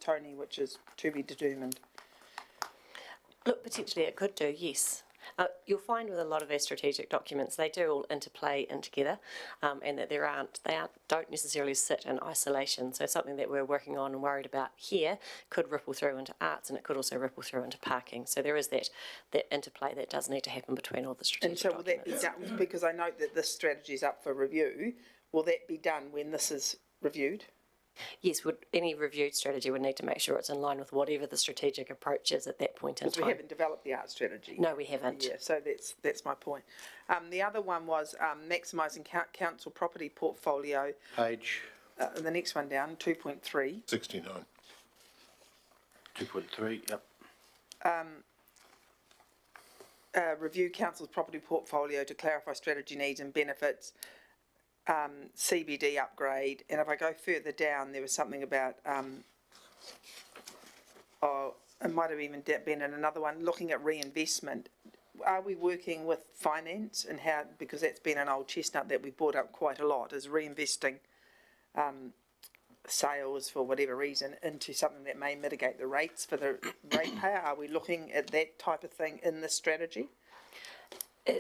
Tony, which is to be determined? Look, potentially it could do, yes. You'll find with a lot of our strategic documents, they do all interplay in together, and that they don't necessarily sit in isolation. So something that we're working on and worried about here could ripple through into arts, and it could also ripple through into parking. So there is that interplay that does need to happen between all the strategic documents. And so will that be done, because I note that this strategy is up for review, will that be done when this is reviewed? Yes, any reviewed strategy would need to make sure it's in line with whatever the strategic approach is at that point in time. Because we haven't developed the art strategy. No, we haven't. Yeah, so that's my point. The other one was maximising council property portfolio. Page? The next one down, 2.3. 69. 2.3, yep. Review council's property portfolio to clarify strategy needs and benefits. CBD upgrade, and if I go further down, there was something about, it might have even been in another one, looking at reinvestment. Are we working with finance and how, because that's been an old chestnut that we brought up quite a lot, is reinvesting sales for whatever reason into something that may mitigate the rates for the ratepayer? Are we looking at that type of thing in the strategy?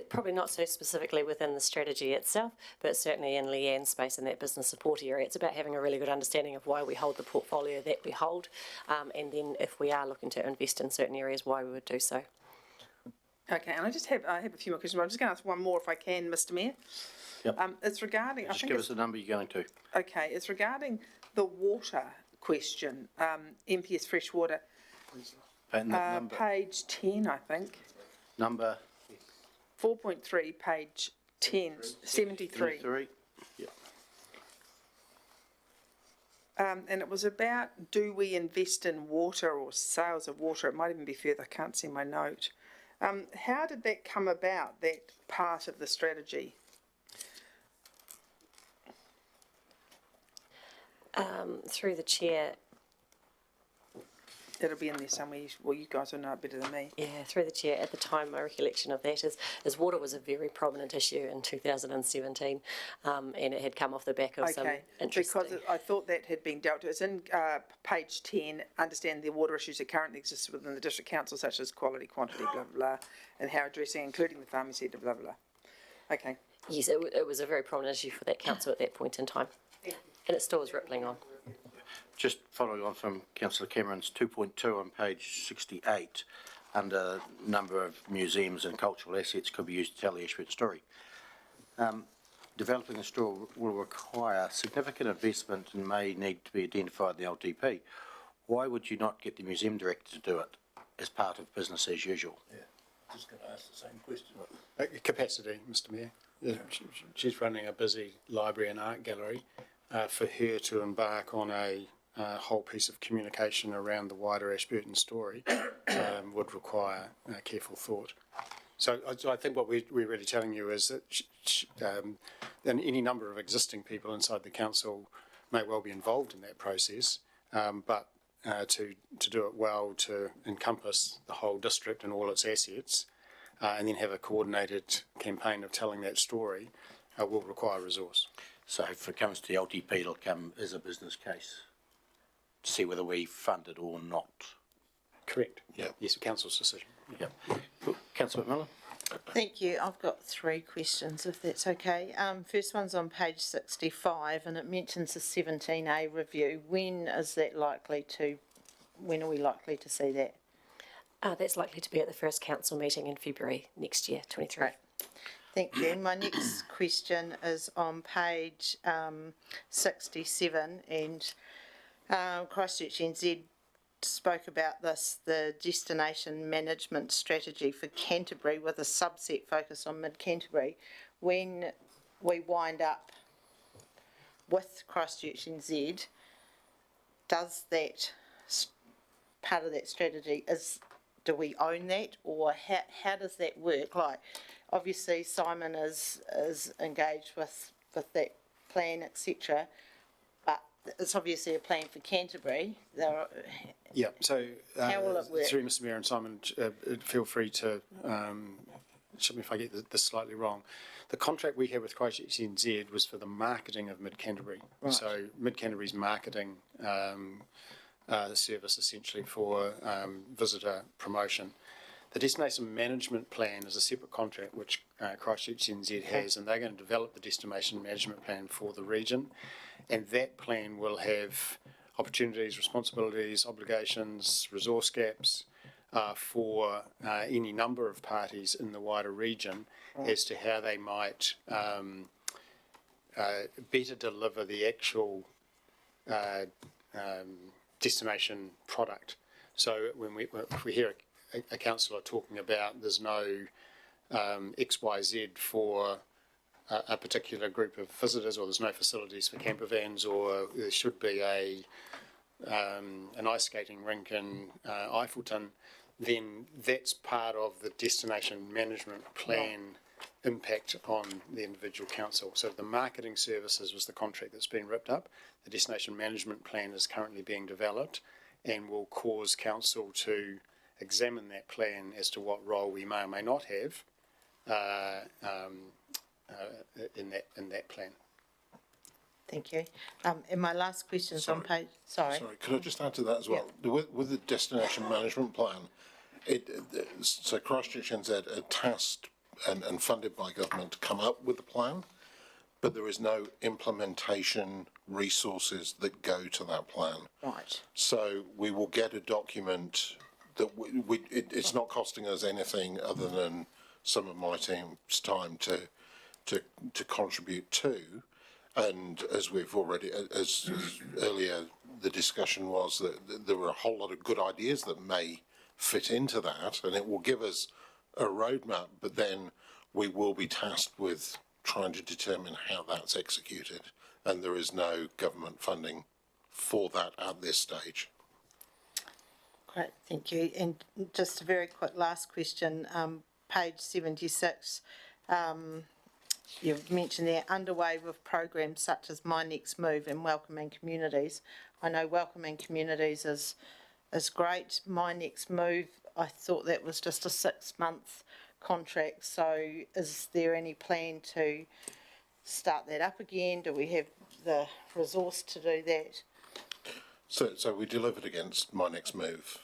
Probably not so specifically within the strategy itself, but certainly in Leanne's space in that business support area. It's about having a really good understanding of why we hold the portfolio that we hold, and then if we are looking to invest in certain areas, why we would do so. Okay, and I have a few more questions, but I'm just going to ask one more if I can, Mr Mayor. Yep. It's regarding... Just give us the number you're going to. Okay, it's regarding the water question, MPS Freshwater. Number. Page 10, I think. Number? 4.3, page 10, 73. 73, yep. And it was about, do we invest in water or sales of water? It might even be further, I can't see my note. How did that come about, that part of the strategy? Through the chair, It'll be in there somewhere. Well, you guys will know it better than me. Yeah, through the chair, at the time, my recollection of that is water was a very prominent issue in 2017, and it had come off the back of some interesting... Because I thought that had been dealt with. It's in page 10, understand the water issues that currently exist within the District Council, such as quality, quantity, blah, blah, blah, and how addressing, including the farming sector, blah, blah, blah. Okay. Yes, it was a very prominent issue for that council at that point in time, and it still is rippling on. Just following on from Councillor Cameron's 2.2 on page 68, under number of museums and cultural assets could be used to tell the Ashburton story. Developing a store will require significant investment and may need to be identified in the LTP. Why would you not get the museum director to do it as part of business as usual? Yeah, just going to ask the same question. Capacity, Mr Mayor. She's running a busy library and art gallery. For her to embark on a whole piece of communication around the wider Ashburton story would require careful thought. So I think what we're really telling you is that any number of existing people inside the council may well be involved in that process, but to do it well, to encompass the whole district and all its assets, and then have a coordinated campaign of telling that story will require resource. So if it comes to the LTP, it'll come as a business case to see whether we fund it or not. Correct. Yeah. Yes, council's decision. Yep. Councillor McMillan. Thank you. I've got 3 questions, if that's okay. First one's on page 65, and it mentions the 17A review. When are we likely to see that? That's likely to be at the first council meeting in February next year, 23. Right. Thank you. My next question is on page 67, and Christchurch NZ spoke about this, the destination management strategy for Canterbury with a subset focus on mid-Canterbury. When we wind up with Christchurch NZ, does that part of that strategy, do we own that, or how does that work? Like, obviously Simon is engaged with that plan, etc., but it's obviously a plan for Canterbury. Yeah, so how will it work? Through Mr Mayor and Simon, feel free to show me if I get this slightly wrong. The contract we had with Christchurch NZ was for the marketing of Mid-Canterbury. Right. So Mid-Canterbury's marketing service essentially for visitor promotion. The destination management plan is a separate contract which Christchurch NZ has, and they're going to develop the destination management plan for the region, and that plan will have opportunities, responsibilities, obligations, resource gaps for any number of parties in the wider region as to how they might better deliver the actual destination product. So if we hear a councillor talking about there's no XYZ for a particular group of visitors, or there's no facilities for camper vans, or there should be an ice skating rink in Eiffelton, then that's part of the destination management plan impact on the individual council. So the marketing services was the contract that's been ripped up. The destination management plan is currently being developed and will cause council to examine that plan as to what role we may or may not have in that plan. Thank you. And my last question is on page... Sorry, could I just add to that as well? Yeah. With the destination management plan, so Christchurch NZ are tasked and funded by government to come up with the plan, but there is no implementation resources that go to that plan. Right. So we will get a document that it's not costing us anything other than some of my team's time to contribute to. And as we've already, as earlier the discussion was, that there were a whole lot of good ideas that may fit into that, and it will give us a roadmap, but then we will be tasked with trying to determine how that's executed, and there is no government funding for that at this stage. Great, thank you. And just a very quick last question, page 76, you've mentioned they're underway with programs such as My Next Move and Welcoming Communities. I know Welcoming Communities is is great. My Next Move, I thought that was just a 6-month contract, so is there any plan to start that up again? Do we have the resource to do that? So we delivered against My Next Move.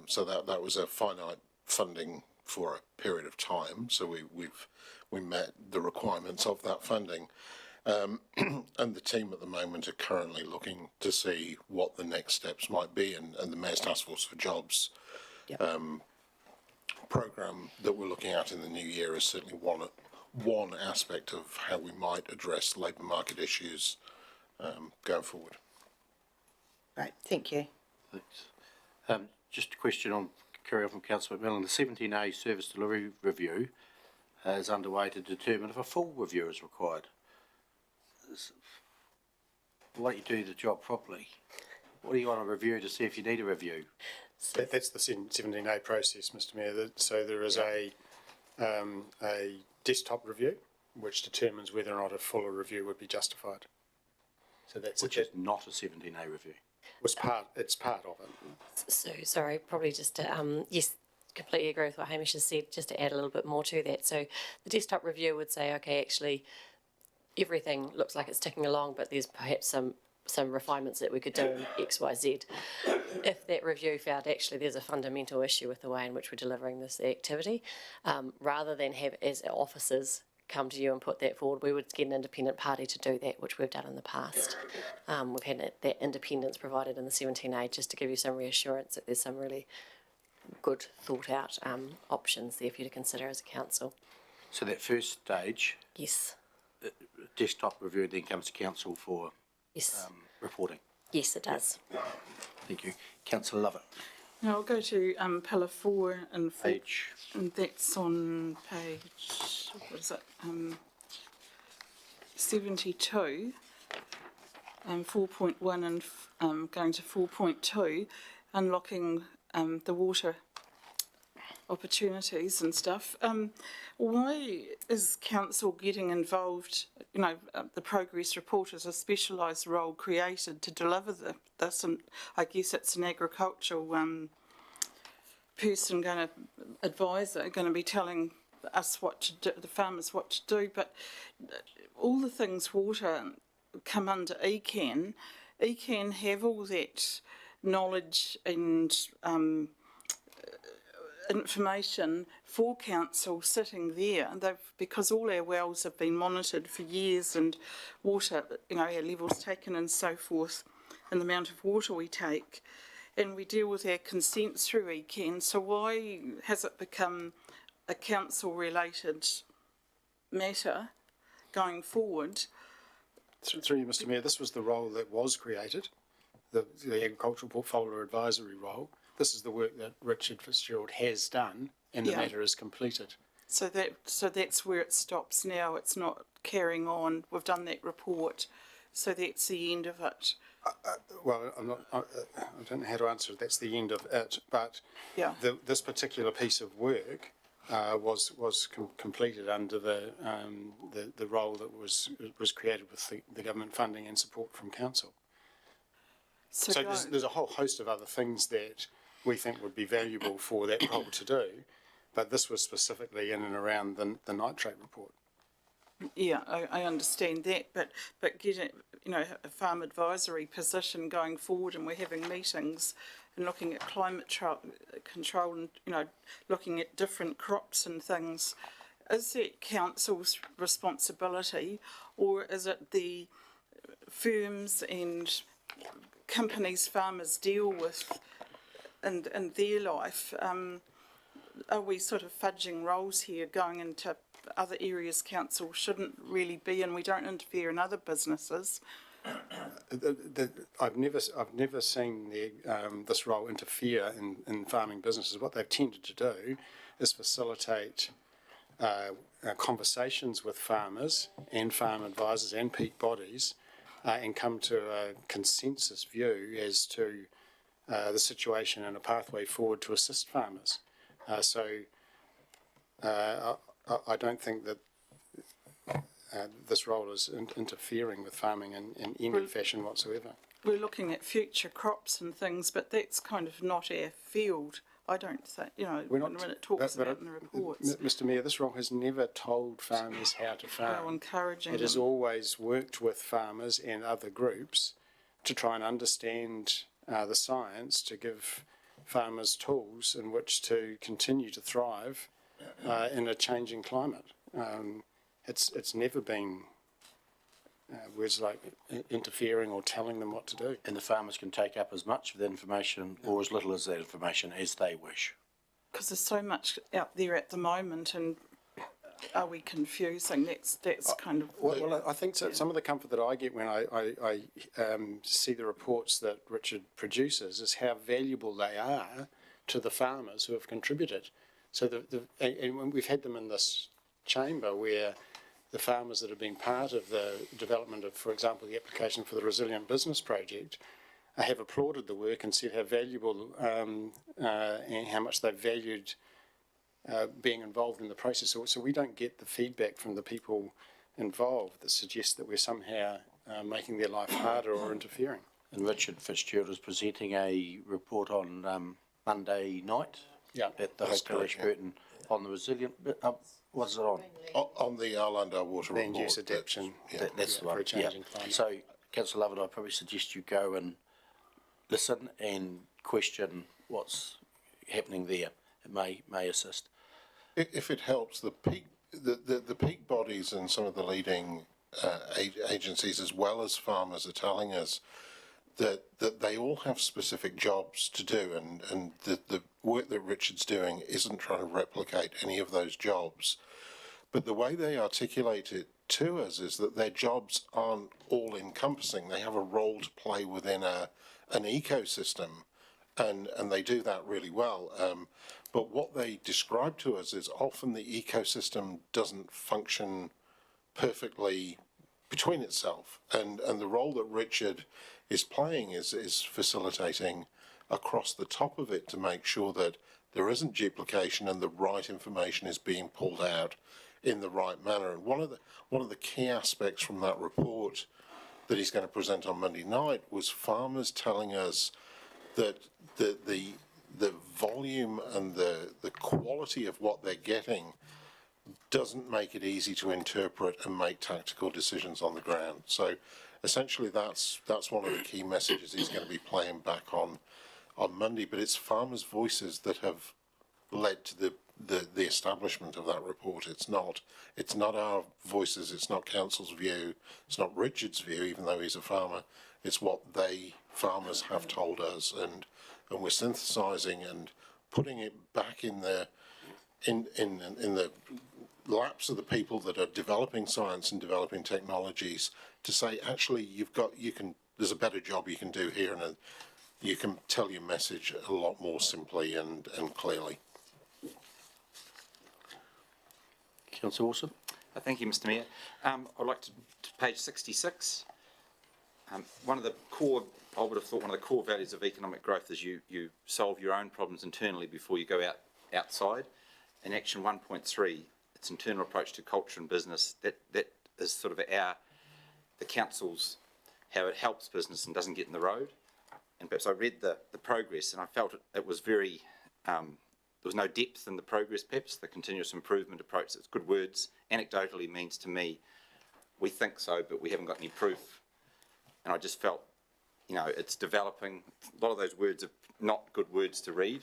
So that was a finite funding for a period of time. So we met the requirements of that funding. And the team at the moment are currently looking to see what the next steps might be, and the Mayor's Task Force for Jobs programme that we're looking at in the new year is certainly one aspect of how we might address labour market issues going forward. Right, thank you. Thanks. Just a question on carry on from Councillor McMillan. The 17A service delivery review is underway to determine if a full review is required. Why don't you do the job properly? What do you want to review to see if you need a review? That's the 17A process, Mr Mayor. So there is a desktop review which determines whether or not a fuller review would be justified. So that's which is not a 17A review. It's part of it. So, sorry, probably just to, yes, completely agree with what Hamish has said, just to add a little bit more to that. So the desktop review would say, okay, actually, everything looks like it's ticking along, but there's perhaps some refinements that we could do in X, Y, Z. If that review found actually there's a fundamental issue with the way in which we're delivering this activity, rather than have as officers come to you and put that forward, we would get an independent party to do that, which we've done in the past. We've had that independence provided in the 17A just to give you some reassurance that there's some really good thought out options there for you to consider as a council. So that first stage, yes, desktop review, then comes to council for reporting. Yes, it does. Thank you. Councillor Lovett. Now I'll go to pillar 4 and page, and that's on page, what is it, 72, 4.1 and going to 4.2, unlocking the water opportunities and stuff. Why is council getting involved? You know, the progress report is a specialised role created to deliver this, and I guess it's an agricultural person advisor going to be telling us what to do, the farmers what to do, but all the things water come under ECAN. ECAN have all that knowledge and information for council sitting there, and because all our wells have been monitored for years, and water, you know, our levels taken and so forth, and the amount of water we take, and we deal with our consents through ECAN. So why has it become a council related matter going forward? Through you, Mr Mayor, this was the role that was created, the Agricultural Portfolio Advisory role. This is the work that Richard Fitzgerald has done, and the matter is completed. So that's where it stops now. It's not carrying on. We've done that report, so that's the end of it. Well, I don't know how to answer it. That's the end of it. But this particular piece of work was completed under the role that was created with the government funding and support from council. So there's a whole host of other things that we think would be valuable for that role to do, but this was specifically in and around the nitrate report. Yeah, I understand that, but getting, you know, a farm advisory position going forward, and we're having meetings and looking at climate control and, you know, looking at different crops and things. Is that council's responsibility, or is it the firms and companies farmers deal with in their life? Are we sort of fudging roles here, going into other areas council shouldn't really be, and we don't interfere in other businesses? I've never seen this role interfere in farming businesses. What they've tended to do is facilitate conversations with farmers and farm advisors and peak bodies, and come to a consensus view as to the situation and a pathway forward to assist farmers. I don't think that this role is interfering with farming in any fashion whatsoever. we're looking at future crops and things, but that's kind of not our field. I don't think, you know, We're when not, it talks but about in the reports. Mr Mayor, this role has never told farmers how to farm. How encouraging It has them. always worked with farmers and other groups to try and understand the science, to give farmers tools in which to continue to thrive in a changing climate. It's never been words like interfering or telling them what to do. And the farmers can take up as much of that information or as little as that information as they wish. Because there's so much out there at the moment, and are we confusing? That's kind of... Well, I think so, some of the comfort that I get when I see the reports that Richard produces is how valuable they are to the farmers who have contributed. So and we've had them in this chamber where the farmers that have been part of the development of, for example, the application for the Resilient Business Project, have applauded the work and said how valuable and how much they've valued being involved in the process. So we don't get the feedback from the people involved that suggests that we're somehow making their life harder or interfering. And Richard Fitzgerald is presenting a report on Monday night at the Hotel Ashburton on the Resilient... what's it on? On the Arlandale Water Land Report. use adaptation. That's the one. For a changing climate. So, Councillor Lovett, I'd probably suggest you go and listen and question what's happening there. It may assist. If it helps, the peak bodies and some of the leading agencies, as well as farmers, are telling us that they all have specific jobs to do, and the work that Richard's doing isn't trying to replicate any of those jobs. But the way they articulate it to us is that their jobs aren't all encompassing. They have a role to play within an ecosystem, and they do that really well. But what they describe to us is often the ecosystem doesn't function perfectly between itself, and the role that Richard is playing is facilitating across the top of it to make sure that there isn't duplication and the right information is being pulled out in the right manner. And one of the key aspects from that report that he's going to present on Monday night was farmers telling us that the volume and the quality of what they're getting doesn't make it easy to interpret and make tactical decisions on the ground. So essentially that's one of the key messages he's going to be playing back on Monday. But it's farmers' voices that have led to the establishment of that report. It's not our voices, it's not council's view, it's not Richard's view, even though he's a farmer. It's what farmers have told us, and we're synthesising and putting it back in the laps of the people that are developing science and developing technologies to say, actually, there's a better job you can do here, and you can tell your message a lot more simply and clearly. Councillor Wilson. Thank you, Mr Mayor. I'd like to page 66. One of the core values of economic growth is you solve your own problems internally before you go outside. In action 1.3, its internal approach to culture and business, that is sort of the council's, how it helps business and doesn't get in the road. And perhaps I read the progress and I felt it was very, there was no depth in the progress perhaps, the continuous improvement approach. It's good words. Anecdotally means to me, we think so, but we haven't got any proof. And I just felt, it's developing. A lot of those words are not good words to read.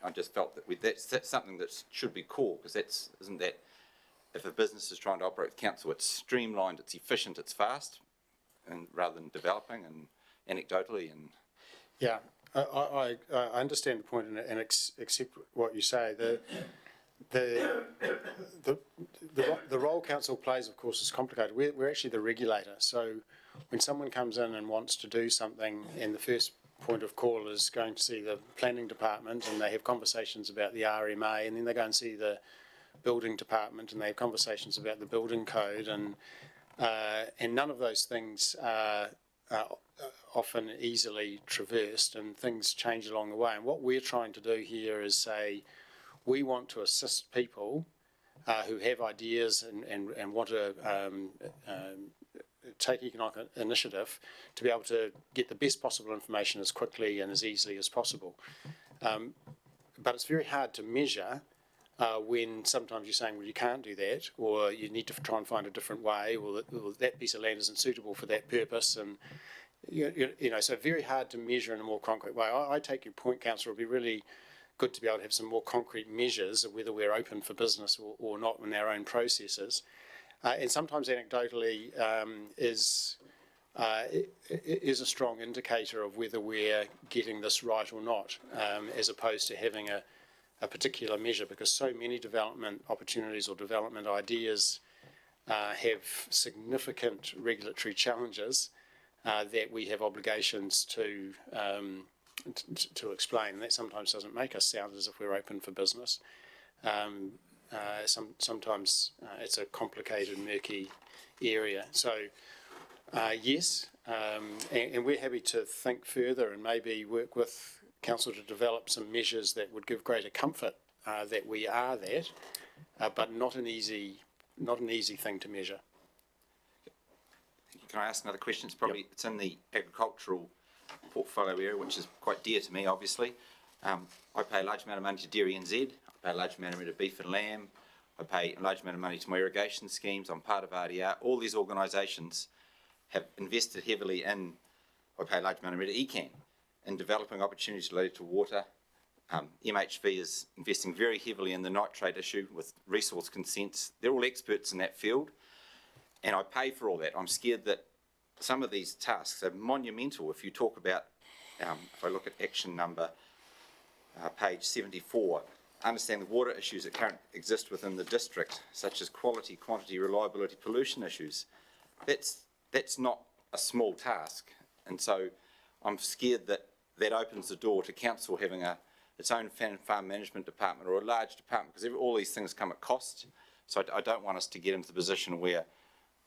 I just felt that that's something that should be core, because isn't that, if a business is trying to operate with council, it's streamlined, it's efficient, it's fast, and rather than developing and anecdotally. And yeah, I understand the point and accept what you say. The role council plays, of course, is complicated. We're actually the regulator, so when someone comes in and wants to do something, and the first point of call is going to see the planning department, and they have conversations about the RMA, and then they go and see the building department, and they have conversations about the building code, and none of those things are often easily traversed, and things change along the way. And what we're trying to do here is say, we want to assist people who have ideas and want to take economic initiative to be able to get the best possible information as quickly and as easily as possible. But it's very hard to measure when sometimes you're saying, well, you can't do that, or you need to try and find a different way, or that piece of land isn't suitable for that purpose. And, so very hard to measure in a more concrete way. I take your point, Councillor. It would be really good to be able to have some more concrete measures of whether we're open for business or not in our own processes. And sometimes anecdotally is a strong indicator of whether we're getting this right or not, as opposed to having a particular measure, because so many development opportunities or development ideas have significant regulatory challenges that we have obligations to explain. That sometimes doesn't make us sound as if we're open for business. Sometimes it's a complicated, murky area. So, yes, and we're happy to think further and maybe work with Council to develop some measures that would give greater comfort that we are that, but not an easy thing to measure. Can I ask another question? It's in the agricultural portfolio area, which is quite dear to me, obviously. I pay a large amount of money to Dairy NZ. I pay a large amount of money to Beef and Lamb. I pay a large amount of money to my irrigation schemes. I'm part of RDR. All these organisations have invested heavily in, I pay a large amount of money to ECAN, in developing opportunities related to water. MHV is investing very heavily in the nitrate issue with resource consents. They're all experts in that field, and I pay for all that. I'm scared that some of these tasks are monumental. If you talk about, if I look at action number, page 74, understand the water issues that currently exist within the district, such as quality, quantity, reliability, pollution issues. That's not a small task, and so I'm scared that that opens the door to council having its own farm management department or a large department, because all these things come at cost. So I don't want us to get into the position where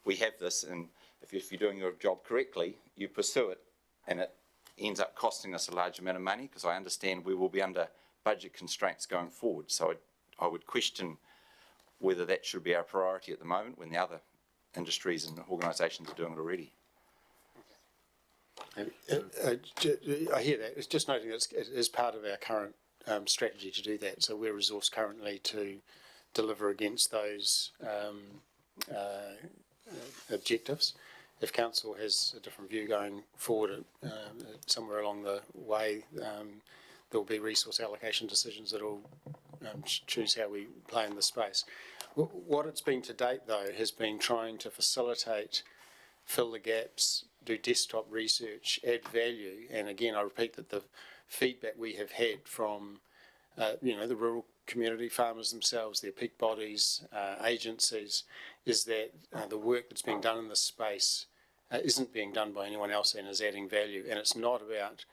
we have this, and if you're doing your job correctly, you pursue it, and it ends up costing us a large amount of money, because I understand we will be under budget constraints going forward. So I would question whether that should be our priority at the moment when the other industries and organisations are doing it already. I hear that. It's just noting that it is part of our current strategy to do that. So we're resourced currently to deliver against those objectives. If council has a different view going forward, somewhere along the way, there will be resource allocation decisions that will choose how we play in the space. What it's been to date, though, has been trying to facilitate, fill the gaps, do desktop research, add value. And again, I repeat that the feedback we have had from, the rural community, farmers themselves, their peak bodies, agencies, is that the work that's being done in this space isn't being done by anyone else and is adding value. And it's not about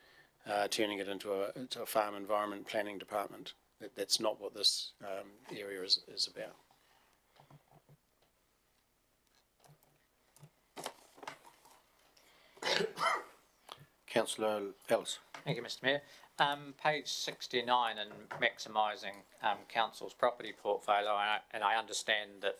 turning it into a farm environment planning department. That's not what this area is about. Councillor Ellis. Thank you, Mr Mayor. Page 69 in maximising council's property portfolio, and I understand that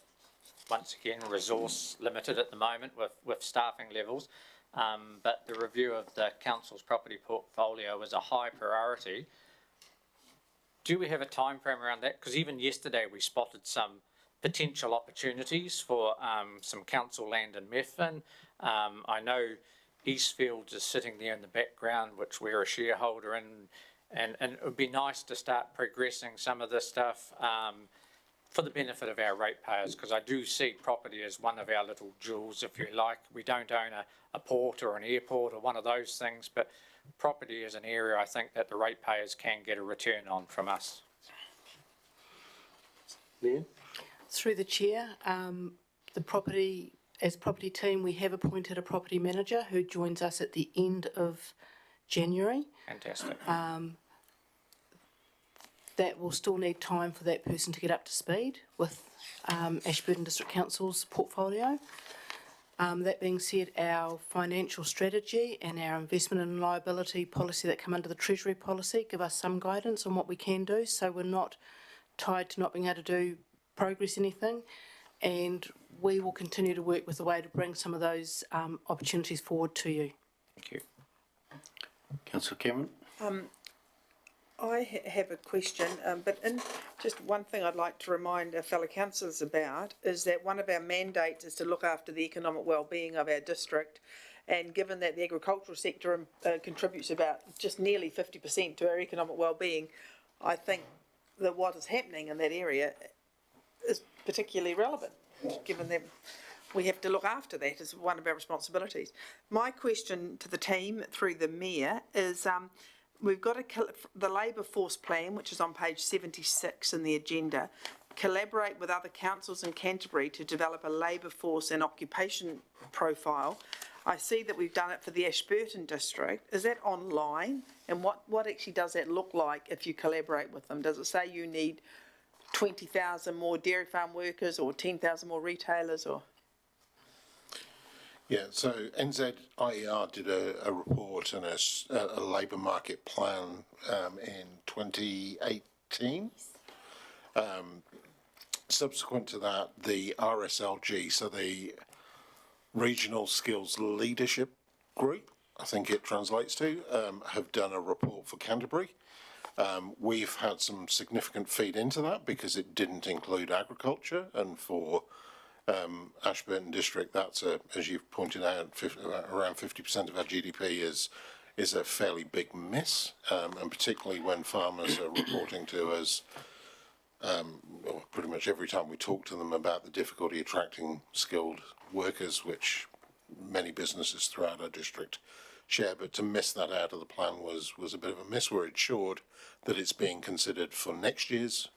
once again resource limited at the moment with staffing levels, but the review of the council's property portfolio is a high priority. Do we have a time frame around that? Because even yesterday we spotted some potential opportunities for some council land in Methven. I know Eastfields is sitting there in the background, which we're a shareholder in, and it would be nice to start progressing some of this stuff for the benefit of our ratepayers, because I do see property as one of our little jewels, if you like. We don't own a port or an airport or one of those things, but property is an area I think that the ratepayers can get a return on from us. Leanne? Through the chair, as property team, we have appointed a property manager who joins us at the end of January. Fantastic. That will still need time for that person to get up to speed with Ashburton District Council's portfolio. That being said, our financial strategy and our investment and liability policy that come under the Treasury policy give us some guidance on what we can do, so we're not tied to not being able to progress anything. And we will continue to work with the way to bring some of those opportunities forward to you. Thank you. Councillor Cameron? I have a question, but just one thing I'd like to remind our fellow councillors about is that one of our mandates is to look after the economic well-being of our district. And given that the agricultural sector contributes about just nearly 50% to our economic well-being, I think that what is happening in that area is particularly relevant, given that we have to look after that as one of our responsibilities. My question to the team through the Mayor is, we've got the labour force plan, which is on page 76 in the agenda, collaborate with other councils in Canterbury to develop a labour force and occupation profile. I see that we've done it for the Ashburton District. Is that online? And what actually does that look like if you collaborate with them? Does it say you need 20,000 more dairy farm workers or 10,000 more retailers or? Yeah, so NZIER did a report and a labour market plan in 2018. Subsequent to that, the RSLG, so the Regional Skills Leadership Group, I think it translates to, have done a report for Canterbury. We've had some significant feed into that because it didn't include agriculture, and for Ashburton District, that's as you've pointed out, around 50% of our GDP is a fairly big miss, and particularly when farmers are reporting to us, well, pretty much every time we talk to them about the difficulty attracting skilled workers, which many businesses throughout our district share. But to miss that out of the plan was a bit of a miss. We're assured that it's being considered for next year's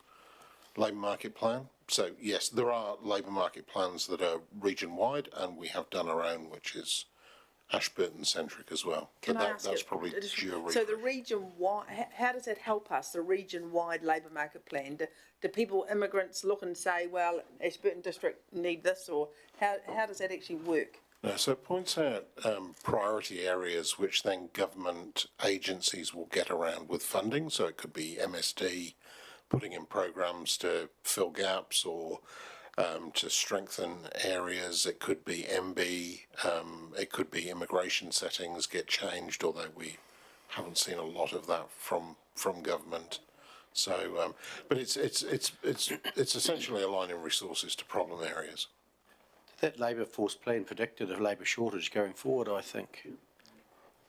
labour market plan. So yes, there are labour market plans that are region-wide, and we have done our own, which is Ashburton-centric as well. That's probably due. So the region-wide, how does that help us, the region-wide labour market plan? Do people, immigrants, look and say, well, Ashburton District need this, or how does that actually work? No, so it points out priority areas which then government agencies will get around with funding. So it could be MSD putting in programs to fill gaps or to strengthen areas. It could be MB, it could be immigration settings get changed, although we haven't seen a lot of that from government. So, but it's essentially aligning resources to problem areas. That labour force plan predicted a labour shortage going forward, I think,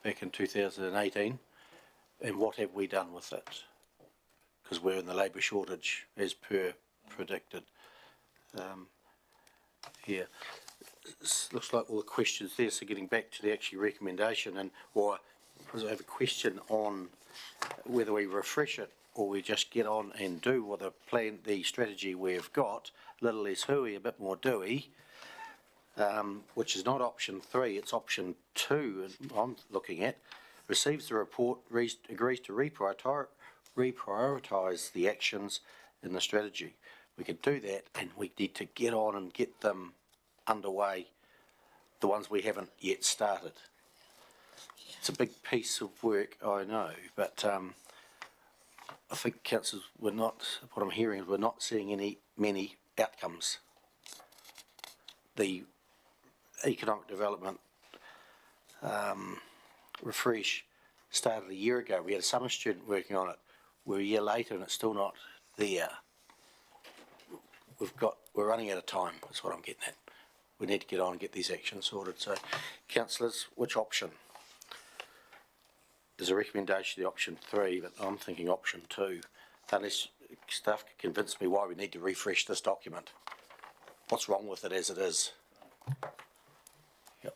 back in 2018. And what have we done with it? Because we're in the labour shortage as per predicted. Here, it looks like all the questions there. So getting back to the actual recommendation, and or I have a question on whether we refresh it or we just get on and do what the plan, the strategy we've got, a little less hooey, a bit more doughy. Which is not option 3, it's option 2 I'm looking at. Receives the report, agrees to reprioritise the actions in the strategy. We could do that, and we need to get on and get them underway, the ones we haven't yet started. It's a big piece of work, I know, but I think councillors, what I'm hearing is we're not seeing many outcomes. The economic development refresh started a year ago. We had a summer student working on it. We're a year later and it's still not there. We're running out of time, that's what I'm getting at. We need to get on and get these actions sorted. So, councillors, which option? There's a recommendation, the option 3, but I'm thinking option 2. Unless staff can convince me why we need to refresh this document. What's wrong with it as it is? Yep.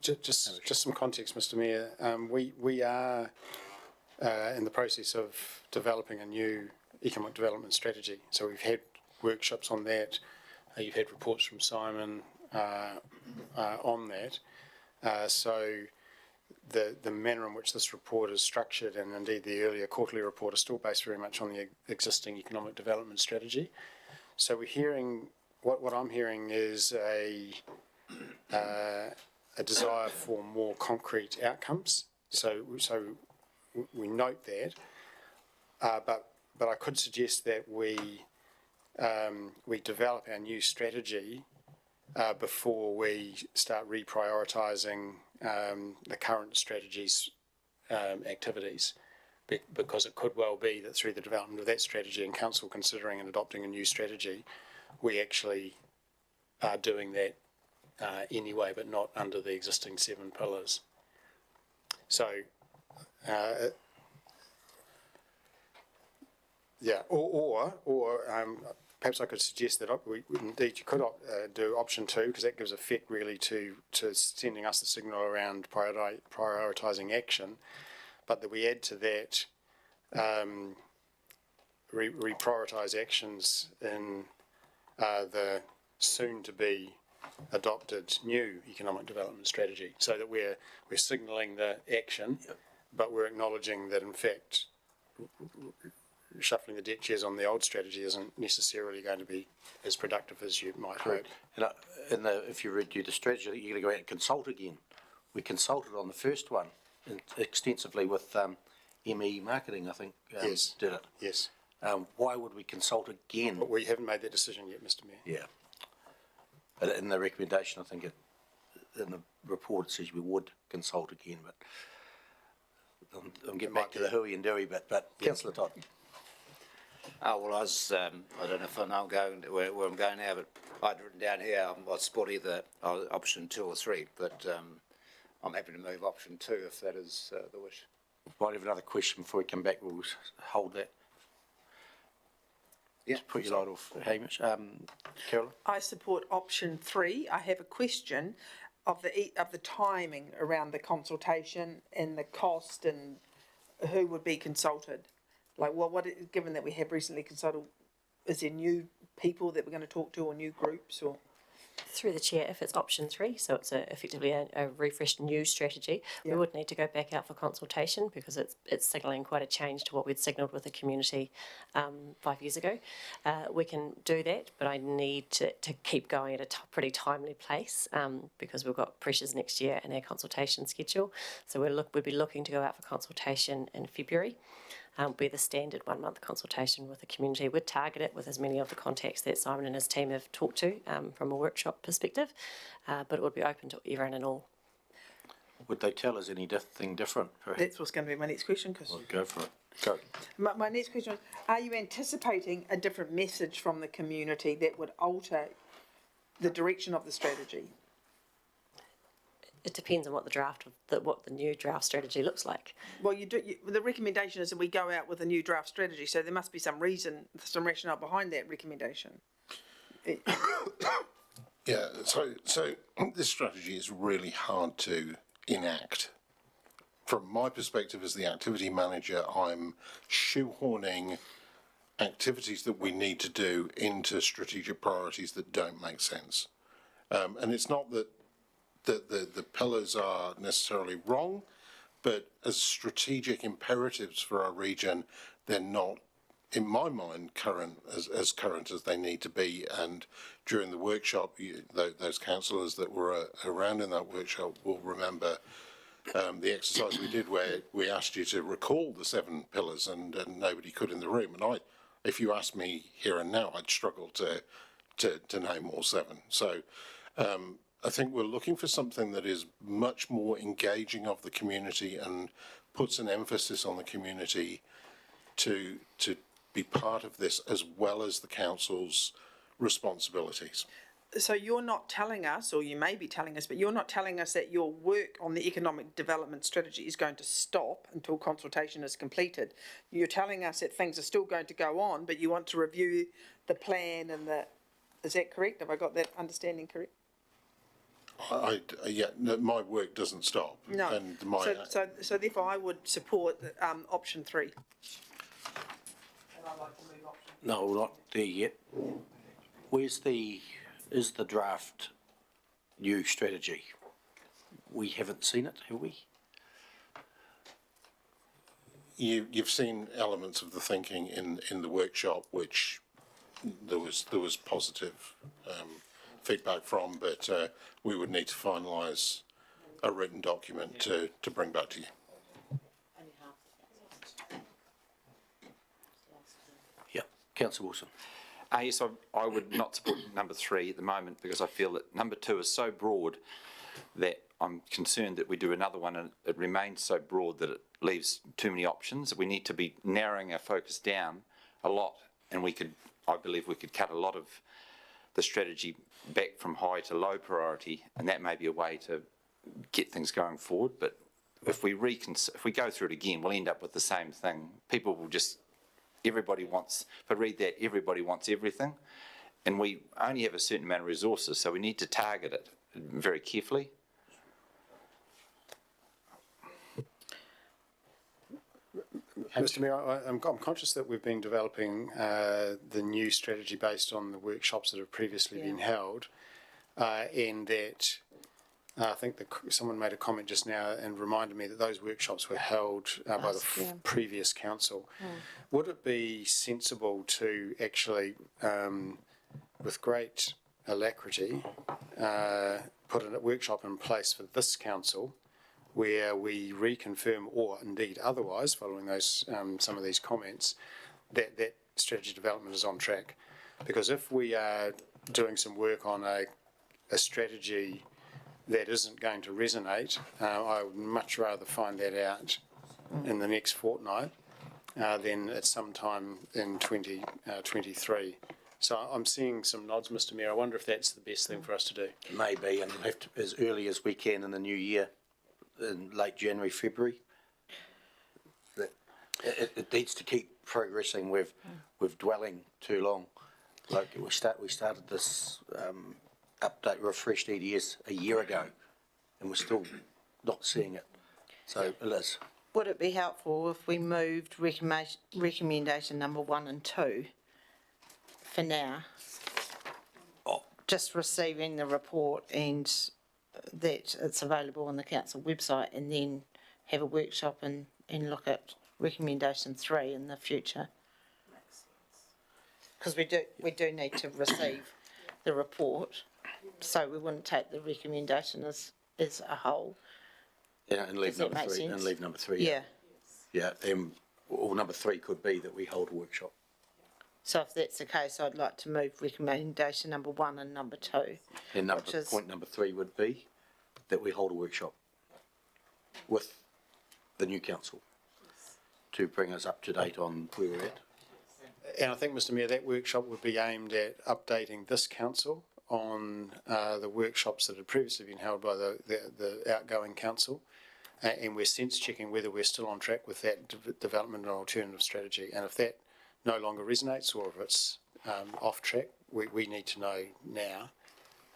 Just some context, Mr. Mayor. We are in the process of developing a new economic development strategy. So we've had workshops on that. You've had reports from Simon on that. So the manner in which this report is structured, and indeed the earlier quarterly report, is still based very much on the existing economic development strategy. So we're hearing, what I'm hearing is a desire for more concrete outcomes. So we note that, but I could suggest that we we develop our new strategy before we start reprioritising the current strategy's activities, because it could well be that through the development of that strategy and council considering and adopting a new strategy, we actually are doing that anyway, but not under the existing 7 pillars. So, or perhaps I could suggest that indeed you could do option 2, because that gives effect really to sending us the signal around prioritising action, but that we add to that reprioritise actions in the soon-to-be adopted new economic development strategy, so that we're signalling the action, but we're acknowledging that in fact shuffling the deck chairs on the old strategy isn't necessarily going to be as productive as you might hope. And if you review the strategy, you're going to go out and consult again. We consulted on the first one extensively with ME Marketing, I think, Yes. did it. Yes. Why would we consult again? But we haven't made that decision yet, Mr Mayor. Yeah. But in the recommendation, I think in the report it says we would consult again, but I'm getting back to the hooey and dooey, but Councillor Todd. Well, I don't know if I know where I'm going now, but I'd written down here, I support either option 2 or 3, but I'm happy to move option 2 if that is the wish. Might have another question before we come back. We'll hold that. Yeah. Put your light off, Hamish. Carolyn? I support option 3. I have a question of the timing around the consultation and the cost and who would be consulted. Like, given that we have recently consulted, is there new people that we're going to talk to, or new groups, or? Through the chair, if it's option 3, so it's effectively a refreshed new strategy, we would need to go back out for consultation, because it's signalling quite a change to what we'd signalled with the community 5 years ago. We can do that, but I need to keep going at a pretty timely pace, because we've got pressures next year in our consultation schedule. So we'll be looking to go out for consultation in February. Be the standard 1-month consultation with the community. We'd target it with as many of the contacts that Simon and his team have talked to from a workshop perspective, but it would be open to everyone and all. Would they tell us anything different? Perhaps? That's what's going to be my next question. Well, go for it. Go. My next question is, are you anticipating a different message from the community that would alter the direction of the strategy? It depends on what the new draft strategy looks like. Well, the recommendation is that we go out with a new draft strategy, so there must be some reason, some rationale behind that recommendation. Yeah, so this strategy is really hard to enact. From my perspective as the activity manager, I'm shoehorning activities that we need to do into strategic priorities that don't make sense. And it's not that the pillars are necessarily wrong, but as strategic imperatives for our region, they're not, in my mind, as current as they need to be. And during the workshop, those councillors that were around in that workshop will remember the exercise we did where we asked you to recall the 7 pillars, and nobody could in the room. And if you asked me here and now, I'd struggle to name all 7. So I think we're looking for something that is much more engaging of the community and puts an emphasis on the community to be part of this, as well as the council's responsibilities. So you're not telling us, or you may be telling us, but you're not telling us that your work on the economic development strategy is going to stop until consultation is completed. You're telling us that things are still going to go on, but you want to review the plan and is that correct? Have I got that understanding correct? My work doesn't stop. No. And so therefore I would support option 3. And I'd like to move option. No, we're not there yet. Is the draft new strategy? We haven't seen it, have we? You've seen elements of the thinking in the workshop, which there was positive feedback from, but we would need to finalise a written document to bring back to you. Yeah, Councillor Wilson. Yes, I would not support number 3 at the moment because I feel that number 2 is so broad that I'm concerned that we do another one and it remains so broad that it leaves too many options. We need to be narrowing our focus down a lot, and I believe we could cut a lot of the strategy back from high to low priority, and that may be a way to get things going forward. But if we go through it again, we'll end up with the same thing. People will just, everybody wants, if I read that, everybody wants everything, and we only have a certain amount of resources, so we need to target it very carefully. Mr Mayor, I'm conscious that we've been developing the new strategy based on the workshops that have previously been held, and that I think someone made a comment just now and reminded me that those workshops were held by the previous council. Would it be sensible to actually, with great alacrity, put a workshop in place for this council where we reconfirm, or indeed otherwise, following those some of these comments, that strategy development is on track? Because if we are doing some work on a strategy that isn't going to resonate, I would much rather find that out in the next fortnight than at some time in 2023. So I'm seeing some nods, Mr Mayor. I wonder if that's the best thing for us to do. Maybe, and we'll have to, as early as we can in the new year, in late January, February. It needs to keep progressing. We've dwelling too long. Like we started this update, refreshed EDS a year ago, and we're still not seeing it. So, Liz. Would it be helpful if we moved recommendation number 1 and 2 for now? Just receiving the report and that it's available on the council website, and then have a workshop and look at recommendation 3 in the future. Because we do need to receive the report, so we wouldn't take the recommendation as a whole. Yeah, and leave number 3. And leave number 3. Yeah. Yeah. Or number 3 could be that we hold a workshop. So if that's the case, I'd like to move recommendation number 1 and number 2. And point number 3 would be that we hold a workshop with the new council to bring us up to date on where we're at. And I think, Mr Mayor, that workshop would be aimed at updating this council on the workshops that had previously been held by the outgoing council, and we're sense checking whether we're still on track with that development and alternative strategy. And if that no longer resonates, or if it's off track, we need to know now,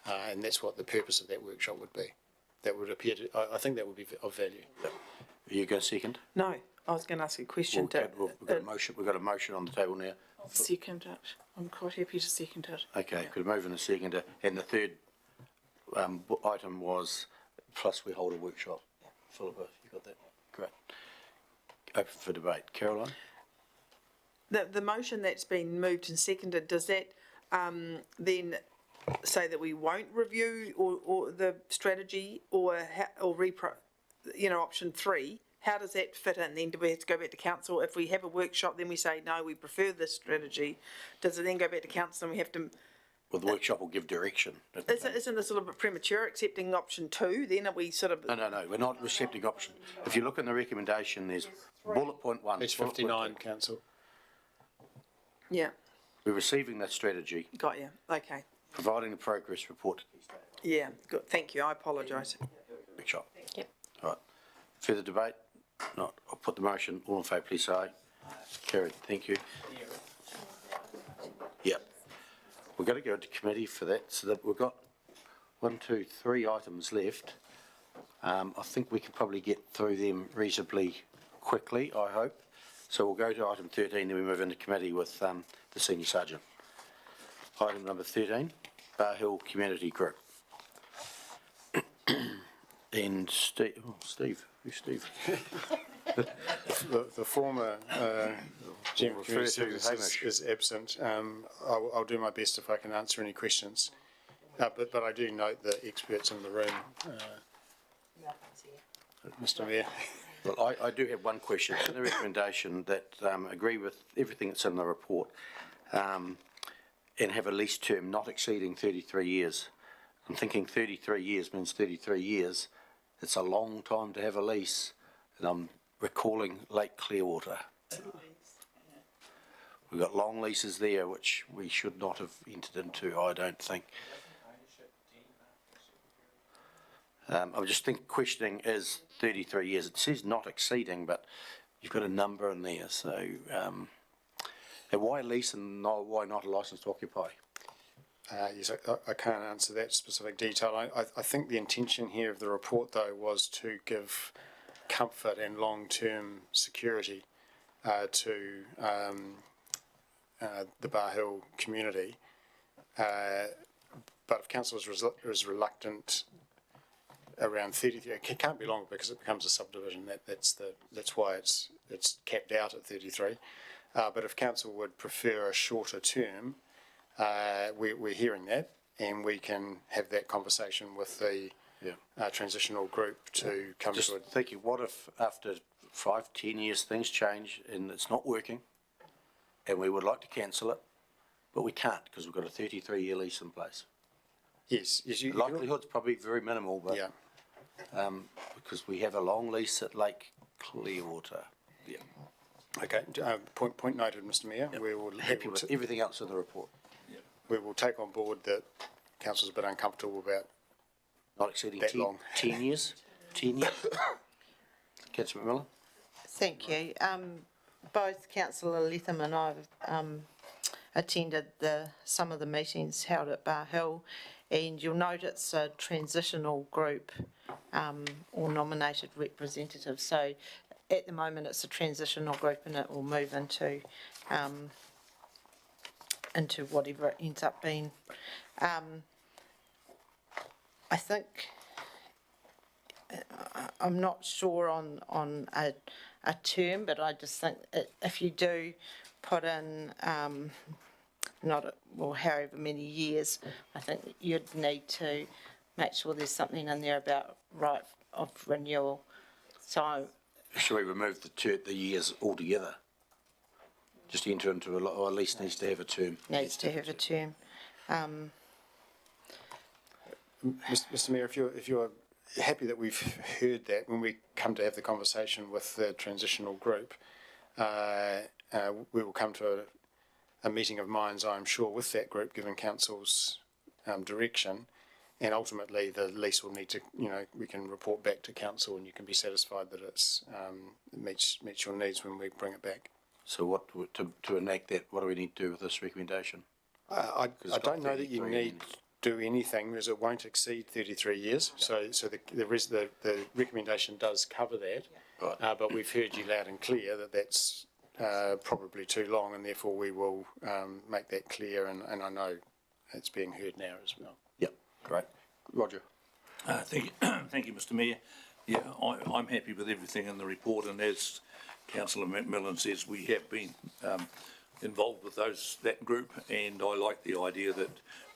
and that's what the purpose of that workshop would be. That would appear to, I think that would be of value. Are you going to second? No, I was going to ask a question. We've got a motion on the table now. I'll second it. I'm quite happy to second it. Okay, could move in a second. And the third item was, plus we hold a workshop. Philippa, you got that? Great. Open for debate. Caroline? The motion that's been moved and seconded, does that then say that we won't review or the strategy or option 3? How does that fit in? Then do we have to go back to council? If we have a workshop, then we say, no, we prefer this strategy. Does it then go back to council and we have to... Well, the workshop will give direction. Isn't this a little bit premature, accepting option 2? Then are we sort of... No, we're not accepting option. If you look in the recommendation, there's bullet point 1. It's 59, council. Yeah. We're receiving that strategy. Got you. Okay. Providing the progress report. Yeah, good. Thank you. I apologise. Workshop. Yep. All right. Further debate? Not. I'll put the motion. All in favour, please say aye. Carried. Thank you. Yep. We're going to go to committee for that, so that we've got 1, 2, 3 items left. I think we can probably get through them reasonably quickly, I hope. So we'll go to item 13, then we move into committee with the Senior Sergeant. Item number 13, Bar Hill Community Group. And Steve, who's Steve? the former General Community Services is absent. I'll do my best if I can answer any questions. But I do note the experts in the room. Mr Mayor. Well, I do have one question. In the recommendation that agree with everything that's in the report, and have a lease term not exceeding 33 years. I'm thinking 33 years means 33 years. It's a long time to have a lease, and I'm recalling Lake Clearwater. We've got long leases there, which we should not have entered into, I don't think. I'm just questioning, is 33 years? It says not exceeding, but you've got a number in there, so and why lease and why not a licence to occupy? Yes, I can't answer that specific detail. I think the intention here of the report, though, was to give comfort and long-term security to the Bar Hill community. But if council is reluctant around 33, it can't be longer because it becomes a subdivision. That's why it's capped out at 33. But if council would prefer a shorter term, we're hearing that, and we can have that conversation with the transitional group to come just to it. Thinking, what if after 5-10 years things change and it's not working, and we would like to cancel it, but we can't because we've got a 33-year lease in place? Yes, the likelihood's probably very minimal, but because we have a long lease at Lake Clearwater. Yeah. Okay. Point noted, Mr. Mayor. We will happy with everything else in the report. We will take on board that council's a bit uncomfortable about not exceeding that long. 10 years. 10 years. Councillor McMillan. Thank you. Both Councillor Letham and I have attended some of the meetings held at Bar Hill, and you'll note it's a transitional group or nominated representatives. So at the moment it's a transitional group, and it will move into whatever it ends up being. I think I'm not sure on a term, but I just think if you do put in however many years, I think you'd need to make sure there's something in there about right of renewal. So should we remove the years altogether? Just enter into or at least needs to have a term. Needs to have a term. Mr. Mayor, if you're happy that we've heard that, when we come to have the conversation with the transitional group, we will come to a meeting of minds, I'm sure, with that group, given council's direction, and ultimately the lease will need to, we can report back to council, and you can be satisfied that it's meets your needs when we bring it back. So what to enact that? What do we need to do with this recommendation? I don't know that you need to do anything, because it won't exceed 33 years. So the recommendation does cover that. Right. But we've heard you loud and clear that that's probably too long, and therefore we will make that clear. And I know it's being heard now as well. Yep. Great. Roger. Thank you, Mr. Mayor. Yeah, I'm happy with everything in the report, and as Councillor McMillan says, we have been involved with that group, and I like the idea that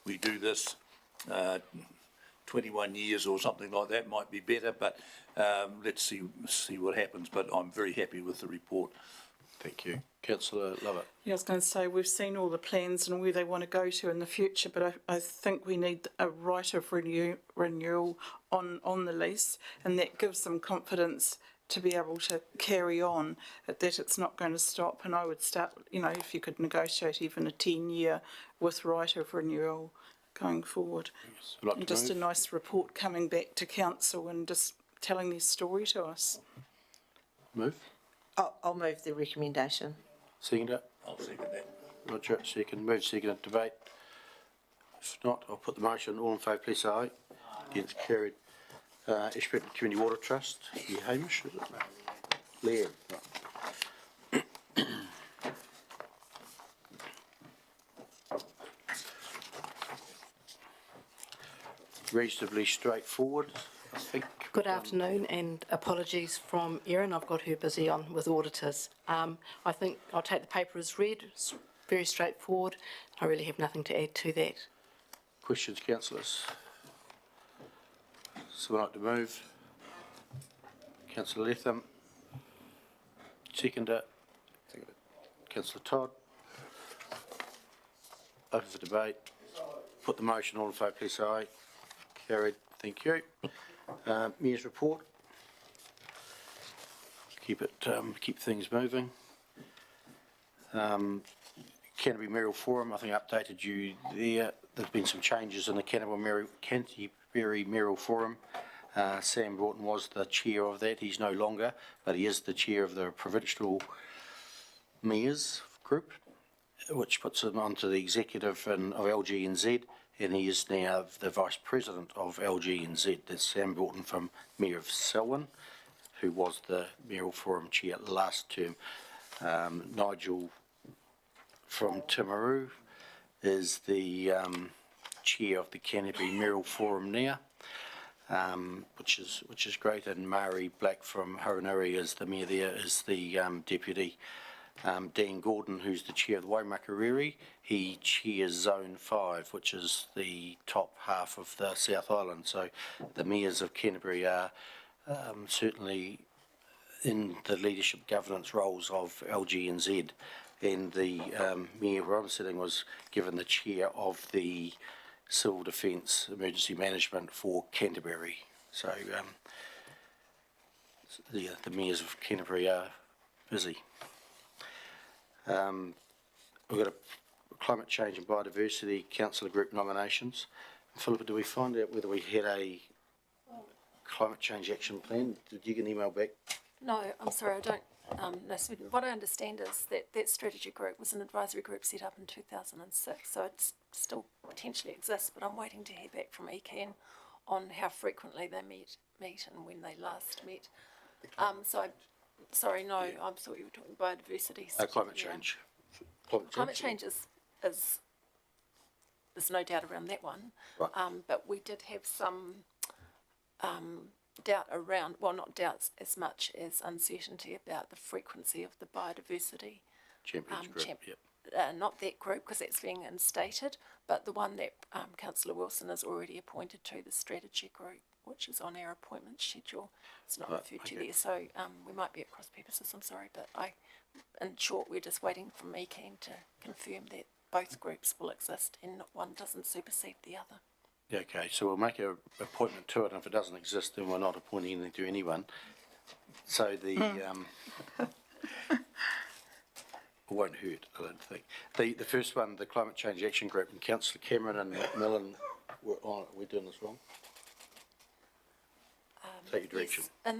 we do this 21 years or something like that might be better, but let's see what happens. But I'm very happy with the report. Thank you. Councillor Lovett. Yeah, I was going to say, we've seen all the plans and where they want to go to in the future, but I think we need a right of renewal on the lease, and that gives them confidence to be able to carry on, that it's not going to stop. And I would start, if you could negotiate even a 10-year with right of renewal going forward. Yes. Like and just a nice report coming back to council and just telling their story to us. Move. I'll move the recommendation. Second it. I'll second that. Roger, second. Move, second, debate. If not, I'll put the motion. All in favour, please say aye. Against, carried. Ashburton Community Water Trust. You Hamish, is it? Leah. Right. Reasonably straightforward, I think. Good afternoon, and apologies from Erin. I've got her busy on with auditors. I think I'll take the paper as read. It's very straightforward. I really have nothing to add to that. Questions, councillors? Someone like to move? Councillor Letham. Seconder. Councillor Todd. Open for debate. Put the motion, all in favour, please say aye. Carried, thank you. Mayor's report. Keep things moving. Canterbury Mayoral Forum, I think I updated you there. There's been some changes in the Canterbury Mayoral Forum. Sam Broughton was the chair of that. He's no longer, but he is the chair of the provincial mayors group, which puts him onto the executive of LGNZ, and he is now the vice president of LGNZ. That's Sam Broughton from Mayor of Selwyn, who was the Mayoral Forum chair last term. Nigel from Timaru is the chair of the Canterbury Mayoral Forum now, which is great. And Mari Black from Haranui is the mayor there, is the deputy. Dan Gordon, who's the chair of the Waimakariri, he chairs Zone 5, which is the top half of the South Island. So the mayors of Canterbury are certainly in the leadership governance roles of LGNZ, and the mayor where I'm sitting was given the chair of the Civil Defence Emergency Management for Canterbury. So the mayors of Canterbury are busy. We've got a Climate Change and Biodiversity Councillor Group nominations. Philippa, do we find out whether we had a climate change action plan? Did you get an email back? No, I'm sorry, I don't know. Sweden. What I understand is that that strategy group was an advisory group set up in 2006, so it still potentially exists, but I'm waiting to hear back from ECAN on how frequently they meet and when they last met. Sorry, no, I thought you were talking biodiversity. Climate change. Climate change is there's no doubt around that one. Right. But we did have some doubt around, well, not doubts as much as uncertainty about the frequency of the biodiversity Champions group, yep. Not that group, because that's being instated, but the one that Councillor Wilson is already appointed to, the strategy group, which is on our appointment schedule. It's not referred to there, so we might be at cross purposes, I'm sorry, but in short, we're just waiting for ECAN to confirm that both groups will exist and one doesn't supersede the other. Okay, so we'll make an appointment to it, and if it doesn't exist, then we're not appointing anything to anyone. So the it won't hurt, I don't think. The first one, the Climate Change Action Group, and Councillor Cameron and Macmillan were on it. Are we doing this wrong? Take your direction. Yes.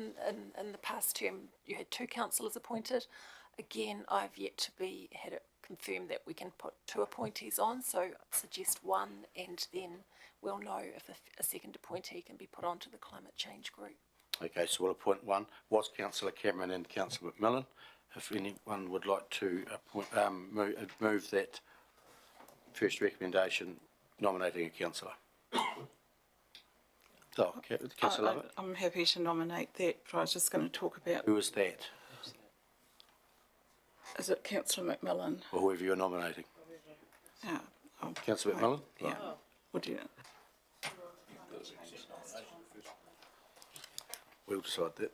In the past term, you had 2 councillors appointed. Again, I've yet to had it confirmed that we can put 2 appointees on, so I suggest 1, and then we'll know if a second appointee can be put onto the climate change group. Okay, so we'll appoint 1. Was Councillor Cameron and Councillor Macmillan. If anyone would like to appoint, move that first recommendation, nominating a councillor. So, Councillor Lovett. I'm happy to nominate that, but I was just going to talk about. Who is that? Is it Councillor Macmillan? Or whoever you're nominating. Yeah. Councillor Macmillan? Yeah. Would you? We'll decide that.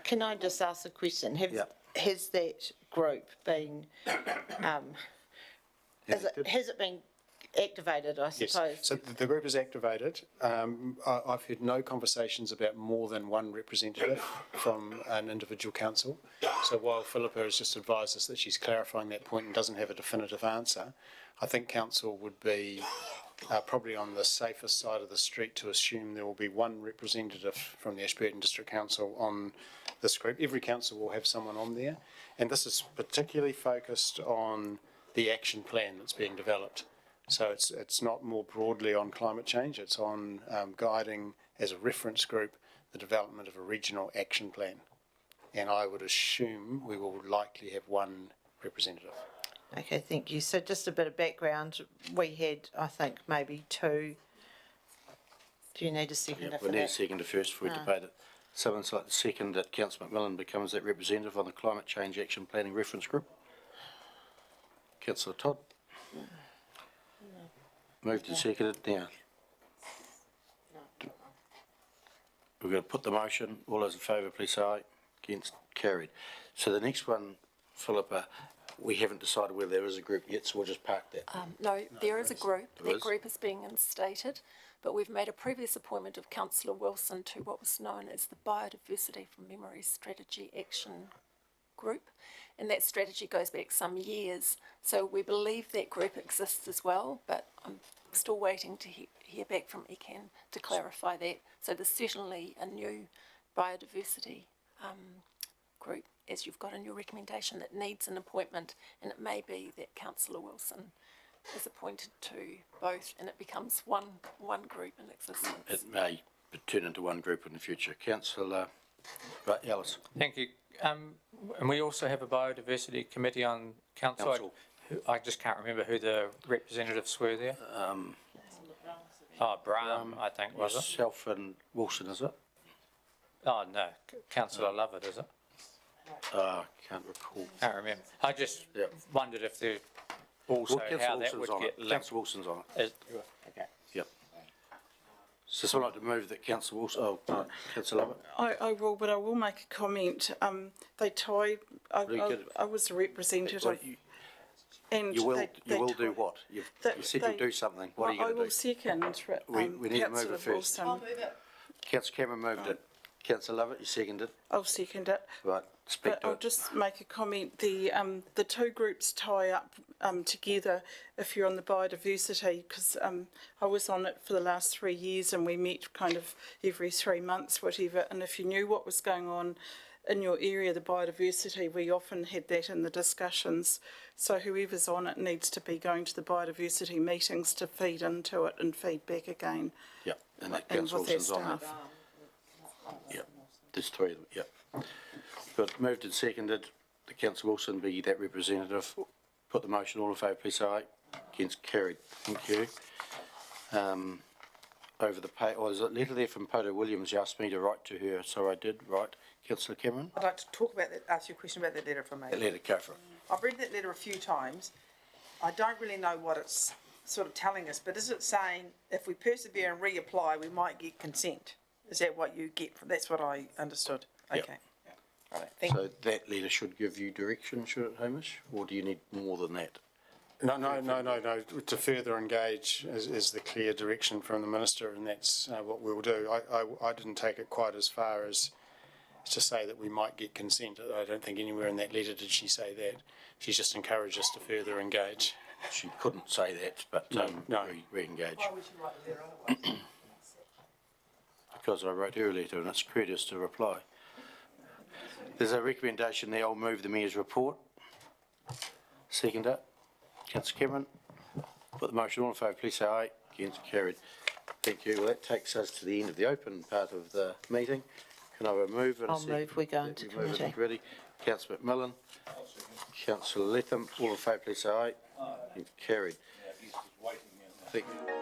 Can I just ask a question? Has that group been, has it been activated, I suppose? Yes, so the group is activated. I've heard no conversations about more than 1 representative from an individual council. So while Philippa has just advised us that she's clarifying that point and doesn't have a definitive answer, I think council would be probably on the safest side of the street to assume there will be 1 representative from the Ashburton District Council on this group. Every council will have someone on there, and this is particularly focused on the action plan that's being developed. So it's not more broadly on climate change, it's on guiding, as a reference group, the development of a regional action plan. And I would assume we will likely have 1 representative. Okay, thank you. So just a bit of background. We had, I think, maybe 2. Do you need a seconder for We that? need a seconder first before we debate it. Someone's like the second that Councillor Macmillan becomes that representative on the Climate Change Action Planning Reference Group. Councillor Todd. Moved and seconded now. We're going to put the motion. All those in favour, please say aye. Against, carried. So the next one, Philippa, we haven't decided whether there is a group yet, so we'll just park that. No, there is a group. There That is? group is being instated, but we've made a previous appointment of Councillor Wilson to what was known as the Biodiversity from Memory Strategy Action Group. And that strategy goes back some years. So we believe that group exists as well, but I'm still waiting to hear back from ECAN to clarify that. So there's certainly a new biodiversity group, as you've got in your recommendation, that needs an appointment, and it may be that Councillor Wilson is appointed to both and it becomes one group in existence. It may turn into one group in the future. Councillor, right, Alice. Thank you. And we also have a biodiversity committee on council. I just can't remember who the representatives were there. Brown, I think, was it? Yourself and Wilson, is it? Oh, no, Councillor Lovett, is it? Can't recall. Can't remember. I just wondered if there also how that would get linked. Councillor Wilson's on it. Okay. Yep. So someone like to move that Councillor Wilson, Councillor Lovett? I will, but I will make a comment. They tie, I was a representative. And You will they do what? You said you'll do something. What are you I going to do? will second. We need to move it first. Wilson. I'll move it. Councillor Cameron moved it. Councillor Lovett, you seconded. I'll second it. Right, speak But to I'll it. just make a comment. The two groups tie up together if you're on the biodiversity, because I was on it for the last 3 years and we met kind of every 3 months, whatever. And if you knew what was going on in your area, the biodiversity, we often had that in the discussions. So whoever's on it needs to be going to the biodiversity meetings to feed into it and feed back again. Yep, and that And Councillor with their Wilson's on it. staff. Yep, there's three of them, yep. Good, moved and seconded, that Councillor Wilson be that representative. Put the motion, all in favour, please say aye. Against, carried, thank you. Over the pay, is it letter there from Poto Williams? You asked me to write to her, so I did, right. Councillor Cameron? I'd like to talk about that, ask you a question about that letter from me. That letter, go for it. I've read that letter a few times. I don't really know what it's sort of telling us, but is it saying if we persevere and reapply, we might get consent? Is that what you get from, that's what I understood? Yep. Okay. All right, thank you. So that letter should give you direction, should it, Hamish? Or do you need more than that? No. To further engage is the clear direction from the Minister, and that's what we'll do. I didn't take it quite as far as to say that we might get consent. I don't think anywhere in that letter did she say that. She's just encouraged us to further engage. She couldn't say that, but re-engage. Why would you write the letter otherwise? Because I wrote her a letter and it's courteous to reply. There's a recommendation there, I'll move the Mayor's report. Second it. Councillor Cameron. Put the motion, all in favour, please say aye. Against, carried. Thank you. Well, that takes us to the end of the open part of the meeting. Can I have a move and a I'll second? move we go into Move into committee. Councillor McMillan. Councillor Letham, all in favour, please say aye. Carried. Thank you.